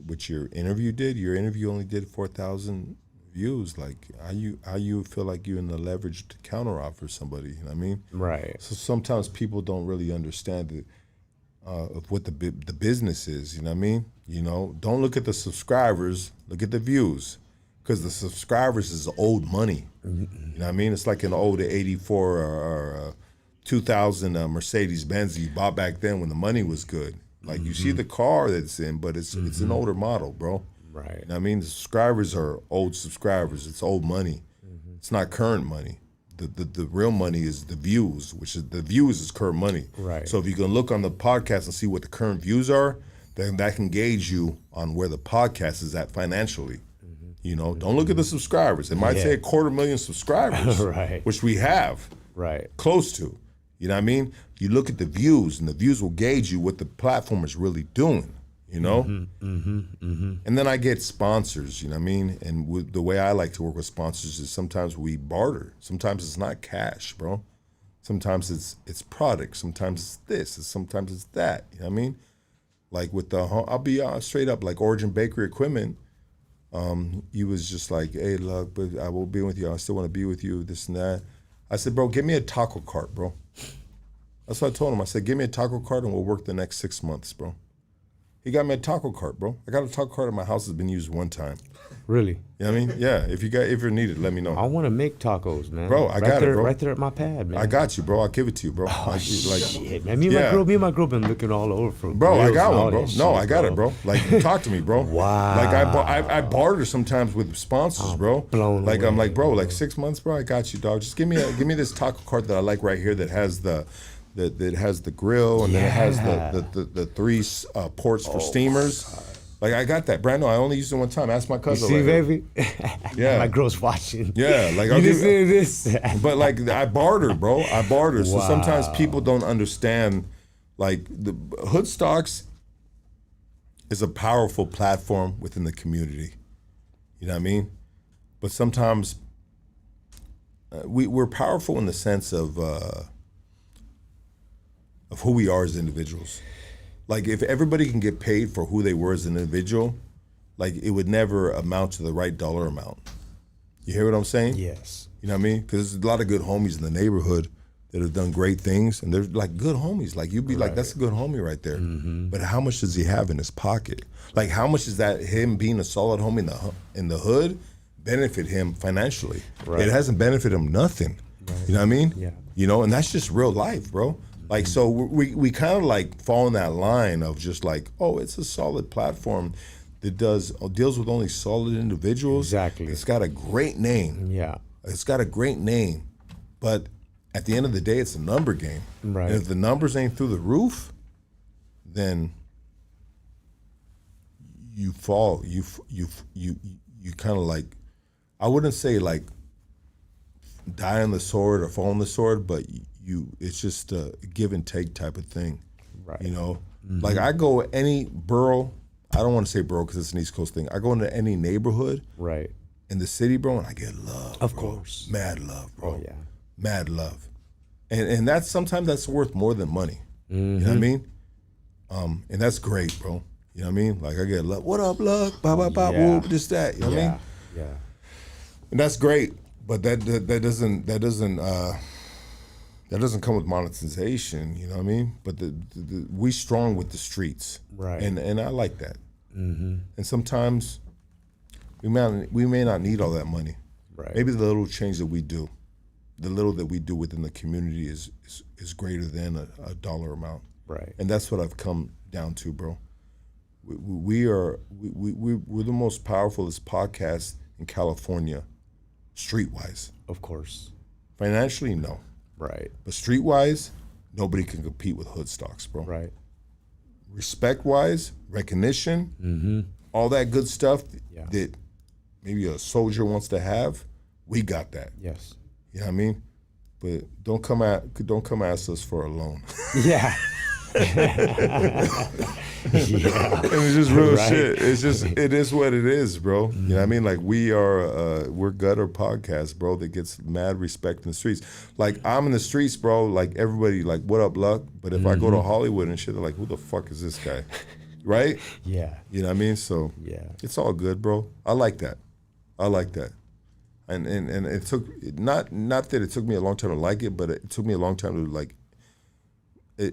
interview did? Your interview only did 4,000 views. Like, how you feel like you're in the leverage to counter offer somebody, you know what I mean? Right. So sometimes people don't really understand it, of what the business is, you know what I mean? You know, don't look at the subscribers, look at the views. Because the subscribers is old money. You know what I mean? It's like an old 84 or 2000 Mercedes-Benz you bought back then when the money was good. Like, you see the car that it's in, but it's an older model, bro. Right. You know what I mean? The subscribers are old subscribers. It's old money. It's not current money. The real money is the views, which is the views is current money. Right. So if you can look on the podcast and see what the current views are, then that can gauge you on where the podcast is at financially. You know, don't look at the subscribers. It might say 250,000 subscribers, Right. which we have, Right. close to. You know what I mean? You look at the views, and the views will gauge you what the platform is really doing, you know? And then I get sponsors, you know what I mean? And the way I like to work with sponsors is sometimes we barter. Sometimes it's not cash, bro. Sometimes it's product. Sometimes it's this. Sometimes it's that, you know what I mean? Like with I'll be straight up, like Origin Bakery Equipment, he was just like, hey, look, but I will be with you. I still want to be with you, this and that. I said, bro, give me a taco cart, bro. That's what I told him. I said, give me a taco cart and we'll work the next 6 months, bro. He got me a taco cart, bro. I got a taco cart at my house that's been used one time. Really? You know what I mean? Yeah, if you're needed, let me know. I want to make tacos, man. Bro, I got it, bro. Right there at my pad, man. I got you, bro. I'll give it to you, bro. Oh, like, shit, man. Me and my girl been looking all over for bro, I grills got and all one, bro. that No, shit, I got it, bro. Like, talk to me, bro. Wow. Like, I barter sometimes with sponsors, bro. blown Like, away, I'm like, bro, like 6 months, bro. I got you, dog. Just give me this taco cart that I like right here that has the grill and then it has the three ports for steamers. Like, I got that brand new. I only used it one time. Ask my You cousin. see, right baby? Yeah. My girl's watching. Yeah, like you I'll just give did this. But like I barter, bro. I barter. So Wow. sometimes people don't understand. Like the Hood Stocks is a powerful platform within the community. You know what I mean? But sometimes we're powerful in the sense of who we are as individuals. Like, if everybody can get paid for who they were as an individual, like, it would never amount to the right dollar amount. You hear what I'm saying? Yes. You know what I mean? Because there's a lot of good homies in the neighborhood that have done great things, and they're like good homies. Like, you'd be like, that's a good homie right there. But how much does he have in his pocket? Like, how much is that him being a solid homie in the hood benefit him financially? Right. It hasn't benefited him nothing. Right. You know what I mean? Yeah. You know, and that's just real life, bro. Like, so we kind of like fall in that line of just like, oh, it's a solid platform that deals with only solid individuals. Exactly. It's got a great name. Yeah. It's got a great name, but at the end of the day, it's a number game. Right. And if the numbers ain't through the roof, then you fall. You kind of like, I wouldn't say like die on the sword or fall on the sword, but it's just a give and take type of thing. Right. You know, like I go any borough. I don't want to say borough because it's an East Coast thing. I go into any neighborhood. Right. In the city, bro, and I get love. Of bro. course. Mad love, bro. Oh, yeah. Mad love. And that's sometimes that's worth more than money. You know what I mean? And that's great, bro. You know what I mean? Like I get love. What up, love? Bop, bop, bop, Yeah. whoop, this, that. You know what I mean? Yeah. And that's great. But that doesn't come with monetization, you know what I mean? But we strong with the streets. Right. And I like that. And sometimes we may not need all that money. Right. Maybe the little change that we do, the little that we do within the community is greater than a dollar amount. Right. And that's what I've come down to, bro. We're the most powerfulest podcast in California, streetwise. Of course. Financially, no. Right. But streetwise, nobody can compete with Hood Stocks, bro. Right. Respect-wise, recognition, all that good stuff that maybe a soldier wants to have, we got that. Yes. You know what I mean? But don't come ask us for a loan. Yeah. And it's just real Right. shit. It's just, it is what it is, bro. You know what I mean? Like, we're gutter podcast, bro, that gets mad respect in the streets. Like, I'm in the streets, bro, like, everybody, like, what up, Luck? But if I go to Hollywood and shit, they're like, who the fuck is this guy? Right? Yeah. You know what I mean? So, Yeah. it's all good, bro. I like that. And it took, not that it took me a long time to like it, but it took me a long time to, like,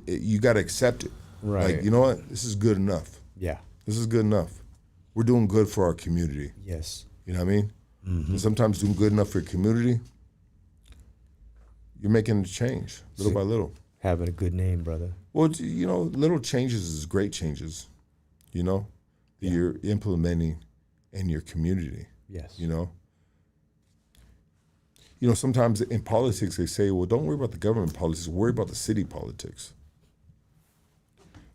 you got to accept it. Right. Like, you know what? This is good enough. Yeah. This is good enough. We're doing good for our community. Yes. You know what I mean? And sometimes doing good enough for your community, you're making a change little by little. Having a good name, brother. Well, you know, little changes is great changes, you know, that you're implementing in your community. Yes. You know? You know, sometimes in politics they say, well, don't worry about the government politics, worry about the city politics.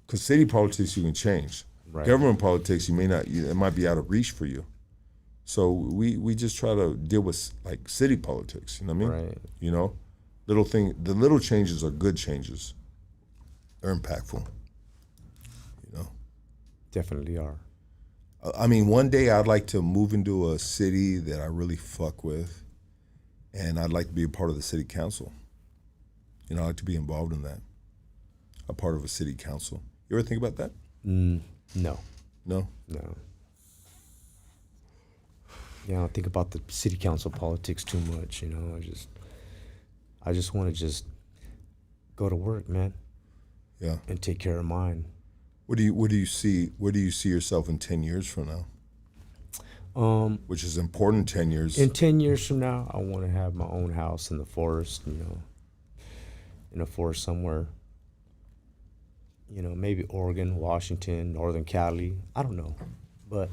Because city politics you can change. Right. Government politics, you may not, it might be out of reach for you. So we just try to deal with, like, city politics, you know what I mean? Right. You know? The little changes are good changes. They're impactful. You know? Definitely are. I mean, one day I'd like to move into a city that I really fuck with, and I'd like to be a part of the city council. You know, I'd like to be involved in that. A part of a city council. You ever think about that? No. No? No. Yeah, I don't think about the city council politics too much, you know. I just want to just go to work, man. Yeah. And take care of mine. Where do you see yourself in 10 years from now? Which is important, 10 years. In 10 years from now, I want to have my own house in the forest, you know, in a forest somewhere. You know, maybe Oregon, Washington, Northern Cali. I don't know. But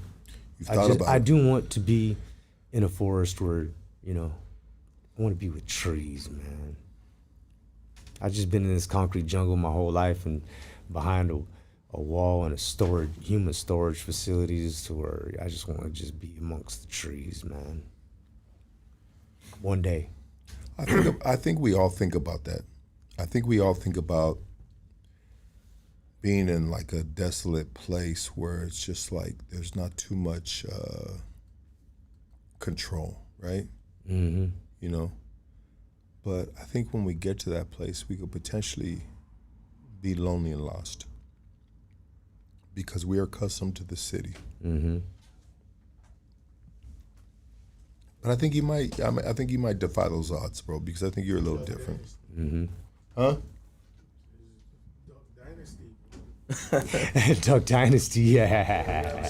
I do want to be in a forest where, you know, I want to be with trees, man. I've just been in this concrete jungle my whole life and behind a wall and human storage facilities to where I just want to just be amongst the trees, man. One day. I think we all think about that. I think we all think about being in, like, a desolate place where it's just like there's not too much control, right? Mm-hmm. You know? But I think when we get to that place, we could potentially be lonely and lost because we are accustomed to the city. Mm-hmm. But I think you might defy those odds, bro, because I think you're a little different. Mm-hmm. Huh? Duck Dynasty, yeah.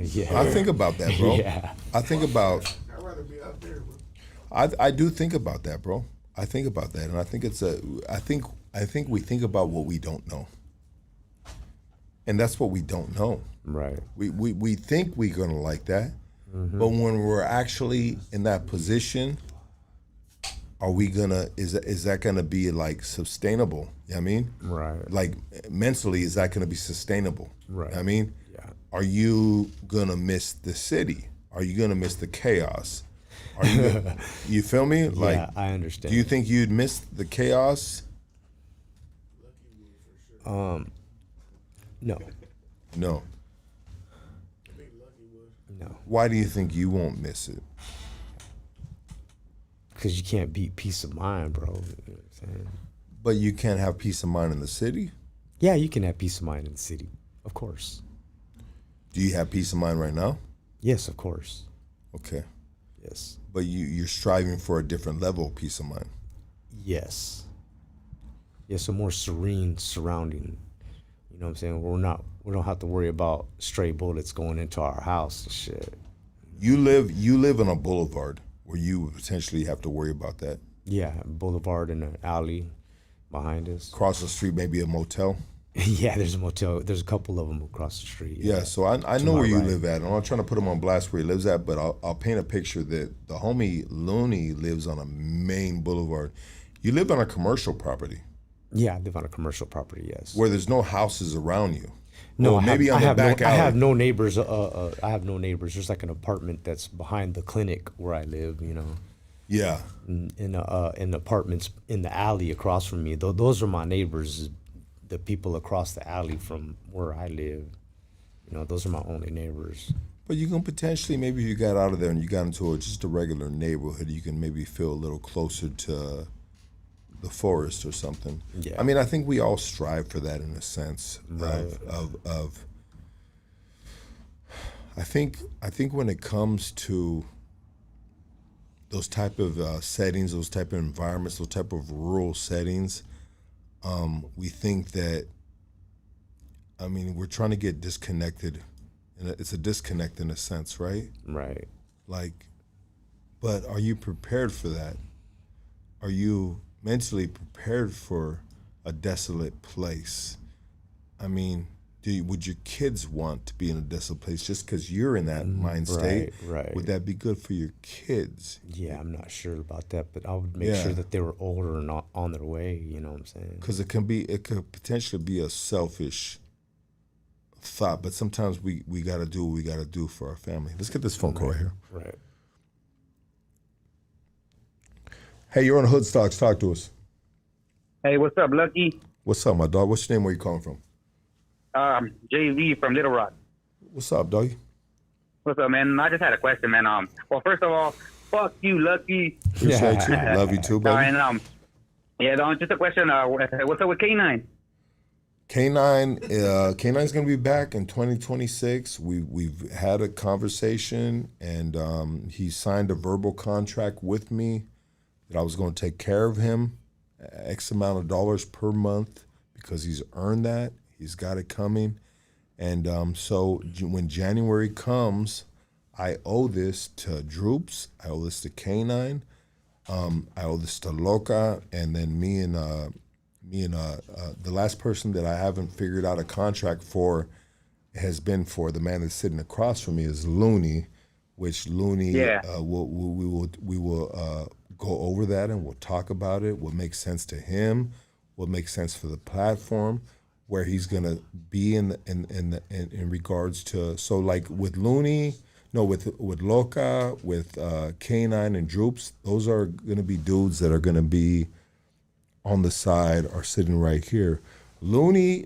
Yeah. I think about that, bro. Yeah. I think about. I'd rather be out there. I do think about that, bro. I think about that, and I think I think we think about what we don't know, and that's what we don't know. Right. We think we're gonna like that, but when we're actually in that position, are we gonna? Is that gonna be, like, sustainable? You know what I mean? Right. Like, mentally, is that gonna be sustainable? Right. You know what I mean? Yeah. Are you gonna miss the city? Are you gonna miss the chaos? Are you? You feel me? Like, Yeah, I understand. Do you think you'd miss the chaos? No. No. No. Why do you think you won't miss it? Because you can't beat peace of mind, bro. You know what I'm saying? But you can't have peace of mind in the city? Yeah, you can have peace of mind in the city, of course. Do you have peace of mind right now? Yes, of course. Okay. Yes. But you're striving for a different level of peace of mind. Yes. Yes, a more serene surrounding. You know what I'm saying? We don't have to worry about stray bullets going into our house and shit. You live on a boulevard where you would potentially have to worry about that. Yeah, boulevard and an alley behind us. Across the street, maybe a motel. Yeah, there's a motel. There's a couple of them across the street. Yeah, so I know where you right. live at. I'm not trying to put him on blast where he lives at, but I'll paint a picture that the homie Looney lives on a main boulevard. You live on a commercial property. Yeah, I live on a commercial property, yes. Where there's no houses around you. No, Well, maybe on the back alley. I have no neighbors. I have no neighbors. There's like an apartment that's behind the clinic where I live, you know. Yeah. In apartments in the alley across from me. Those are my neighbors. the people across the alley from where I live. You know, those are my only neighbors. But you can potentially, maybe if you got out of there and you got into just a regular neighborhood, you can maybe feel a little closer to the forest or something. Yeah. I mean, I think we all strive for that in a sense. Right. I think when it comes to those type of settings, those type of environments, those type of rural settings, we think that, I mean, we're trying to get disconnected. And it's a disconnect in a sense, right? Right. Like, but are you prepared for that? Are you mentally prepared for a desolate place? I mean, would your kids want to be in a desolate place just because you're in that mind state? Right. Would that be good for your kids? Yeah, I'm not sure about that, but I would make sure that they were older and not on their way. You know what I'm saying? Because it could potentially be a selfish thought, but sometimes we got to do what we got to do for our family. Let's get this phone call right here. Right. Hey, you're on Hood Stocks. Talk to us. Hey, what's up, Lucky? What's up, my dog? What's your name? Where you calling from? JV from Little Rock. What's up, doggy? What's up, man? I just had a question, man. Well, first of all, fuck you, Lucky. Appreciate you. Love you too, baby. And just a question. What's up with K9? K9's gonna be back in 2026. We've had a conversation, and he signed a verbal contract with me that I was going to take care of him, X amount of dollars per month, because he's earned that. He's got it coming, and so when January comes, I owe this to Droops, I owe this to K9, I owe this to Loca, and then me and the last person that I haven't figured out a contract for has been for the man that's sitting across from me is Looney, which Looney we will go over that and we'll talk about it. What makes sense to him, what makes sense for the platform, where he's gonna be in regards to, so like with Looney, with Loca, with K9 and Droops, those are gonna be dudes that are gonna be on the side or sitting right here. Looney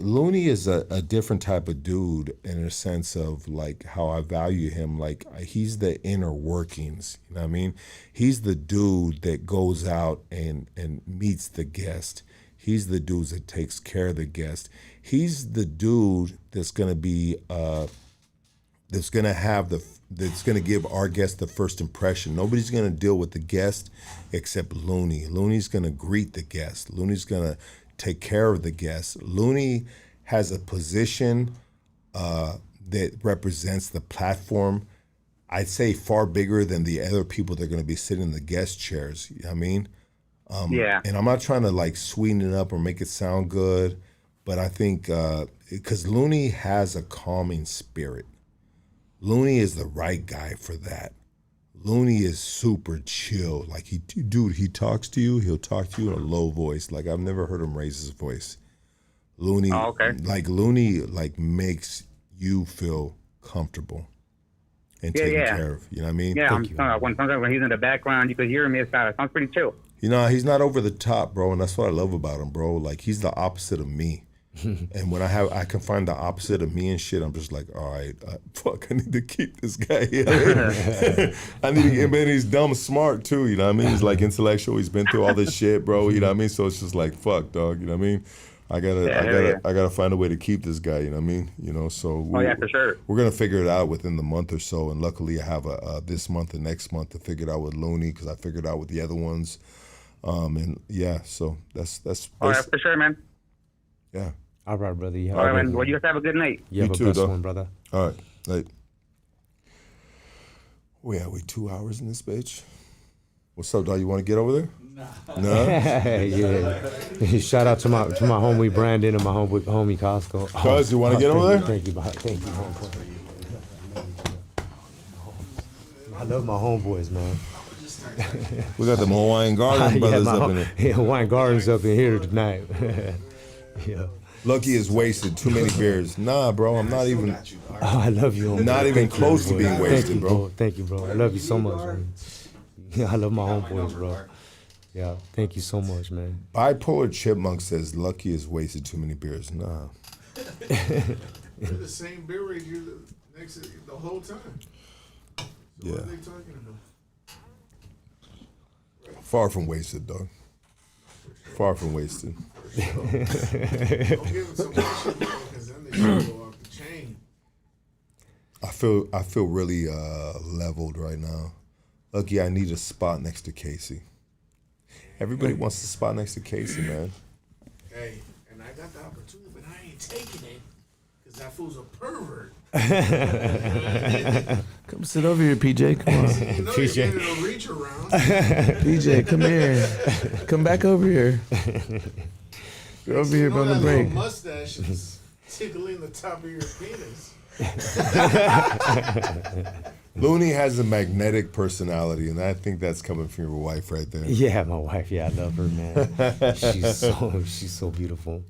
is a different type of dude in a sense of like how I value him. Like he's the inner workings, you know what I mean? He's the dude that goes out and meets the guest. He's the dude that takes care of the guest. He's the dude that's gonna be that's gonna give our guest the first impression. Nobody's gonna deal with the guest except Looney. Looney's gonna greet the guest. Looney's gonna take care of the guest. Looney has a position that represents the platform, I'd say far bigger than the other people that are gonna be sitting in the guest chairs, you know what I mean? And I'm not trying to like sweeten it up or make it sound good, but I think, because Looney has a calming spirit. Looney is the right guy for that. Looney is super chill. Like he talks to you, he'll talk to you in a low voice. Like I've never heard him raise his voice. Looney, Looney makes you feel comfortable and taken care of. You know what I mean? Yeah, sometimes when he's in the background, you can hear him. It sounds pretty chill. You know, he's not over the top, bro, and that's what I love about him, bro. Like he's the opposite of me. And when I can find the opposite of me and shit, I'm just like, all right, I need to keep this guy here. I need to get him in. He's dumb smart too, you know what I mean? He's like intellectual. He's been through all this shit, bro. You know what I mean? So it's just like, fuck, dog. You know what I mean? I gotta find a way to keep this guy. You know what I mean? You know, so for sure. We're gonna figure it out within the month or so. And luckily, I have this month and next month to figure it out with Looney because I figured out with the other ones. And yeah, so that's. All right, for sure, man. Yeah. All right, brother. All right, man. Well, you guys have a good night. You have a best one, brother. All right. Like, we 2 hours in this bitch. What's up, dog? You want to get over there? No. Yeah. Shout out to my homie Brandon and my homie Costco. Cuz, you want to get over there? Thank you, homeboy. I love my homeboys, man. We got them Hawaiian Garden brothers up in there. Yeah, Hawaiian Gardens up in here tonight. Yeah. Lucky is wasted. Too many beers. Nah, bro. I'm not even. Oh, I love you. Homeboy. Not even close to being wasted, Thank you, bro. Thank you, bro. I love you so much, man. Yeah, I love my homeboys, bro. Yeah, thank you so much, man. Bipolar Chipmunk says Lucky has wasted too many beers. Nah. They're the same beer rate you next to the whole time. So Yeah. what are they talking about? Far from wasted, dog. Far from wasted. Don't give them so much shit, because then they should go off the chain. I feel really leveled right now. Lucky, I need a spot next to Casey. Everybody wants a spot next to Casey, man. Hey, and I got the opportunity, but I ain't taking it because that fool's a pervert. Come sit over here, PJ. Come on. You know PJ. you're getting a reach around. PJ, come here. Come back over here. You're over here on the that break. little mustache is tickling the top of your penis. Looney has a magnetic personality, and I think that's coming from your wife right there. Yeah, my wife. Yeah, I love her, man. she's so beautiful.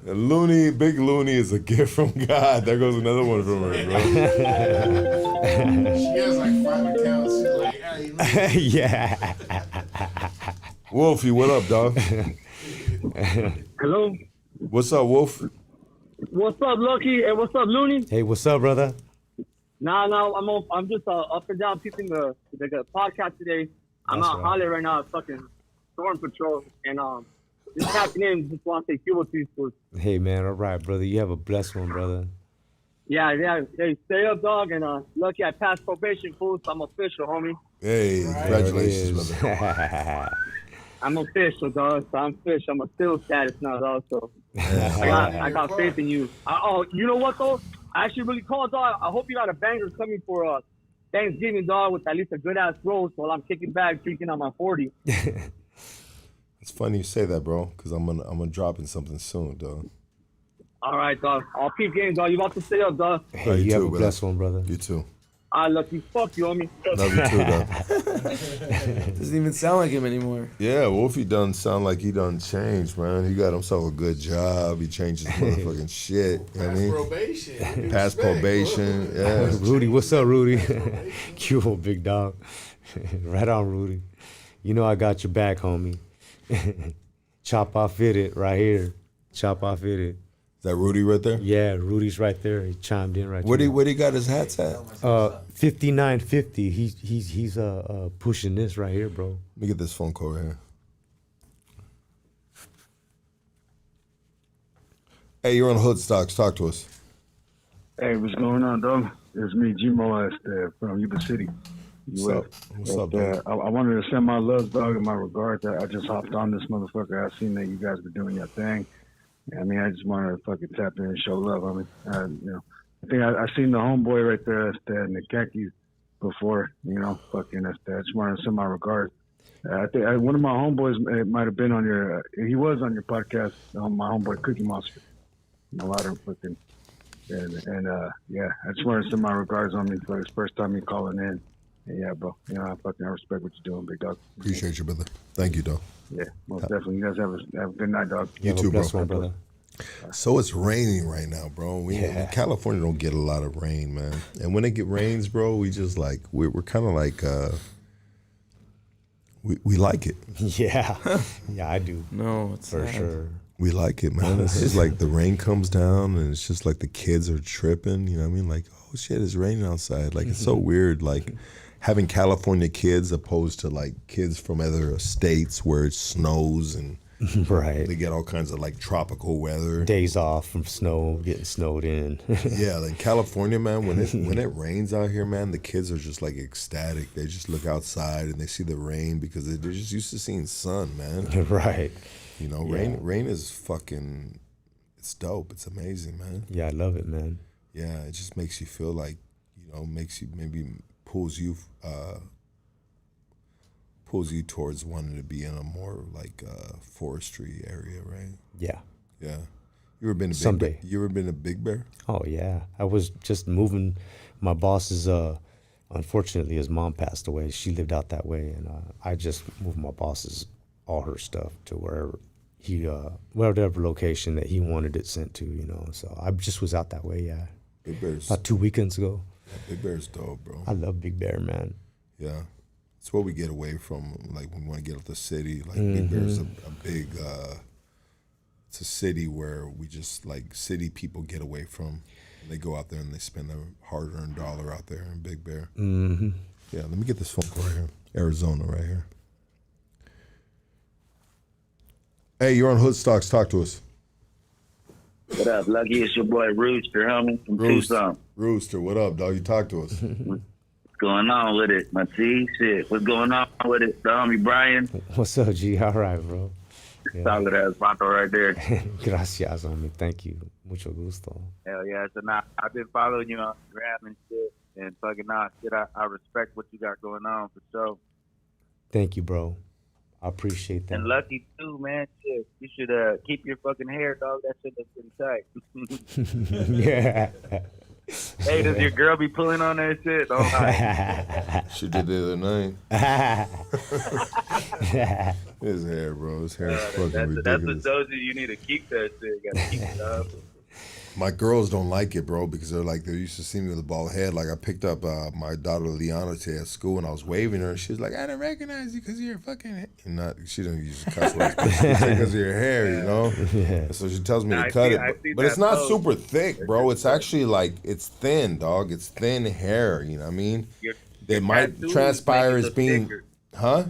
Looney, Big Looney is a gift from God. There goes another one from her, bro. She has like 5 accounts. She's like, hey, Yeah. Wolfie, what up, dog? Hello. What's up, Wolf? What's up, Lucky? And what's up, Looney? Hey, what's up, brother? I'm just up and down peeping the podcast today. I'm That's out right. Holly right now at fucking Storm Patrol, and just tapping in. Just want to say Cuba to you, fools. Hey, man. All right, brother. You have a blessed one, brother. Yeah. Hey, stay up, dog. And Lucky, I passed probation, fools. I'm official, homie. Hey, congratulations, brother. I'm official, dog. So I'm fish. I'm a still status now, dog. So I got faith in you. You know what though? I actually really called, dog. I hope you got a banger coming for Thanksgiving, dog, with at least a good ass roast while I'm kicking back, drinking on my 40. It's funny you say that, bro, because I'm gonna drop in something soon, dog. All right, dog. I'll keep getting, dog. You about to stay up, dog. Hey, you have a blessed one, brother. You too. Lucky. Fuck you, homie. Love you too, dog. Doesn't even sound like him anymore. Yeah, Wolfie done sound like he done changed, man. He got himself a good job. He changed his motherfucking shit. You know what I mean? probation. Past probation. Yeah. Rudy, what's up, Rudy? Cute big dog. Right on, Rudy. You know I got your back, homie. Chop off it right here. Chop off it. Is that Rudy right there? Yeah, Rudy's right there. He chimed in right Where there. he got his hats at? 5950. He's pushing this right here, bro. Let me get this phone call right here. Hey, you're on Hoodstocks. Talk to us. Hey, what's going on, dog? It's me, G-Mo, from Yuba City. What's up? What's up, dog? I wanted to send my love, dog, and my regards. I just hopped on this motherfucker. I seen that you guys were doing your thing. I mean, I just wanted to fucking tap in and show love. I mean, I think I seen the homeboy right there in the khakis before, fucking I just wanted to send my regards. I think one of my homeboys might have been on he was on your podcast, my homeboy Cookie Monster. A lot of fucking, yeah, I just wanted to send my regards on me for his first time he calling in. And yeah, bro, I respect what you're doing, big dog. Appreciate you, brother. Thank you, dog. Yeah, most definitely. You guys have a good night, dog. You too, bro. One, brother. So it's raining right now, bro. California don't get a lot of rain, man. And when it rains, bro, we just like we're kind of like we like it. Yeah, yeah, I do. No, it's for sad. sure. We like it, man. It's just like the rain comes down and it's just like the kids are tripping. You know what I mean? Like, oh shit, it's raining outside. Like it's so weird. Like having California kids opposed to like kids from other states where it snows and right. They get all kinds of like tropical weather. Days off from snow, getting snowed in. Yeah, like California, man, when it rains out here, man, the kids are just like ecstatic. They just look outside and they see the rain because they're just used to seeing sun, man. Right. Rain is fucking, it's dope. It's amazing, man. Yeah, I love it, man. Yeah, it just makes you feel like, makes you maybe pulls you towards wanting to be in a more like forestry area, right? Yeah. Yeah. You ever been to Someday. You ever been to Big Bear? Oh yeah. I was just moving. My boss's unfortunately his mom passed away. She lived out that way, and I just moved my boss's all her stuff to wherever whatever location that he wanted it sent to, So I just was out that way, yeah. Big Bear's about 2 weekends ago. Yeah, Big Bear's dope, bro. I love Big Bear, man. Yeah. It's what we get away from, like when we want to get out the city. Like Big Bear's a big. It's a city where we just like city people get away from. They go out there and they spend their hard-earned dollar out there in Big Bear. Mm-hmm. Yeah, let me get this phone call right here. Arizona, right here. Hey, you're on Hood Stocks. Talk to us. What up, Lucky? It's your boy Rooster, homie, from Tucson. Rooster, what up, dog? You talk to us. What's going on with it? My T, shit. What's going on with it? The homie Brian. What's up, G? All right, bro. Solid ass vato right there. Gracias, homie. Thank you. Mucho gusto. Hell yeah. So now I've been following you on Instagram and shit, and fucking shit. I respect what you got going on for sure. Thank you, bro. I appreciate that. And Lucky too, man. Shit, you should keep your fucking hair, dog. That shit looks pretty tight. Yeah. Hey, does your girl be pulling on that shit? Don't lie. She did the other night. His hair, bro. His hair is fucking ridiculous. That's what shows you need to keep that shit. You gotta keep it up. My girls don't like it, bro, because they're like, they used to see me with a bald head. Like, I picked up my daughter Liana today at school, and I was waving her, and she was like, I didn't recognize you because of your fucking hair. She didn't use cuss words, because of your hair, you know? Yeah. So she tells me to cut it. But it's not super thick, bro. It's actually like, it's thin, dog. It's thin hair, you know what I mean? It might transpire as being, huh?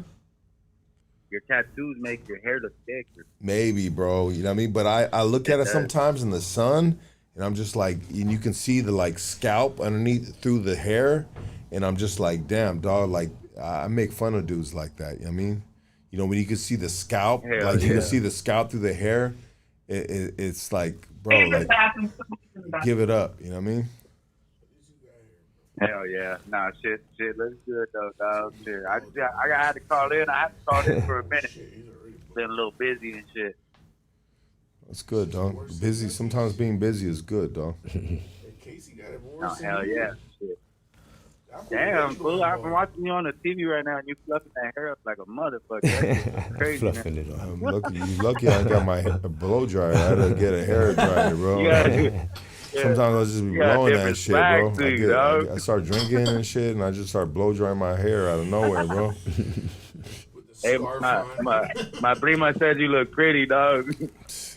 Your tattoos make your hair look thicker. Maybe, bro. You know what I mean? But I look at it sometimes in the sun, and I'm just like, and you can see the like scalp underneath through the hair, and I'm just like, damn, dog. Like I make fun of dudes like that. You know what I mean? You know when you can see the scalp, you can see the scalp through the hair. It's like, bro, like give it up. You know what I mean? Hell yeah. Nah, shit looks good though, dog. Shit. I had to call in. I had to call in for a minute. Been a little busy and shit. That's good, dog. Busy. Sometimes being busy is good, dog. Oh, hell yeah. Shit. Damn, fool. I've been watching you on the TV right now and you fluffing that hair up like a motherfucker. That's crazy. Fluffing it up. I'm lucky I got my blow dryer. I had to get a hair dryer, bro. Sometimes I'll just be blowing that shit, bro. I start drinking and shit, and I just start blow drying my hair out of nowhere, bro. Hey, my prima said you look pretty, dog.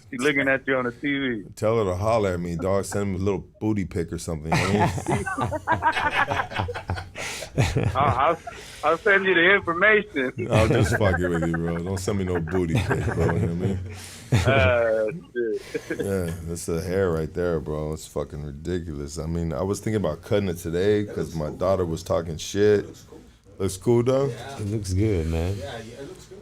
She's looking at you on the TV. Tell her to holler at me, dog. Send me a little booty pic or something. You know? I'll send you the information. I'll just fuck it with you, bro. Don't send me no booty pic, bro. You know what I mean? Shit. Yeah, that's the hair right there, bro. It's fucking ridiculous. I mean, I was thinking about cutting it today because my daughter was talking shit. Looks cool, dog? It looks good, man. Yeah, it looks good.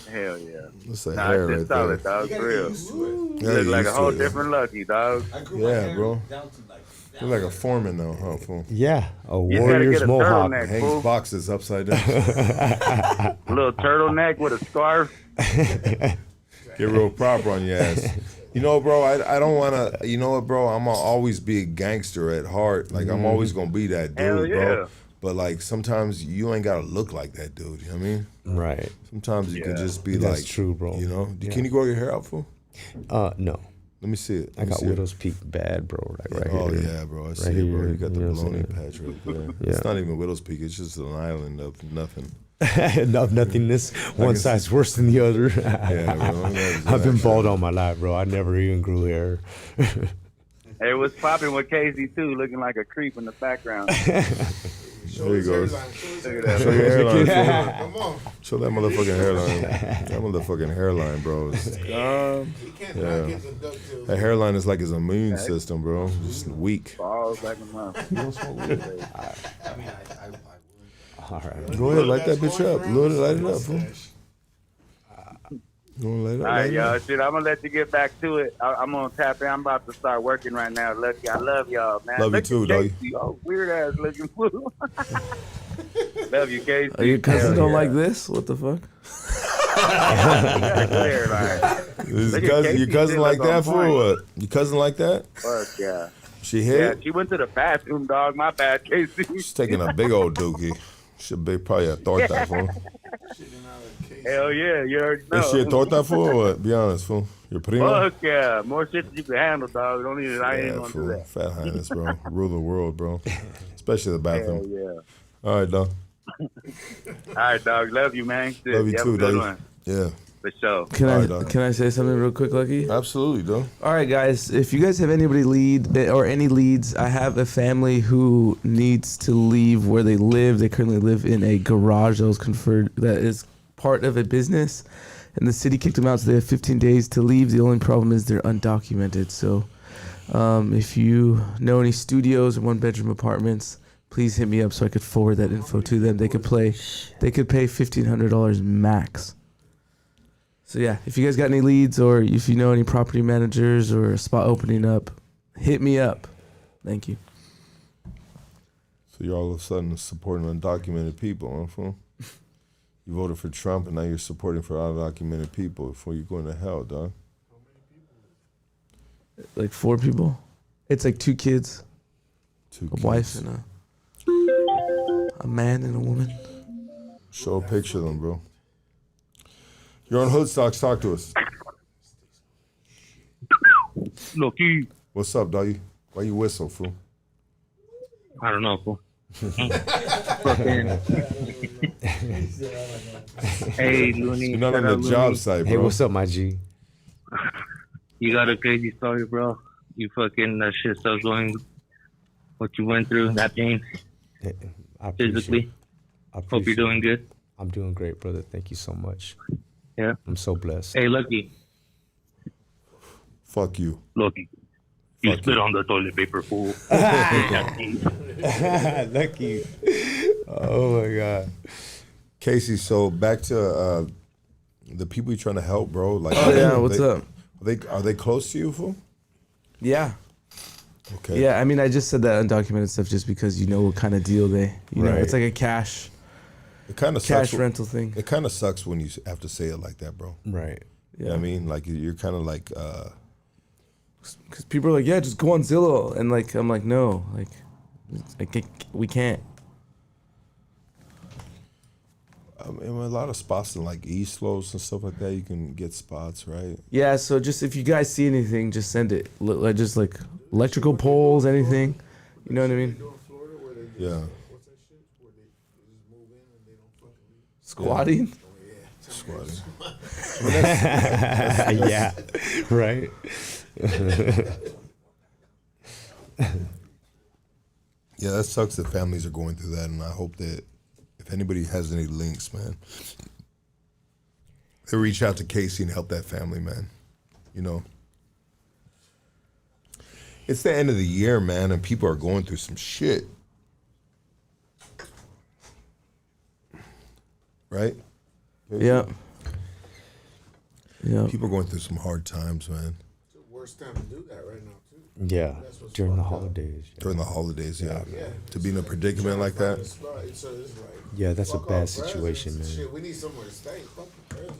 Hell yeah. That's the hair right solid, there. Dog, for real. You look like a whole different Lucky, dog. Yeah, bro. You're like a foreman though, huh, fool? Yeah, a warrior's mohawk. Hangs boxes upside down. A little turtleneck with a scarf. Get real proper on your ass. You know, bro, I don't want to, you know what, bro? I'm going to always be a gangster at heart. Like, I'm always going to be that dude, bro. But, like, sometimes you ain't got to look like that dude. You know what I mean? Right. Sometimes you can just be That's like. true, bro. You know? Can you grow your hair out, fool? No. Let me see it. I got widow's peak bad, bro. Like right here. Oh, yeah, bro. I see it, bro. You got the baloney patch right there. Yeah. It's not even widow's peak. It's just an island of nothing. Of nothingness. One side's worse than the other. Yeah, bro. I've been bald all my life, bro. I never even grew hair. Hey, what's popping with Casey too? Looking like a creep in the background. There he goes. Look at that. Show your hairline. Come on. Show that motherfucking hairline. That motherfucking hairline, bro. Yeah. That hairline is like his immune system, bro. Just weak. Balls like a mouth. You don't smoke weed? All right. Go ahead, light that bitch up. Light it up, fool. You want to light it up? All right, y'all. Shit, I'm going to let you get back to it. I'm going to tap in. I'm about to start working right now. Lucky. I love y'all, man. Love you too, dog. Oh, weird ass looking fool. Love you, Casey. Are your cousins don't like this? What the fuck? Your cousin like that for what? Your cousin like that? Fuck yeah. She hit? Yeah, she went to the bathroom, dog. My bad, Casey. She's taking a big old dookie. Should be probably a torta, fool. Hell yeah, you already know. Is she a torta, fool, or what? Be honest, fool. Your primo? Fuck yeah. More shit than you can handle, dog. Don't need it. I ain't gonna do that. Fat highness, bro. Rule the world, bro. Especially the bathroom. Hell yeah. All right, dog. right, dog. Love you, man. Shit, Love you have too, a good dog. one. Yeah. For sure. Can I say something real quick, Lucky? Absolutely, dog. All right, guys. If you guys have anybody or any leads, I have a family who needs to leave where they live. They currently live in a garage that is part of a business, and the city kicked them out, so they have 15 days to leave. The only problem is they're undocumented. So, if you know any studios or one-bedroom apartments, please hit me up so I could forward that info to them. They could pay $1,500 max. So yeah, if you guys got any leads or if you know any property managers or a spot opening up, hit me up. Thank you. So you're all of a sudden supporting undocumented people, huh, fool? You voted for Trump and now you're supporting for undocumented people before you're going to hell, dog. Like 4 people. It's like 2 kids. 2 a kids. wife and a man and a woman. Show a picture of them, bro. You're on Hoodstocks. Talk to us. Loki. What's up, doggy? Why you whistle, fool? I don't know, fool. Hey, Looney. You're not on shout the out, job Looney. site, bro. Hey, what's up, my G? You got a crazy story, bro. You fucking that shit starts going. What you went through, that pain. I Physically. Hope you're doing good. I'm doing great, brother. Thank you so much. Yeah. I'm so blessed. Hey, Lucky. Fuck you. Lucky. You spit on the toilet paper, fool. Lucky. Oh my God. Casey, so back to the people you're trying to help, bro. Like, Oh yeah, what's up? Are they close to you, fool? Yeah. Okay. Yeah, I mean, I just said that undocumented stuff just because you know what kind of deal you know, Right. it's like a cash Sucks rental thing. It kind of sucks when you have to say it like that, bro. Right. You know what I mean? Like, you're kind of like, Because people are like, yeah, just go on Zillow. And like, I'm like, no, like, we can't. I mean, a lot of spots in like East Los and stuff like that, you can get spots, right? Yeah, so just if you guys see anything, just send it. Like just like electrical poles, anything. You know what I mean? Yeah. Squatting? Squatting. Yeah, right. Yeah, that sucks that families are going through that, and I hope that if anybody has any links, man, they reach out to Casey and help that family, man. You know? It's the end of the year, man, and people are going through some shit. Right? Yeah. Yeah. People are going through some hard times, man. It's the worst time to do that right now, too. Yeah, during the holidays. Yeah. During the holidays, yeah. To be in a predicament like that. Yeah, that's a bad situation, man. Shit, we need somewhere to stay. Fuck the presents.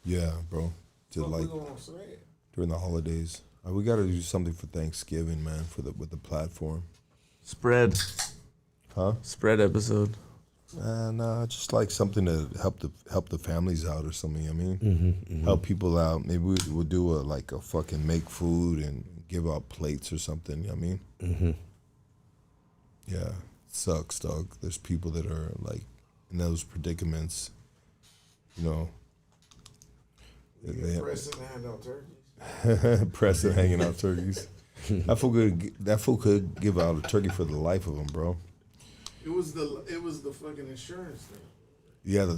Yeah, bro. To What like we gonna say? during the holidays. We got to do something for Thanksgiving, man, with the platform. Spread. Huh? Spread episode. Nah, just like something to help the families out or something. I mean, Mm-hmm. help people out. Maybe we'll do a fucking make food and give out plates or something. You know what I mean? Mm-hmm. Yeah, it sucks, dog. There's people that are like in those predicaments. You know. Pressing and hand out turkeys. Pressing, hanging out turkeys. That fool could give out a turkey for the life of him, bro. It was the fucking insurance thing. Yeah,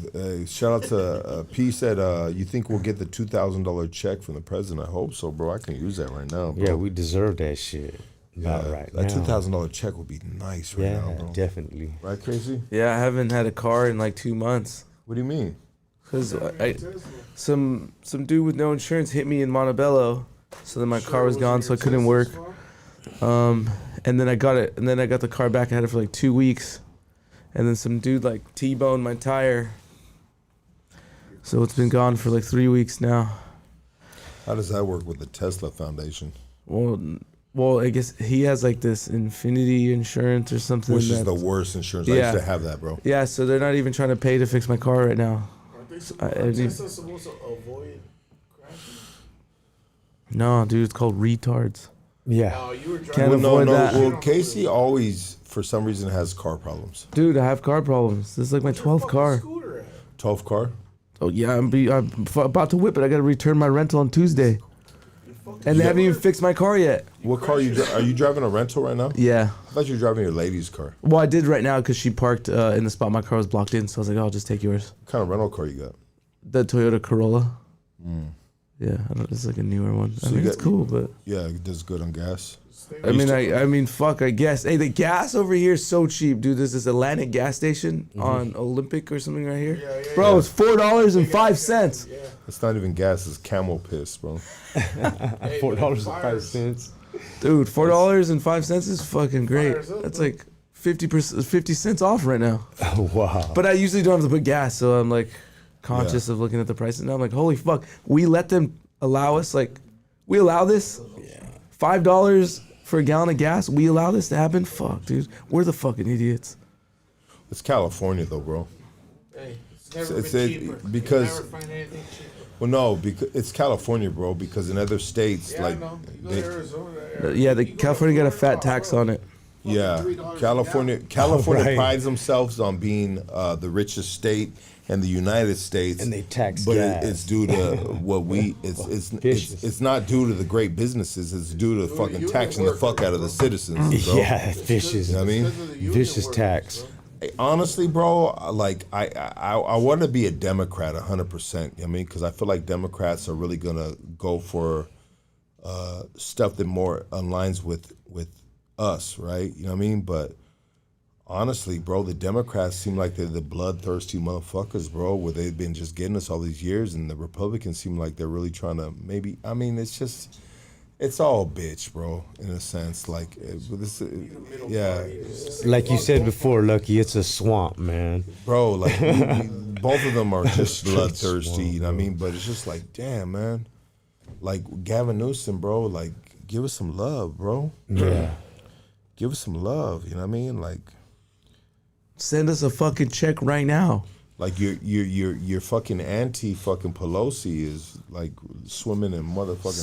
shout out to P said, you think we'll get the $2,000 check from the president? I hope so, bro. I can use that right now, bro. Yeah, we deserve that shit. Not right that now. $2,000 check would be nice right now, bro. Definitely. Right, Casey? Yeah, I haven't had a car in like 2 months. What do you mean? Because some dude with no insurance hit me in Montebello, so then my car was gone, so I couldn't work. And then I got it, and then I got the car back. I had it for like 2 weeks, and then some dude like T-boned my tire, so it's been gone for like 3 weeks now. How does that work with the Tesla Foundation? Well, I guess he has like this Infinity insurance or something. Which is the worst insurance. I used to have that, bro. Yeah, so they're not even trying to pay to fix my car right now. Aren't they supposed to avoid crashing? No, dude, it's called retards. Yeah. Oh, you were Can't avoid that. Well, Casey always for some reason has car problems. Dude, I have car problems. This is like my 12th car. 12th car? Oh yeah, I'm about to whip it. I got to return my rental on Tuesday. And they haven't even fixed my car yet. What car are you driving a rental right now? Yeah. I thought you were driving your lady's car. Well, I did right now because she parked in the spot my car was blocked in. So I was like, I'll just take yours. What kind of rental car you got? The Toyota Corolla. Yeah, I don't. It's like a newer one. So I mean, it's cool, but yeah, it does good on gas. I mean, fuck. I guess. Hey, the gas over here is so cheap, dude. There's this Atlantic gas station on Olympic or something right here, bro. It's $4.05. It's not even gas. It's camel piss, bro. $4.05. Dude, $4.05 is fucking great. That's like 50 cents off right now. Oh, wow. But I usually don't have to put gas, so I'm like conscious of looking at the prices now. I'm like, holy fuck. We let them allow us, like, we allow this? $5 for a gallon of gas? We allow this to happen? Fuck, dude. We're the fucking idiots. It's California, though, bro. Hey, it's never been cheaper. Because, you never find anything cheaper. Well, no, because it's California, bro. Because in other states, Yeah, like, I know. You go to Arizona. Yeah, the California got a fat tax on it. Yeah, California prides themselves on being the richest state in the United States, and they tax but gas. it's due to what we it's not due to the great businesses. It's due to fucking taxing the fuck out of the citizens, bro. Yeah, vicious. You know what I mean? Vicious tax. Honestly, bro, like I want to be a Democrat 100%. I mean, because I feel like Democrats are really gonna go for stuff that more aligns with us, right? You know what I mean? But honestly, bro, the Democrats seem like they're the bloodthirsty motherfuckers, bro, where they've been just getting us all these years, and the Republicans seem like they're really trying to maybe, I mean, it's all bitch, bro, in a sense. Like, yeah. Like you said before, Lucky, it's a swamp, man. Bro, like, both of them are just bloodthirsty, you know what I mean? But it's just like, damn, man. Like, Gavin Newsom, bro, like, give us some love, bro. Yeah. Give us some love, you know what I mean? Like, send us a fucking check right now. Like your fucking fucking Pelosi is like swimming in motherfucking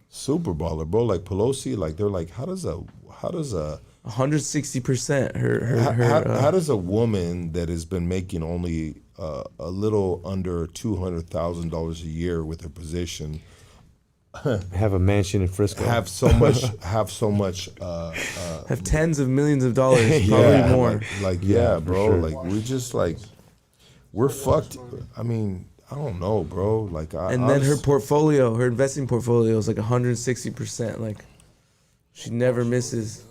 Super baller, bro. Like Pelosi, like they're like, how does a 160% how does a woman that has been making only a little under $200,000 a year with her position have a mansion in Frisco, have so much have tens of millions of dollars, probably more. Like bro, sure. like we just like we're fucked. I mean, I don't know, bro. Like, then her portfolio, her investing portfolio is like 160%. Like, she never misses.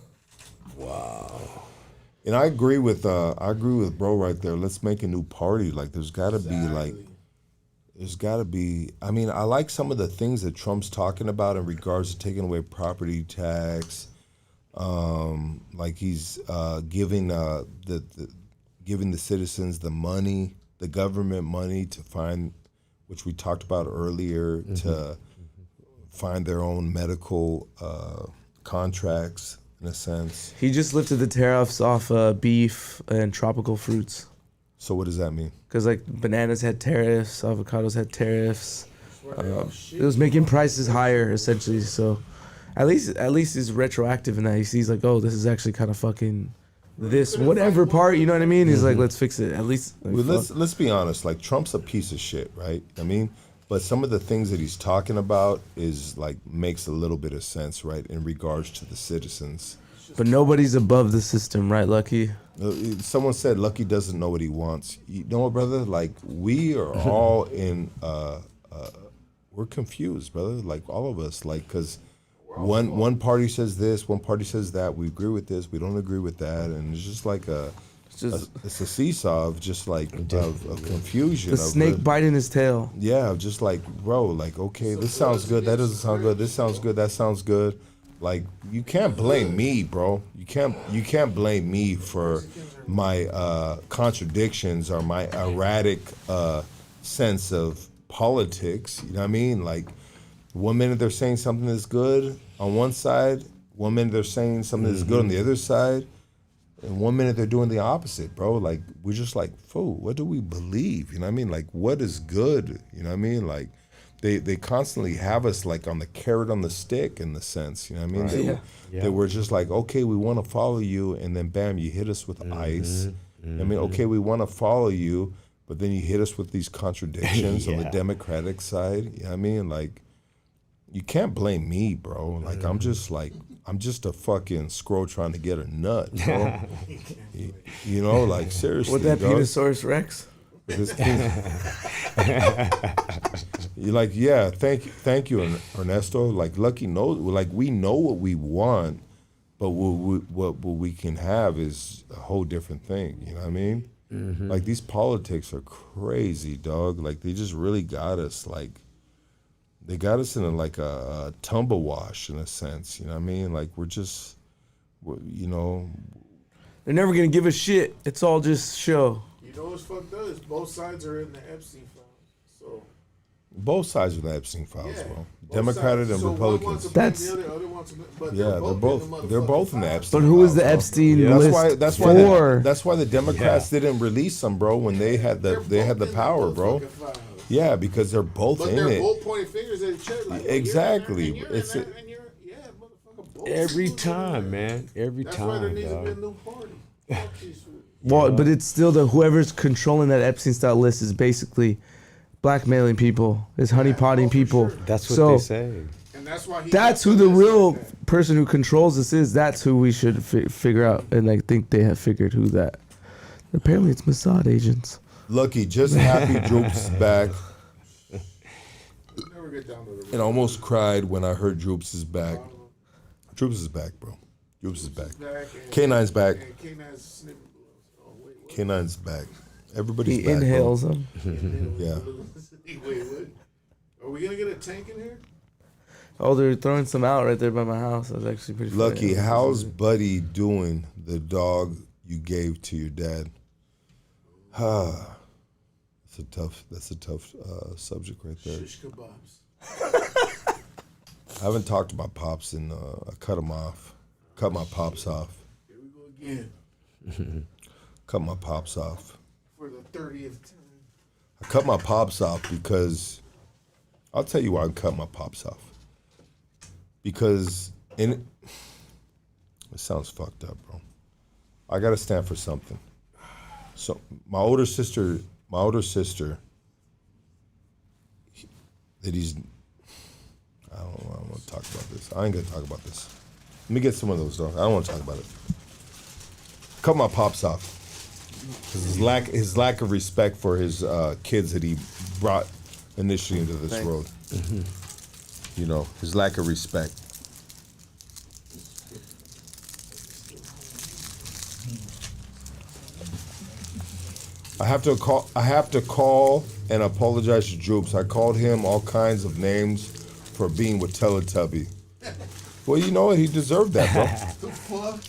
Wow. And I agree with bro right there. Let's make a new party. Like, there's got to be. I mean, I like some of the things that Trump's talking about in regards to taking away property tax. Like he's giving the citizens the money, the government money to find, which we talked about earlier, to find their own medical contracts in a sense. He just lifted the tariffs off beef and tropical fruits. So what does that mean? Because like bananas had tariffs, avocados had tariffs. It was making prices higher essentially. So at least it's retroactive in that he sees like, oh, this is actually kind of fucking this whatever part. You know what I mean? He's like, let's fix it. At least. Like, well, let's be honest. Like Trump's a piece of shit, right? I mean, but some of the things that he's talking about is like makes a little bit of sense, right, in regards to the citizens. But nobody's above the system, right, Lucky? Someone said Lucky doesn't know what he wants. You know what, brother? Like, we are all in, we're confused, brother. Like, all of us. Like, because one party says this, one party says that. We agree with this, we don't agree with that. And it's just like it's a seesaw of just like, of confusion. The snake biting his tail. Yeah, just like, bro, like, okay, this sounds good, that doesn't sound good, this sounds good, that sounds good. Like, you can't blame me, bro. You can't blame me for my contradictions or my erratic sense of politics. You know what I mean? Like, 1 minute they're saying something that's good on one side, 1 minute they're saying something that's good on the other side, and 1 minute they're doing the opposite, bro. Like, we're just like, fool, what do we believe? You know what I mean? Like, what is good? You know what I mean? Like, they constantly have us like on the carrot on the stick in the sense, you know what I mean? Right. They were just like, okay, we want to follow you, and then bam, you hit us with ice. I mean, okay, we want to follow you, but then you hit us with these contradictions on the Democratic side. You know what I mean? Like, you can't blame me, bro. Like, I'm just a fucking squirrel trying to get a nut, bro. you know, like, seriously. With that dog. Penosaurus Rex? You're like, yeah, thank you, Ernesto. Like, Lucky knows, like, we know what we want, but what we can have is a whole different thing. You know what I mean? Like, these politics are crazy, dog. Like, they just really got us. Like, they got us in a tumble wash in a sense. You know what I mean? Like, you know. They're never going to give a shit. It's all just show. You know what's fucked up is both sides are in the Epstein files. So Both sides of the Epstein files, Yeah, bro. both Democratic sides. and So one wants Republicans. to blame That's- the other wants to blame- but Yeah, they're both in the Epstein. But who was files, the bro. Epstein That's list why. for? That's why the Democrats didn't release them, bro. When they had the power, bro. Yeah, because they're both But in they're it. both pointing fingers at each other. Like, Exactly. It's It's Every time, man. Every That's why there time, needs to be a dog. new party. Fuck these fools. Well, but it's still whoever's controlling that Epstein style list is basically blackmailing people, is honeypotting people. That's what so they say. And that's why that's who the real person who controls this is. That's who we should figure out. And I think they have figured who that. Apparently, it's Mossad agents. Lucky, just happy Droops is back. Never get down to the And I almost cried when I heard Droops is back. Droops is back, bro. Droops is back. K9's back. K9's snipping. K9's back. Everybody's He back. inhales bro. them. Yeah. Wait, what? Are we gonna get a tank in here? Oh, they're throwing some out right there by my house. That's actually pretty funny. Lucky, how's Buddy doing? The dog you gave to your dad. That's a tough subject right there. Shish kebabs. I haven't talked to my pops and I cut him off. Cut my pops off. Here we go again. Cut my pops off. For the 30th time. I cut my pops off because I'll tell you why I cut my pops off. Because it sounds fucked up, bro. I gotta stand for something. So my older sister that he's I don't want to talk about this. I ain't gonna talk about this. Let me get some of those though. I don't want to talk about it. Cut my pops off. His lack of respect for his kids that he brought initially into this world. You know, his lack of respect. I have to call and apologize to Droops. I called him all kinds of names for being with Teletubby. Well, you know what? He deserved that, bro. The fuck?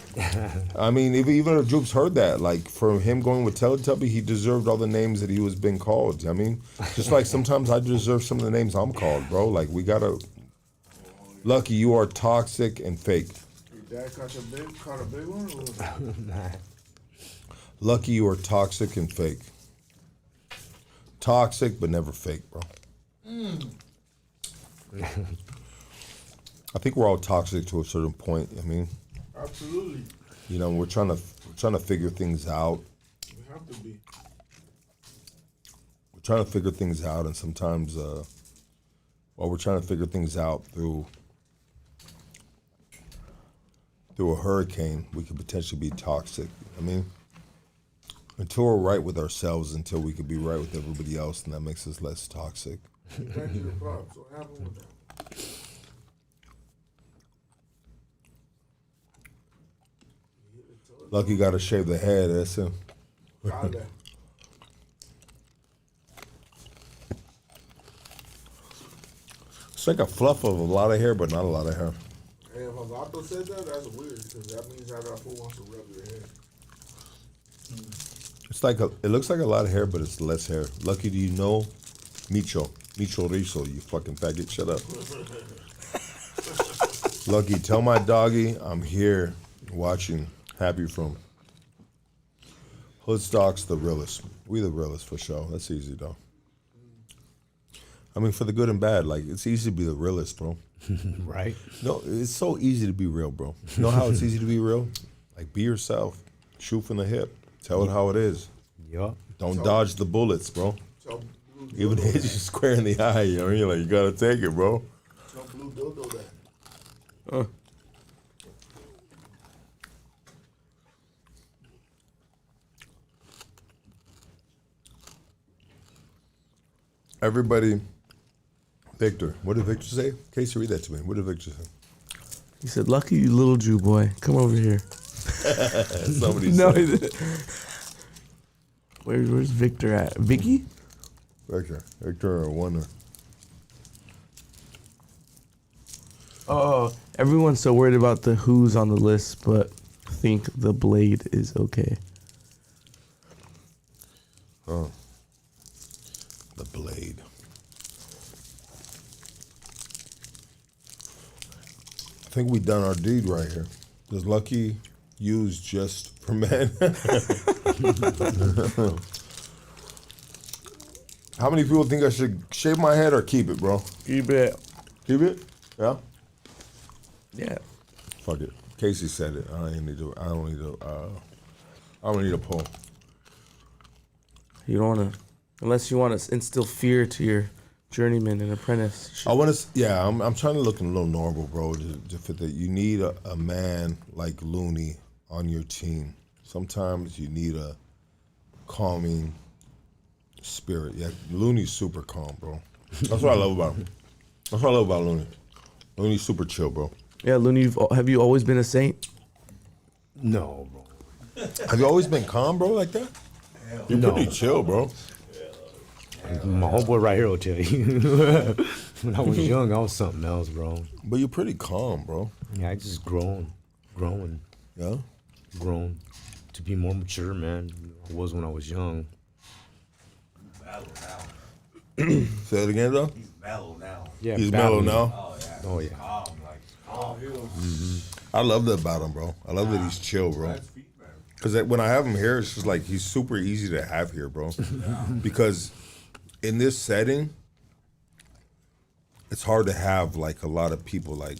I mean, even if Droops heard that, like, from him going with Teletubby, he deserved all the names that he was being called. I mean, just like sometimes I deserve some of the names I'm called, bro. Like, we gotta... Lucky, you are toxic and fake. Your dad caught a big one? Or? Lucky, you are toxic and fake. Toxic, but never fake, bro. I think we're all toxic to a certain point. I mean, Absolutely. you know, we're trying to figure things out. We have to be. We're trying to figure things out, and sometimes, while we're trying to figure things out through a hurricane, we could potentially be toxic. I mean, until we're right with ourselves, until we could be right with everybody else, and that makes us less toxic. Back to the props. What happened with that? Lucky got to shave the head. That's him. Got that. It's like a fluff of a lot of hair, but not a lot of hair. Hey, if Avato said that, that's weird because that means that fool wants to rub your head. It's like it looks like a lot of hair, but it's less hair. Lucky, do you know Micho Rizzo? You fucking faggot, shut up. Lucky, tell my doggy I'm here watching. Happy from Hoodstock's the realest. We the realest for sure. That's easy though. I mean, for the good and bad. Like, it's easy to be the realest, bro. Right? No, it's so easy to be real, bro. You know how it's easy to be real? Like, be yourself. Shoot from the hip. Tell it how it is. Yup. Don't dodge the bullets, bro. Even if hit you square in the eye, you know what I mean? Like, you gotta take it, bro. Tell Blue Dildo that. Everybody, Victor, what did Victor say? Casey, read that to me. What did Victor say? He said, "Lucky you little Jew boy, come over here." Somebody No, said. he didn't. Where's Victor at? Vicky? Victor or Wonder. Oh, everyone's so worried about the who's on the list, but think the Blade is okay. Oh. The Blade. I think we done our deed right here. Does Lucky use just for men? How many people think I should shave my head or keep it, bro? Keep it. Keep it? Yeah? Yeah. Fuck it. Casey said it. I don't need a poll. You don't want to, unless you want to instill fear to your journeyman and apprentice. I want to, yeah, I'm trying to look a little normal, bro, to fit that. You need a man like Looney on your team. Sometimes you need a calming spirit. Yeah, Looney's super calm, bro. That's what I love about him. That's what I love about Looney. Looney's super chill, bro. Yeah, Looney, have you always been a saint? No, bro. Have you always been calm, bro, like that? You're pretty chill, bro. My homeboy right here will tell you. When I was young, I was something else, bro. But you're pretty calm, bro. Yeah, I just growing. Yeah? Grown to be more mature, man. I was when I was young. Say it again, though? He's mellow now. Yeah, He's mellow battling. now? Oh, yeah. Calm, like, calm. I love that about him, bro. I love that he's chill, bro. Because when I have him here, it's just like he's super easy to have here, bro. Because in this setting, it's hard to have like a lot of people like,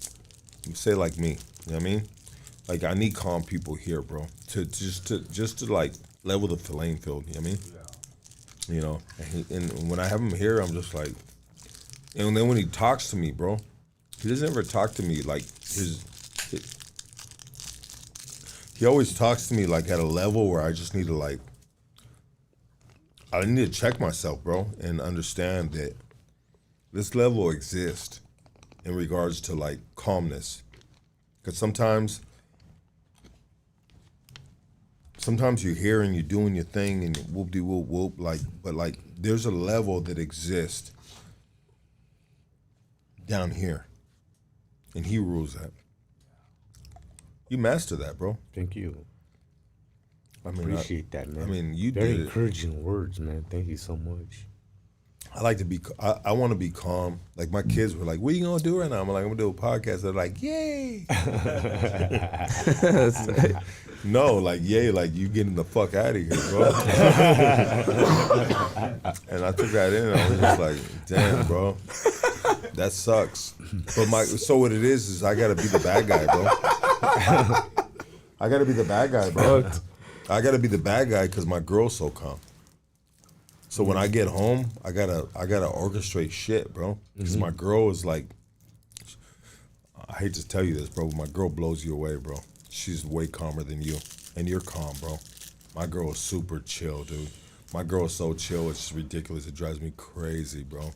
say like me. You know what I mean? Like I need calm people here, bro. To like level the playing field. You know what I mean? You know, and when I have him here, I'm just like, and then when he talks to me, bro, he doesn't ever talk to me like he always talks to me like at a level where I just need to like, I need to check myself, bro, and understand that this level exists in regards to like calmness. Because sometimes you're here and you're doing your thing and whoop-de-whoop-whoop, like, but like there's a level that exists down here. And he rules that. You master that, bro. Thank you. I mean, Appreciate that, man. I mean, you Very did it. encouraging words, man. Thank you so much. I like to be. I want to be calm. Like my kids were like, "What are you gonna do right now?" I'm like, "I'm gonna do a podcast." They're like, "Yay!" No, like yay, like you getting the fuck out of here, bro. And I took that in. And I was just like, "Damn, bro, that sucks." But so what it is I gotta be the bad guy, bro. I gotta be the bad guy, bro. I gotta be the bad guy because my girl's so calm. So when I get home, I gotta orchestrate shit, bro. Because my girl is like, I hate to tell you this, bro, but my girl blows you away, bro. She's way calmer than you, and you're calm, bro. My girl is super chill, dude. My girl is so chill, it's just ridiculous. It drives me crazy, bro.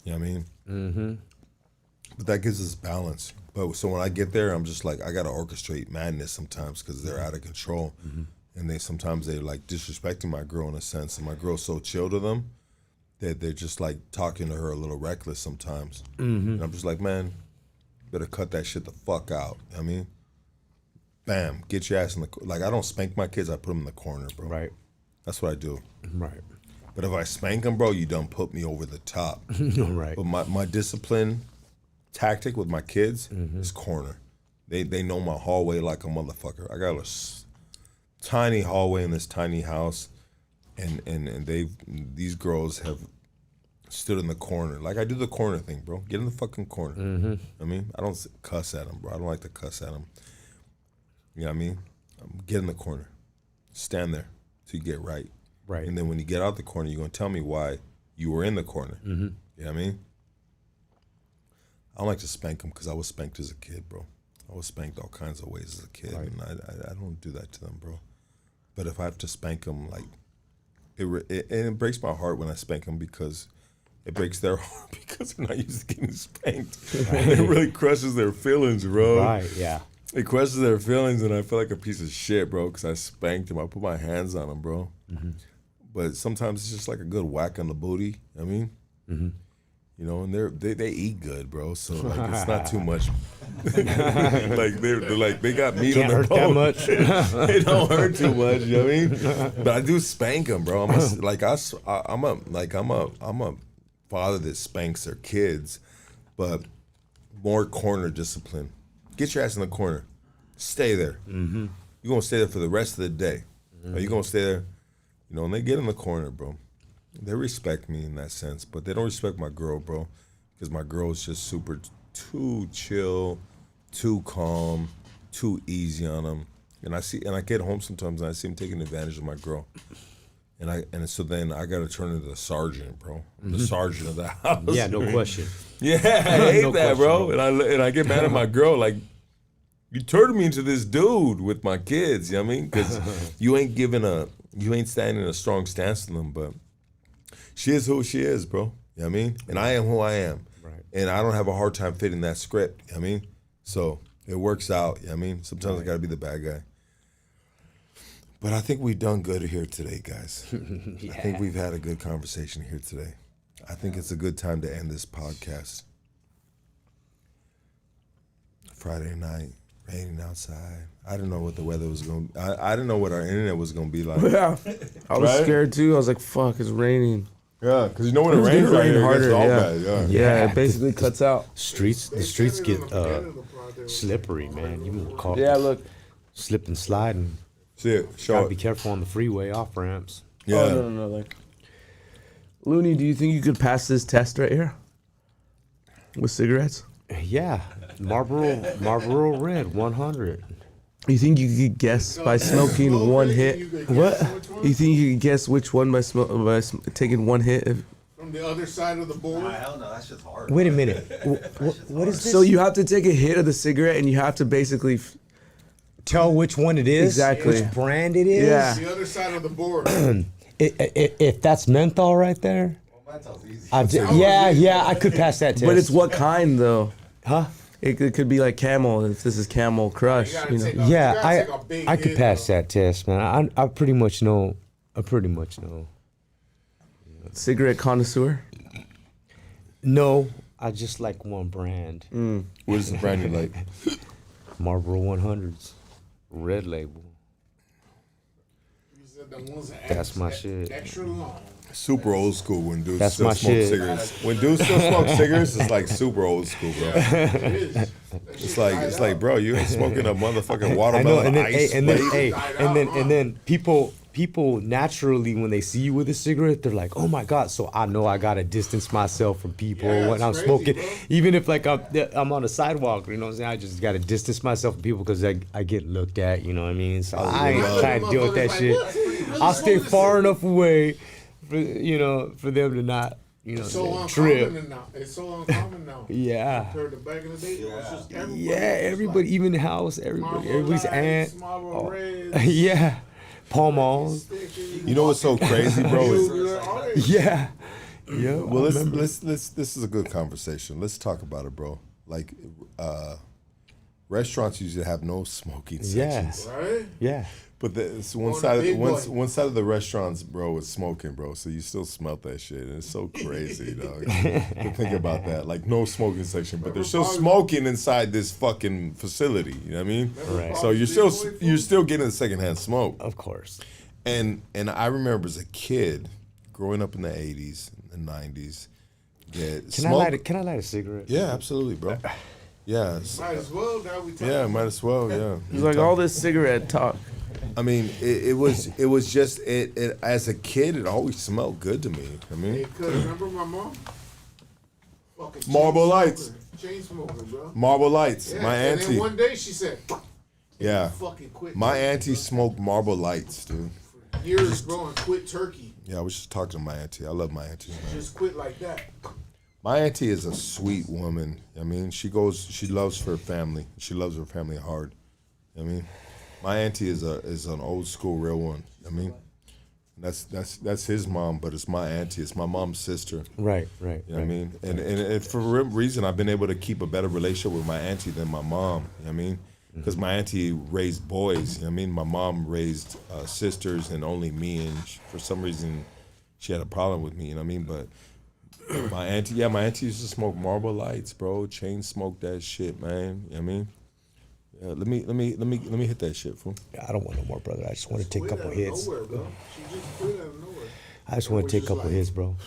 You know what I mean? Mm-hmm. But that gives us balance. But so when I get there, I'm just like, I gotta orchestrate madness sometimes because they're out of control. Mm-hmm. And sometimes they're like disrespecting my girl in a sense, and my girl's so chill to them that they're just like talking to her a little reckless sometimes. Mm-hmm. And I'm just like, man, better cut that shit the fuck out. You know what I mean? Bam, get your ass in the, like I don't spank my kids, I put them in the corner, bro. Right. That's what I do. Right. But if I spank them, bro, you done put me over the top. Right. But my discipline tactic with my kids is corner. They know my hallway like a motherfucker. I got a tiny hallway in this tiny house, and these girls have stood in the corner. Like I do the corner thing, bro. Get in the fucking corner. Mm-hmm. I mean, I don't cuss at them, bro. I don't like to cuss at them. You know what I mean? Get in the corner. Stand there till you get right. Right. And then when you get out the corner, you're going to tell me why you were in the corner. Mm-hmm. You know what I mean? I don't like to spank them because I was spanked as a kid, bro. I was spanked all kinds of ways as a kid, Right. and I don't do that to them, bro. But if I have to spank them, like, it breaks my heart when I spank them because it breaks their heart because they're not used to getting spanked. It really crushes their feelings, bro. Right, yeah. It crushes their feelings, and I feel like a piece of shit, bro, because I spanked them. I put my hands on them, bro. Mm-hmm. But sometimes it's just like a good whack on the booty. I mean, Mm-hmm. you know, and they eat good, bro. So like it's not too much. Like they're like they got meat Can't on their hurt that bone. much. It don't hurt too much. You know what I mean? But I do spank them, bro. I'm a father that spanks their kids, but more corner discipline. Get your ass in the corner. Stay there. Mm-hmm. You're gonna stay there for the rest of the day. Or you're gonna stay there, you know, and they get in the corner, bro. They respect me in that sense, but they don't respect my girl, bro. Because my girl's just too chill, too calm, too easy on them. And I get home sometimes and I see him taking advantage of my girl. And so then I gotta turn into the sergeant, bro. The sergeant of the house. Yeah, no question. Yeah, I hate No that, question, bro. bro. And I get mad at my girl, like, you turned me into this dude with my kids, you know what I mean? Because you ain't standing a strong stance to them, but she is who she is, bro. You know what I mean? And I am who I am. Right. And I don't have a hard time fitting that script, you know what I mean? So it works out, you know what I mean? Sometimes I gotta be the bad guy. But I think we've done good here today, guys. Yeah. I think we've had a good conversation here today. I think it's a good time to end this podcast. Friday night, raining outside. I didn't know what the weather was going to be. I didn't know what our internet was going to be like. Yeah, I was Right? scared too. I was like, "Fuck, it's raining." Yeah, because you know when it It's rains gonna right rain here, harder, it gets all yeah. bad. Yeah, it basically cuts out. The streets get slippery, man. You can call Yeah, look. slip and slide, and Shit, gotta be careful on the freeway off ramps. Yeah. Oh, no, like. Looney, do you think you could pass this test right here? With cigarettes? Yeah, Marlboro Red 100. You think you could guess by smoking one hit? What? You think you could guess which one by taking one hit? From the other side of the board. Hell no, that's just hard. Wait a minute. What is this? So you have to take a hit of the cigarette and you have to basically tell which one it is, Exactly. which brand it is. Yeah. The other side of the board. If that's menthol right there, I could pass that test. But it's what kind though? Huh? It could be like Camel. If this is Camel Crush, you know. Yeah, I could pass that test, man. I pretty much know. Cigarette connoisseur? No, I just like one brand. What is the brand you like? Marlboro 100s, red label. You said the ones that That's my shit. extra long. Super old school when dudes That's still my smoke shit. cigarettes. When dudes still smoke cigarettes, it's like super old school, bro. It's like, bro, you ain't smoking a motherfucking watermelon and then, ice. and then people naturally when they see you with a cigarette, they're like, oh my god. So I know I gotta distance myself from people when I'm smoking, even if like I'm on a sidewalk. You know what I'm saying? I just gotta distance myself from people because I get looked at. You know what I mean? So I ain't trying to deal with that shit. I'll stay far enough away, for them to not. It's so trip. uncommon now. It's so uncommon now. Yeah. Compared to back in the day, it was just everybody. Yeah, everybody, even the house, everybody's aunt. Marlboro Reds. Yeah, Pall Malls. You know what's so crazy, bro? Yeah. Yeah. Well, let's this is a good conversation. Let's talk about it, bro. Like, restaurants usually have no smoking sections. Right? Yeah. But one side of the restaurants, bro, is smoking, bro. So you still smell that shit, and it's so crazy, dog. To think about that, like no smoking section, but there's still smoking inside this fucking facility. You know what I mean? Right. So you're still getting the secondhand smoke, of course. And I remember as a kid, growing up in the '80s and '90s, Can I light a cigarette? Yeah, absolutely, bro. Yeah. Might as well. Now we talking. Yeah, might as well. Yeah. It's like all this cigarette talk. I mean, it was just it as a kid. It always smelled good to me. I mean, Hey, cuz, remember my mom? Fucking Marble chain Lights. smoker. Chain smoker, bro. Marble Lights. Yeah, My and auntie. then one day she said, Yeah. fucking quit My turkey, auntie bro. smoked Marble Lights, dude. years, bro, and quit turkey. Yeah, I was just talking to my auntie. I love my auntie. Man. Just quit like that. My auntie is a sweet woman. I mean, she loves her family. She loves her family hard. I mean, my auntie is an old school real one. I mean, that's his mom, but it's my auntie. It's my mom's sister. Right. You know what I mean? And for a reason, I've been able to keep a better relationship with my auntie than my mom. You know what I mean? Because my auntie raised boys. You know what I mean? My mom raised sisters and only me, and for some reason, she had a problem with me. You know what I mean? But my auntie used to smoke Marlboro Lights, bro. Chain smoke that shit, man. You know what I mean? Yeah, let me hit that shit, fool. I don't want no more, brother. I just want to take a couple hits. Nowhere, bro. She just quit out of nowhere. I just want to take a couple hits, bro.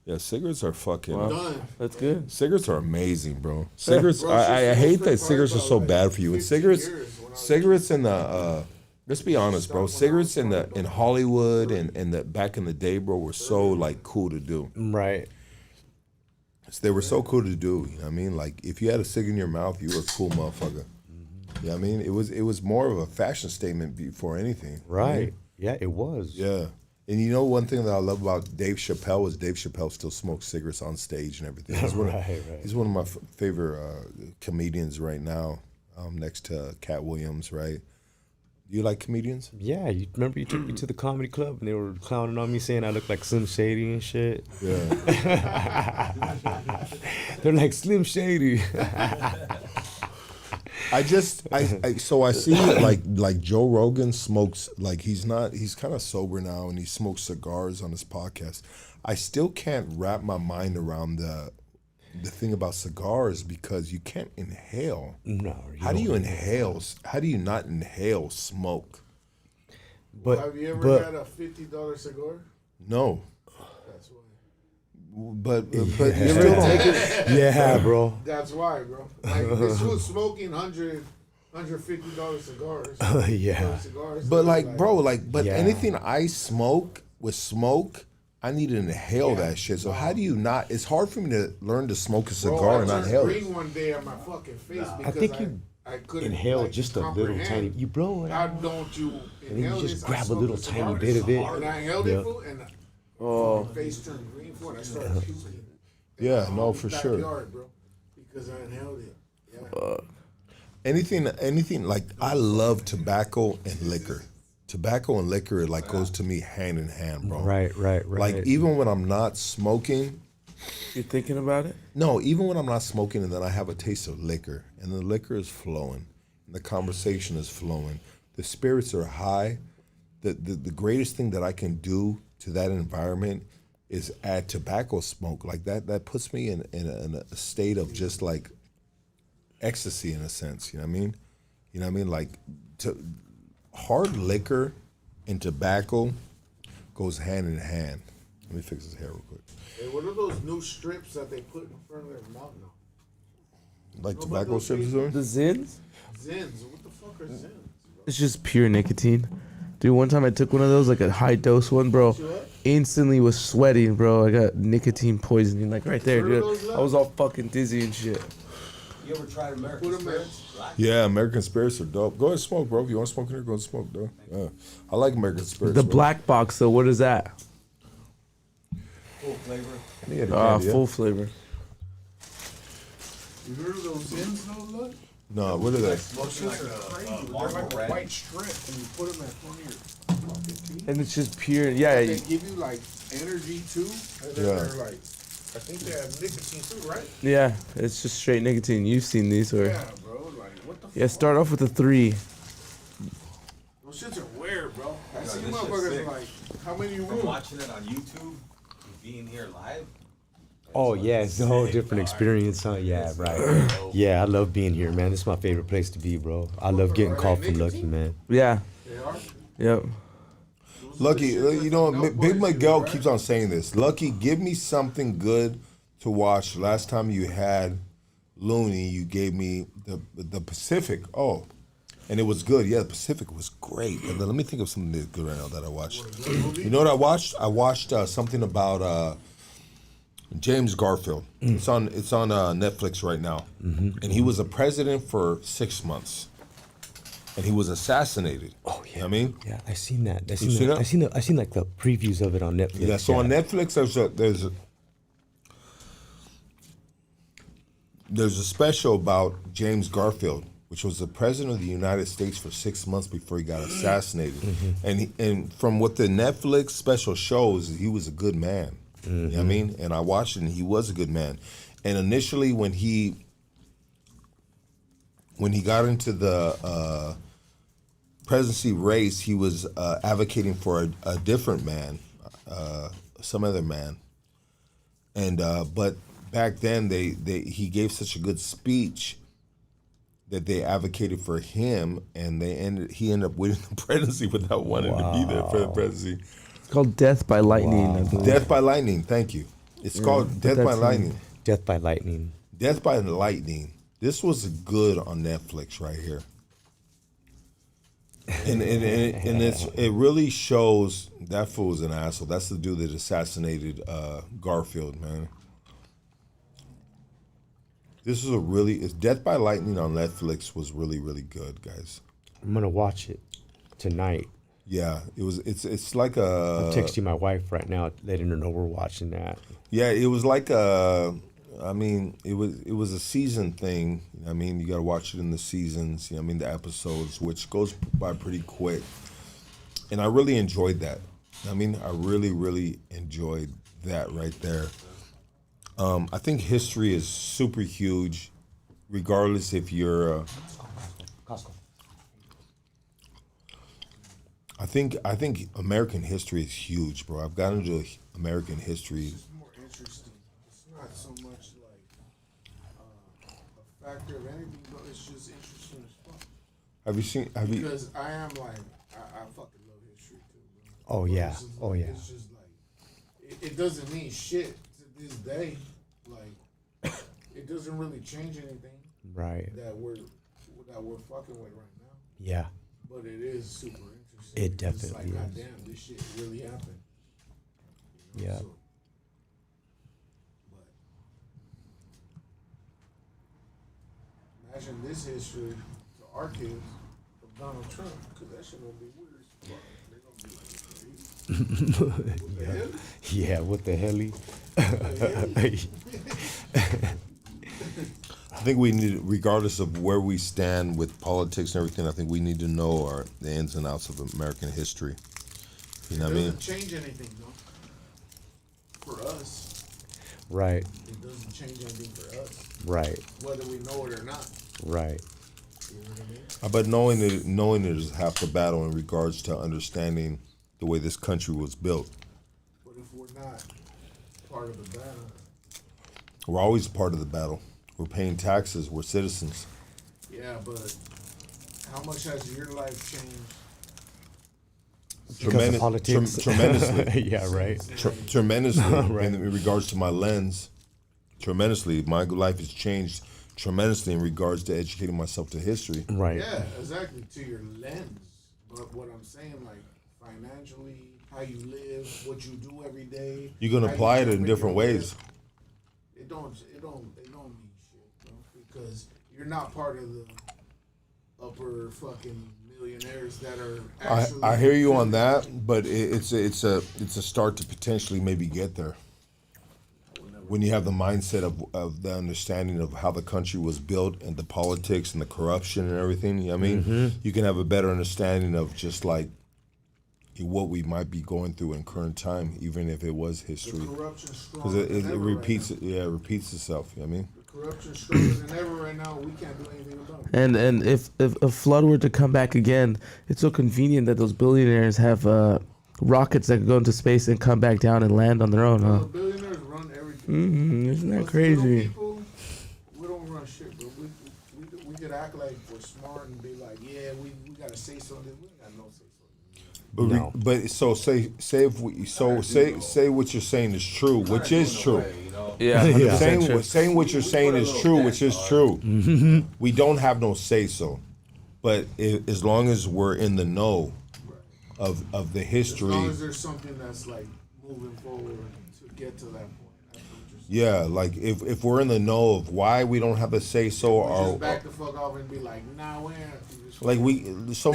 Yeah, cigarettes are fucking. Done. That's good. Cigarettes are amazing, bro. Cigarettes. Bro, I she hate smoked that for cigarettes are probably so about, bad for you. And 15 cigarettes, years when I was cigarettes in the. Let's be honest, bro. Cigarettes in Hollywood and the back in the day, bro, were so like cool to do. Right. They were so cool to do. You know what I mean? Like if you had a cig in your mouth, you were a cool motherfucker. You know what I mean? It was more of a fashion statement before anything. Right. I mean, Yeah, it was. yeah. And you know one thing that I love about Dave Chappelle is Dave Chappelle still smokes cigarettes on stage and everything. He's one Right. he's one of my favorite comedians right now, next to Cat Williams, right? Do you like comedians? Yeah, you remember you took me to the comedy club and they were clowning on me saying I look like Slim Shady and shit. Yeah. They're like Slim Shady. I see that like Joe Rogan smokes, like he's kind of sober now and he smokes cigars on his podcast. I still can't wrap my mind around the thing about cigars because you can't inhale. No. How do you inhale? How do you not inhale smoke? But have you ever had a $50 cigar? No. That's why. But you Yeah. still don't take it. Yeah, bro. That's why, bro. Like this was smoking $150 cigars. Yeah. Cigars, But but Yeah. anything I smoke with smoke, I need to inhale that shit. So how do you not? It's hard for me to learn to smoke a cigar and not I turned inhale it. green one day on my fucking face because I think you I couldn't inhale like, just a little comprehend. tiny. You blow it How out. don't you And then inhale you just this? I grab a smoked little cigar, tiny bit of it. and I inhaled Yeah. it, fool, and Oh. my face turned green, fool, and I started puking. Yeah, In no, my for sure. backyard, bro, because I inhaled it. Yeah. Anything like I love tobacco and liquor. Tobacco and liquor like goes to me hand in hand, bro. Right. Like even when I'm not smoking, You're thinking about it? no, even when I'm not smoking and then I have a taste of liquor and the liquor is flowing and the conversation is flowing, the spirits are high. The greatest thing that I can do to that environment is add tobacco smoke. Like that puts me in a state of just like ecstasy in a sense. You know what I mean? You know what I mean? Like hard liquor and tobacco goes hand in hand. Let me fix his hair real quick. Hey, what are those new strips that they put in front of their mouth now? Like Know about tobacco those strips, things? or The Zins? Zins. What the fuck are Zins? Bro? It's just pure nicotine. Dude, one time I took one of those, like a high dose one, bro. Instantly was sweating, bro. I got nicotine poisoning, like right there, Heard of dude. those, I was all fucking dizzy and shit. You ever tried American Put 'em in. Spirits? Black? Yeah, American Spirits are dope. Go ahead and smoke, bro. If you want to smoke in here, go and smoke, though. Yeah. I like American Spirits. The bro. black box, though, what is that? Full flavor. Yeah, the Ah, candy, yeah. full flavor. You heard of those Zins, though, look? No, what are they? Smoking like Crazy. a They're Marlboro like a Red. white strip, and you put them in front of your fucking teeth. And it's just pure, yeah. They give you like energy too, and then Yeah. they're like, I think they have nicotine too, right? Yeah, it's just straight nicotine. You've seen these, or Yeah, bro. Like, what the yeah. fuck? Start off with a 3. Those shits are weird, bro. I Yo, see this shit's motherfuckers sick. like, how many you From room? watching it on YouTube, being here live. Oh yeah, it's a whole different experience, huh? Yeah, right. Yeah, I love being here, man. This is my favorite place to be, bro. I love getting called from Lucky, man. Yeah. They are. Yep. Lucky, you know, Big Miguel keeps on saying this. Lucky, give me something good to watch. Last time you had Looney, you gave me the Pacific. Oh, and it was good. Yeah, the Pacific was great. And then let me think of something that's good right now that I watched. You know what I watched? I watched something about James Garfield. It's on Netflix right now, and he was a president for 6 months, and he was assassinated. Oh yeah, you know what I mean, yeah, I seen that. I seen that? I seen like the previews of it on Netflix. Yeah, so on Netflix there's a special about James Garfield, which was the president of the United States for 6 months before he got assassinated. And from what the Netflix special shows, he was a good man. You know what I mean? And I watched it, and he was a good man. And initially, when he got into the presidency race, he was advocating for a different man, some other man. And but back then, he gave such a good speech that they advocated for him, and he ended up winning the presidency without wanting to be there for the presidency. It's called Death by Lightning, I believe. Death by Lightning, thank you. It's called Death by Lightning. Death by Lightning. Death by Lightning. This was good on Netflix right here. And it really shows that fool was an asshole. That's the dude that assassinated Garfield, man. This is Death by Lightning on Netflix was really, really good, guys. I'm gonna watch it tonight. Yeah, it's like a. I'm texting my wife right now, letting her know we're watching that. Yeah, it was like a. I mean, it was a season thing. I mean, you got to watch it in the seasons. You know, I mean, the episodes, which goes by pretty quick, and I really enjoyed that. I mean, I really, really enjoyed that right there. I think history is super huge, regardless if you're. I think American history is huge, bro. I've gotten into American history. It's more interesting. It's not so much like a factor of anything, but it's just interesting as fuck. Because I am like, I fucking love history too, bro. Oh yeah. Oh yeah. It's just like, it doesn't mean shit to this day. Like, it doesn't really change anything. Right. That we're fucking with right now. Yeah. But it is super interesting. It definitely it's like, is. goddamn, this shit really happened. You know? Yeah. So, but imagine this history to our kids of Donald Trump, because that shit gonna be weird as fuck. They're gonna be like, what the hell? Yeah, what the hell? I think we need, regardless of where we stand with politics and everything, I think we need to know the ins and outs of American history. You know what I mean? It doesn't change anything, though. For us. Right. It doesn't change anything for us. Right. Whether we know it or not. Right. You know what I mean? But knowing it is half the battle in regards to understanding the way this country was built. But if we're not part of the battle. We're always part of the battle. We're paying taxes. We're citizens. Yeah, but how much has your life changed? Tremendously. Yeah, right. Tremendously. Right. In regards to my lens, tremendously. My life has changed tremendously in regards to educating myself to history. Right. Yeah, exactly. To your lens. But what I'm saying, like, financially, how you live, what you do every day. You can apply it in different ways. It don't mean shit, bro. Because you're not part of the upper fucking millionaires that are actually. I hear you on that, but it's a start to potentially maybe get there. When you have the mindset of the understanding of how the country was built and the politics and the corruption and everything, you know what I mean? You can have a better understanding of just like what we might be going through in current time, even if it was history. Because it repeats it. Yeah, it repeats itself. You know what I mean? Corruption stronger than ever right now. We can't do anything about it. And if a flood were to come back again, it's so convenient that those billionaires have rockets that can go into space and come back down and land on their own, huh? Billionaires run everything. Isn't that crazy? People, we don't run shit, bro. We could act like we're smart and be like, yeah, we gotta say something. We ain't got no say something. But so say what you're saying is true, which is true. Yeah, saying what you're saying is true, which is true. We don't have no say so, But as long as we're in the know of the history, as long as there's something that's like moving forward to get to that point. Yeah, like if we're in the know of why we don't have a say so, or just back the fuck off and be like, nah, we ain't. Like so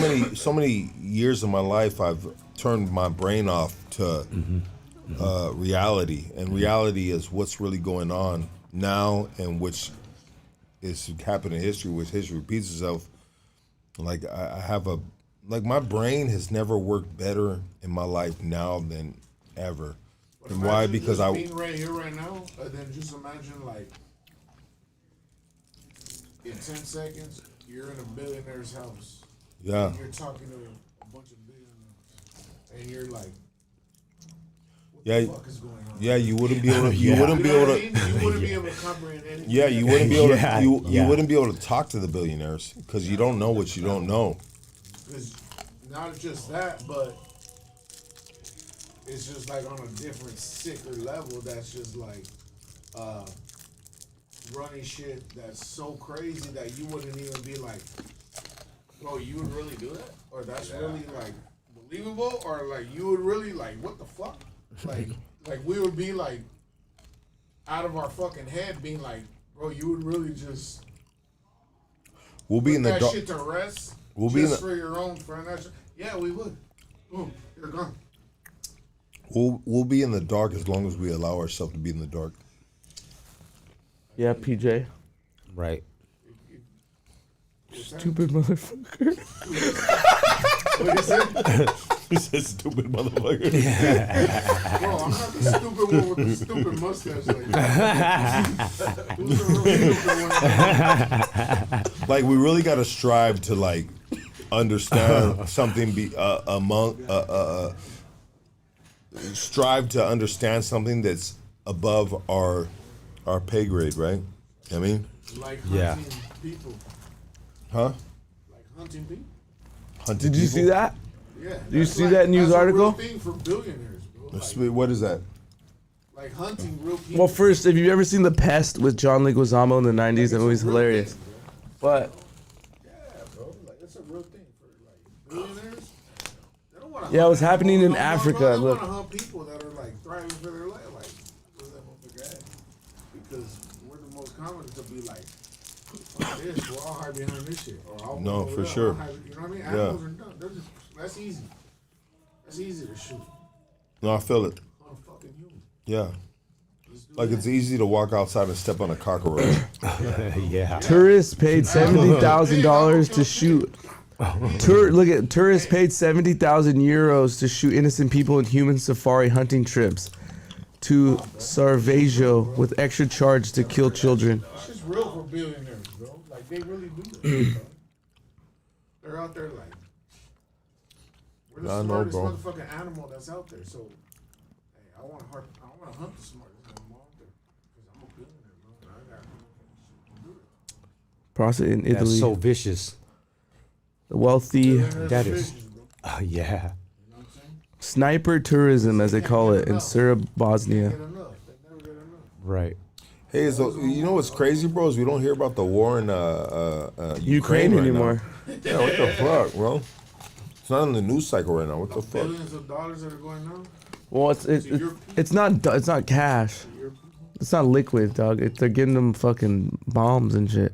many years of my life, I've turned my brain off to reality, and reality is what's really going on now, and which is happening in history, which history repeats itself. Like I have my brain has never worked better in my life now than ever. And why? Because being right here, right now, then just imagine like in 10 seconds you're in a billionaire's house. Yeah. And you're talking to a bunch of billionaires, and you're like, what yeah, the fuck is going on? Yeah, you wouldn't be able to. You wouldn't be able to. You wouldn't be able to comprehend anything. Yeah, you wouldn't be able to. You wouldn't be able to talk to the billionaires because you don't know what you don't know. Because not just that, but it's just like on a different, sicker level. That's just like running shit that's so crazy that you wouldn't even be like, bro, you would really do that? Or that's really like believable? Or like you would really like, what the fuck? Like we would be like out of our fucking head being like, bro, you would really just we'll be in the that dark. shit to rest We'll just be in the, for your own financial. Yeah, we would. Boom, you're gone. We'll be in the dark as long as we allow ourselves to be in the dark. Yeah, PJ. Right. Stupid motherfucker. What is it? He said stupid motherfucker. Bro, I'm not the stupid one with the stupid mustache like that. Who's the real stupid one? Like we really got to strive to like understand something. Strive to understand something that's above our pay grade, right? I mean, like hunting people. Huh? Like hunting people. Hunting Did you people? see that? Yeah. Did you see that news that's article? A real thing for billionaires, bro. What is that? Like hunting real people. Well, first, have you ever seen The Pest with John Leguizamo in the 90s? That movie's hilarious. But yeah, bro, like it's a real thing for like billionaires. They don't want to. yeah, it was happening in Africa. They Look, want to hunt people that are like thriving for their life. Like, where's that motherfucker at? Because we're the most common to be like, fuck this, we'll all hide behind this shit. Or I'll No, go for there, sure. I'll hide, you know what I mean? Animals are done. They're just, that's easy. That's easy to shoot. No, I feel it. On a fucking human. Yeah. Like it's easy to walk outside and step on a cockroach. Yeah. tourists paid $70,000 to shoot. Tourists paid 70,000 euros to shoot innocent people in human safari hunting trips to Sarvaggio with extra charge to kill children. It's just real for billionaires, bro. Like, they really do this, bro. They're out there like, we're the I know, smartest bro. motherfucking animal that's out there. So, hey, I want to hunt the smartest animal out there. Because I'm a billionaire, bro. And I got shit to do it. Process in Italy. That's so vicious. The wealthy That is. Yeah. sniper tourism, as they call it, in Serbia, Bosnia. Right. Hey, so you know what's crazy, bro? Is we don't hear about the war in Ukraine right anymore. now. Yeah, what the fuck, bro? It's not on the news cycle right now. What the fuck? Billions of dollars that are going on. Well, it's not cash. It's not liquid, dog. They're getting them fucking bombs and shit.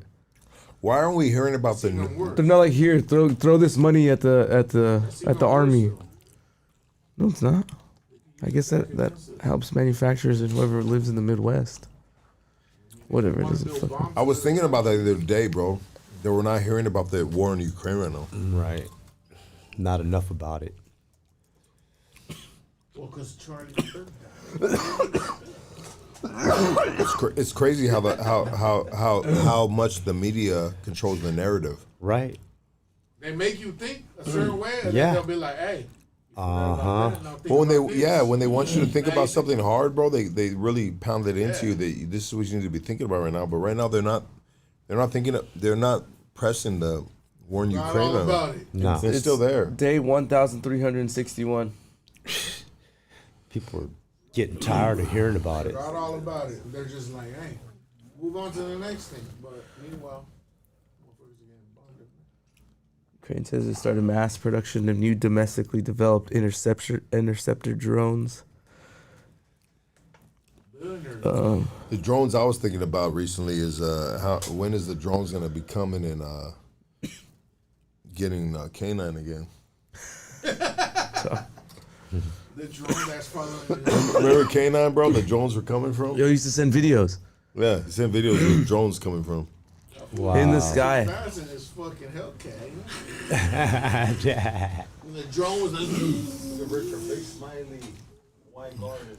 Why aren't we hearing about the? They're not like, here, throw this money at the army. No, it's not. I guess that helps manufacturers and whoever lives in the Midwest. Whatever, it doesn't fucking. I was thinking about that the other day, bro. That we're not hearing about the war in Ukraine right now. Right. Not enough about it. Well, because Charlie It's crazy how much the media controls the narrative. Right. They make you think a certain way, and Yeah. then they'll be like, hey. But when they want you to think about something hard, bro, they really pound it into you that this is what you need to be thinking about right now. But right now they're not pressing the war in Ukraine. all about it. No. It's still there. Day 1,361. People are getting tired of hearing about it. Forgot all about it. They're just like, hey, move on to the next thing. But meanwhile, motherfuckers are getting bonded. Crane says it started mass production of new domestically developed interceptor drones. The drones I was thinking about recently is when is the drones gonna be coming and getting canine again? The drone that's following. Remember canine, bro? The drones were coming from. Yo, used to send videos. Yeah, he sent videos of drones coming from. Wow. In the sky. Is fucking Hellcat. Yeah. When the drone was like. Smiley, white garden.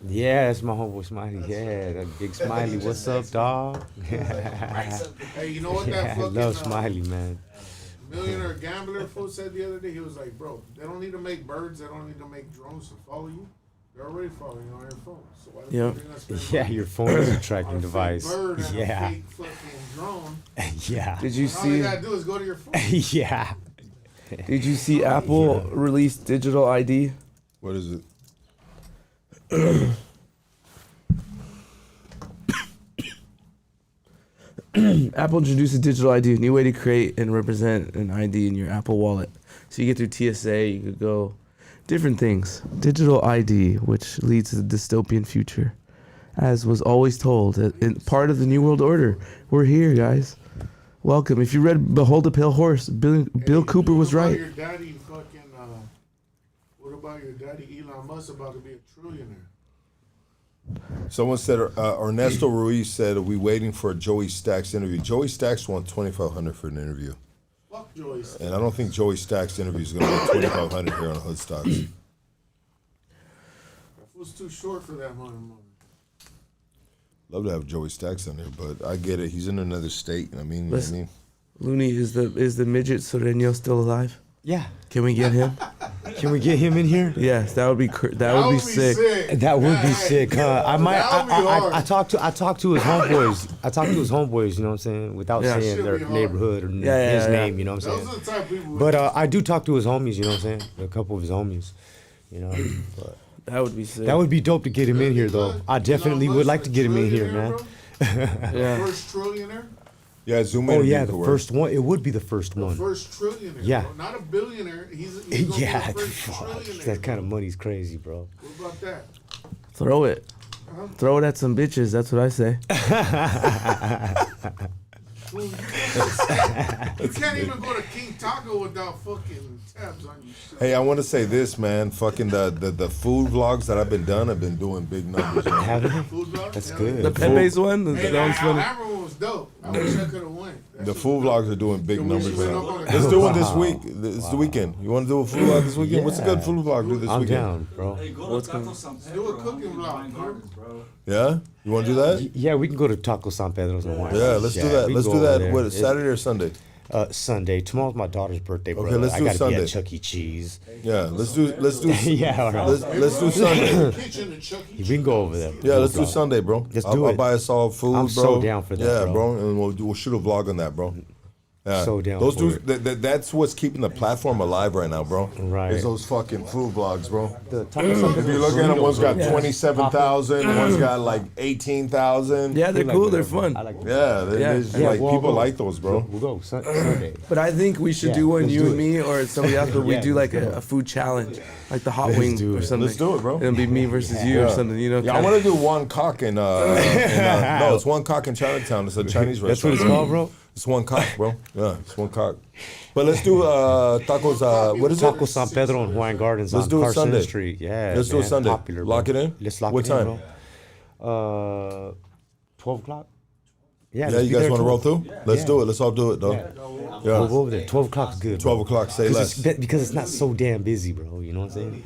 Yeah, that's my homeboy Smiley. Yeah, that big Smiley. What's up, dog? Hey, you know what that I fucking love Smiley, man. millionaire gambler fool said the other day? He was like, bro, they don't need to make birds. They don't need to make drones to follow you. They're already following you on your phone. So why the fuck they gonna spend money Your phone is a on tracking a device. fake bird and Yeah. a fake fucking drone? Yeah. Did you All see? you gotta do is go to your phone. Yeah. Did you see Apple release digital ID? What is it? Apple introduced a digital ID, a new way to create and represent an ID in your Apple Wallet. So you get through TSA, you could go different things. Digital ID, which leads to the dystopian future, as was always told, in part of the New World Order. We're here, guys. Welcome. If you read Behold a Pale Horse, Bill Cooper was right. Your daddy fucking, what about your daddy Elon Musk about to be a trillionaire? Someone said Ernesto Ruiz said, "Are we waiting for a Joey Stacks interview?" Joey Stacks won $2,500 for an interview. Fuck Joey Stacks. And I don't think Joey Stacks' interview is going to be $2,500 here on Hood Stocks. That fool's too short for that money. Love to have Joey Stacks on there, but I get it. He's in another state. I mean, Listen, Looney, is the midget Sureño still alive? Yeah. Can we get him? Can we get him in here? Yes, that would be that would be sick. That would be sick, huh? I might. That would be hard. I talked to his homeboys. You know what I'm saying, without Yeah. saying their Should be neighborhood or Yeah, his yeah. name. You know what I'm Those saying. are the type of people. But I do talk to his homies. You know what I'm saying. A couple of his homies. You know. But That would be sick. that would be dope to get him in here, though. I definitely would like to get him in here, man. Yeah. First trillionaire. Yeah, Zoom Oh interview yeah, could the work. first one. It would be the first The one. first trillionaire. Yeah. Bro. Not a billionaire. He's gonna Yeah, be the first fuck. trillionaire. That kind of money's crazy, bro. What about that? Throw it. Huh? Throw it at some bitches. That's what I say. Well, you can't even go to King Taco without fucking tabs on you. Hey, I want to say this, man. Fucking the food vlogs that I've been doing big numbers. Man. Have it? Food vlog? That's Yeah. good. The Pepe's one. Hey, That was funny. that one was dope. I wish I could have won. The food vlogs are doing big So we numbers, went man. up on a- Let's do one this Wow. week. It's the weekend. You want to do a food vlog this weekend? What's a good food vlog to do this I'm weekend? down, bro. Hey, go What's to Taco going- San Pedro. Do a cooking vlog, bro. bro. Yeah? You want to do that? Yeah, we can go to Taco San Pedro's and wine. Yeah, let's do that. we Let's can do go over that. there. What, It's- Saturday or Sunday? Sunday. Tomorrow's my daughter's birthday, bro. Okay, let's I do gotta Sunday. be at Chuck E. Cheese. Yeah, let's do Yeah, all right. let's do Sunday. Kitchen and Chuck E. We can go over there. Yeah, let's do bro. Sunday, bro. Let's I'll, do I'll it. buy us all food, I'm bro. so down for that, Yeah, bro. and we'll shoot a vlog on that, bro. Yeah. So down Those for dudes, it. that's what's keeping the platform alive right now, bro. Right. Is those fucking food vlogs, bro. The Taco San If Pedro you look at them, one's got Yeah. 27,000, one's got like 18,000. Yeah, they're like cool. that, They're bro. fun. I like that. Yeah, Yeah. there's Yeah, like we'll people go. like those, bro. We'll go Sunday. But I think we should Yeah, do one, let's you do and it. me or somebody else, but we Yeah, do like let's do a food challenge, like the hot Let's wing do or it. something. Let's do it, bro. It'll be me versus you or something, you know? Yeah, I want to do one cock in, no, it's one cock in Chinatown. It's a Chinese That's what restaurant. it's called, bro. It's one cock, bro. Yeah, it's one cock. But let's do tacos. What is Taco it? San Pedro and Hawaiian Gardens Let's on do it Carson Sunday. Street. Yeah, Let's do it man, Sunday. Popular, Lock bro. it in? Let's lock What it in, time? bro. 12 o'clock? Yeah, let's you be guys there want to roll 12. through? Let's Yeah. do it. Let's all do it, though. We'll Yeah. go over there. 12 o'clock's good. 12 o'clock, say less. Because it's not so damn busy, bro. You know what I'm saying?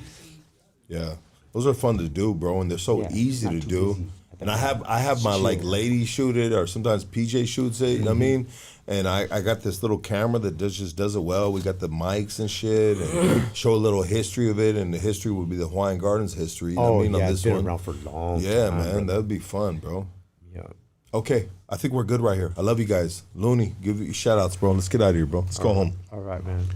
Yeah, those are fun to do, bro, and they're so Yeah, easy not to too do. busy. And I have my like lady shoot it, or sometimes PJ shoots it. You know what I mean? And I got this little camera that just does it well. We got the mics and shit, and show a little history of it, and the history would be the Hawaiian Gardens history. You know what I mean? yeah, On it's this been one. around for a long Yeah, time. man, bro. that would be fun, bro. Yeah. Okay, I think we're good right here. I love you guys. Looney, give you shout outs, bro. Let's get out of here, bro. Let's go home. All right, man.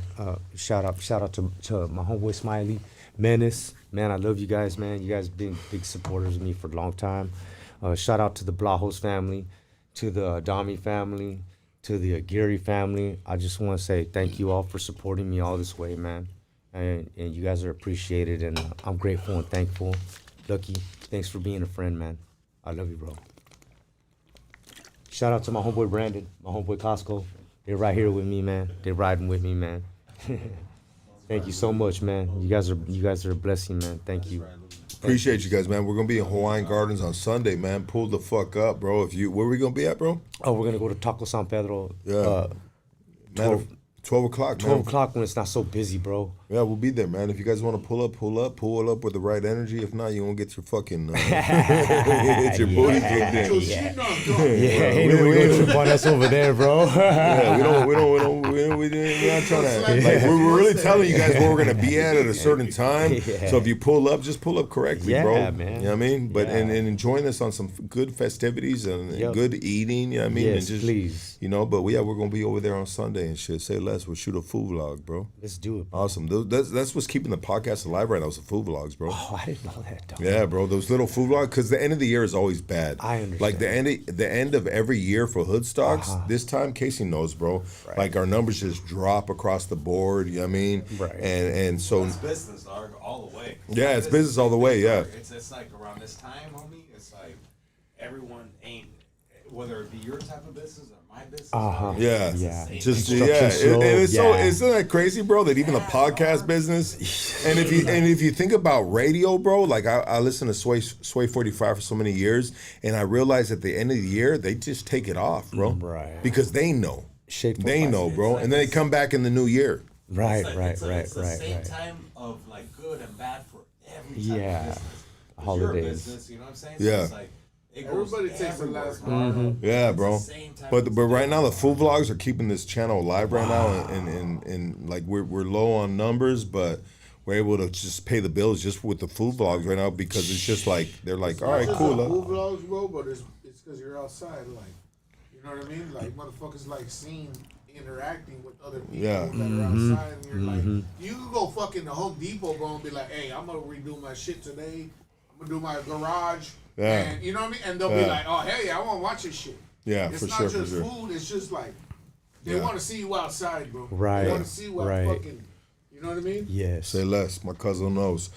Shout out to my homeboy Smiley, Menace. Man, I love you guys, man. You guys been big supporters of me for a long time. Shout out to the Blahos family, to the Adami family, to the Aguirre family, I just want to say thank you all for supporting me all this way, man. And you guys are appreciated, and I'm grateful and thankful. Lucky, thanks for being a friend, man. I love you, bro. Shout out to my homeboy Brandon, my homeboy Costco. They're right here with me, man. They're riding with me, man. Thank you so much, man. You guys are a blessing, man. Thank you. Appreciate you guys, man. We're gonna be in Hawaiian Gardens on Sunday, man. Pull the fuck up, bro. Where are we gonna be at, bro? Oh, we're gonna go to Taco San Pedro. Yeah. 12 o'clock, man. 12 o'clock when it's not so busy, bro. Yeah, we'll be there, man. If you guys want to pull up with the right energy. If not, you won't get your fucking get your booty kicked in. Ain't no way to trip on us over there, bro. Yeah, we're not trying to. Like, we're really telling you guys where we're gonna be at a certain time. Yeah. So if you pull up, just pull up correctly, Yeah, bro. man. You know what I mean? But Yeah. and enjoying this on some good festivities and good eating. You know what I mean? Yes, and just, please. You know, but we're gonna be over there on Sunday and shit. Say less. We'll shoot a food vlog, bro. Let's do it, bro. Awesome. That's what's keeping the podcast alive right now. Is the food vlogs, bro. Oh, I didn't know that, though. Yeah, bro. Those little food vlogs, because the end of the year is always bad. I understand. Like the end of every year for hood stocks. This time, Casey knows, bro. Right. Like our numbers just drop across the board. You know what I mean? Right. And so it's business, dog, all the way. Yeah, it's business all the way. Yeah. It's like around this time, homie. It's like everyone ain't, whether it be your type of business or my business. Yeah, it's just the yeah. same. Isn't that crazy, bro? That even the podcast business, and if you think about radio, bro, like I listened to Sway 45 for so many years, and I realized at the end of the year they just take it off, bro, right? Because they know, bro, and then they come back in the new year, right. It's the same time of like good and bad for every type of business. It's Holidays. your business, you know what I'm saying? So Yeah. it's like, it goes Everybody takes the everywhere, last bro. one. Yeah, bro. same type But of right now the food vlogs are keeping this channel alive right now, and like we're low on numbers, but we're able to just pay the bills just with the food vlogs right now because it's just like they're like, all right, cool. Food vlogs, bro, but it's because you're outside, like, you know what I mean? Like motherfuckers like seeing interacting with other people Yeah. that are outside, and you're like, you can go fucking to Home Depot, bro, and be like, hey, I'm gonna redo my shit today. I'm gonna do my garage. Yeah. And you know what I mean? And they'll be like, oh, hell yeah, I want to watch this shit. Yeah, It's for not sure, just for sure. food. It's just like, they Yeah. want to see you outside, bro. Right, They want to see what right. fucking, you know what I mean? Yes. Say less. My cousin knows.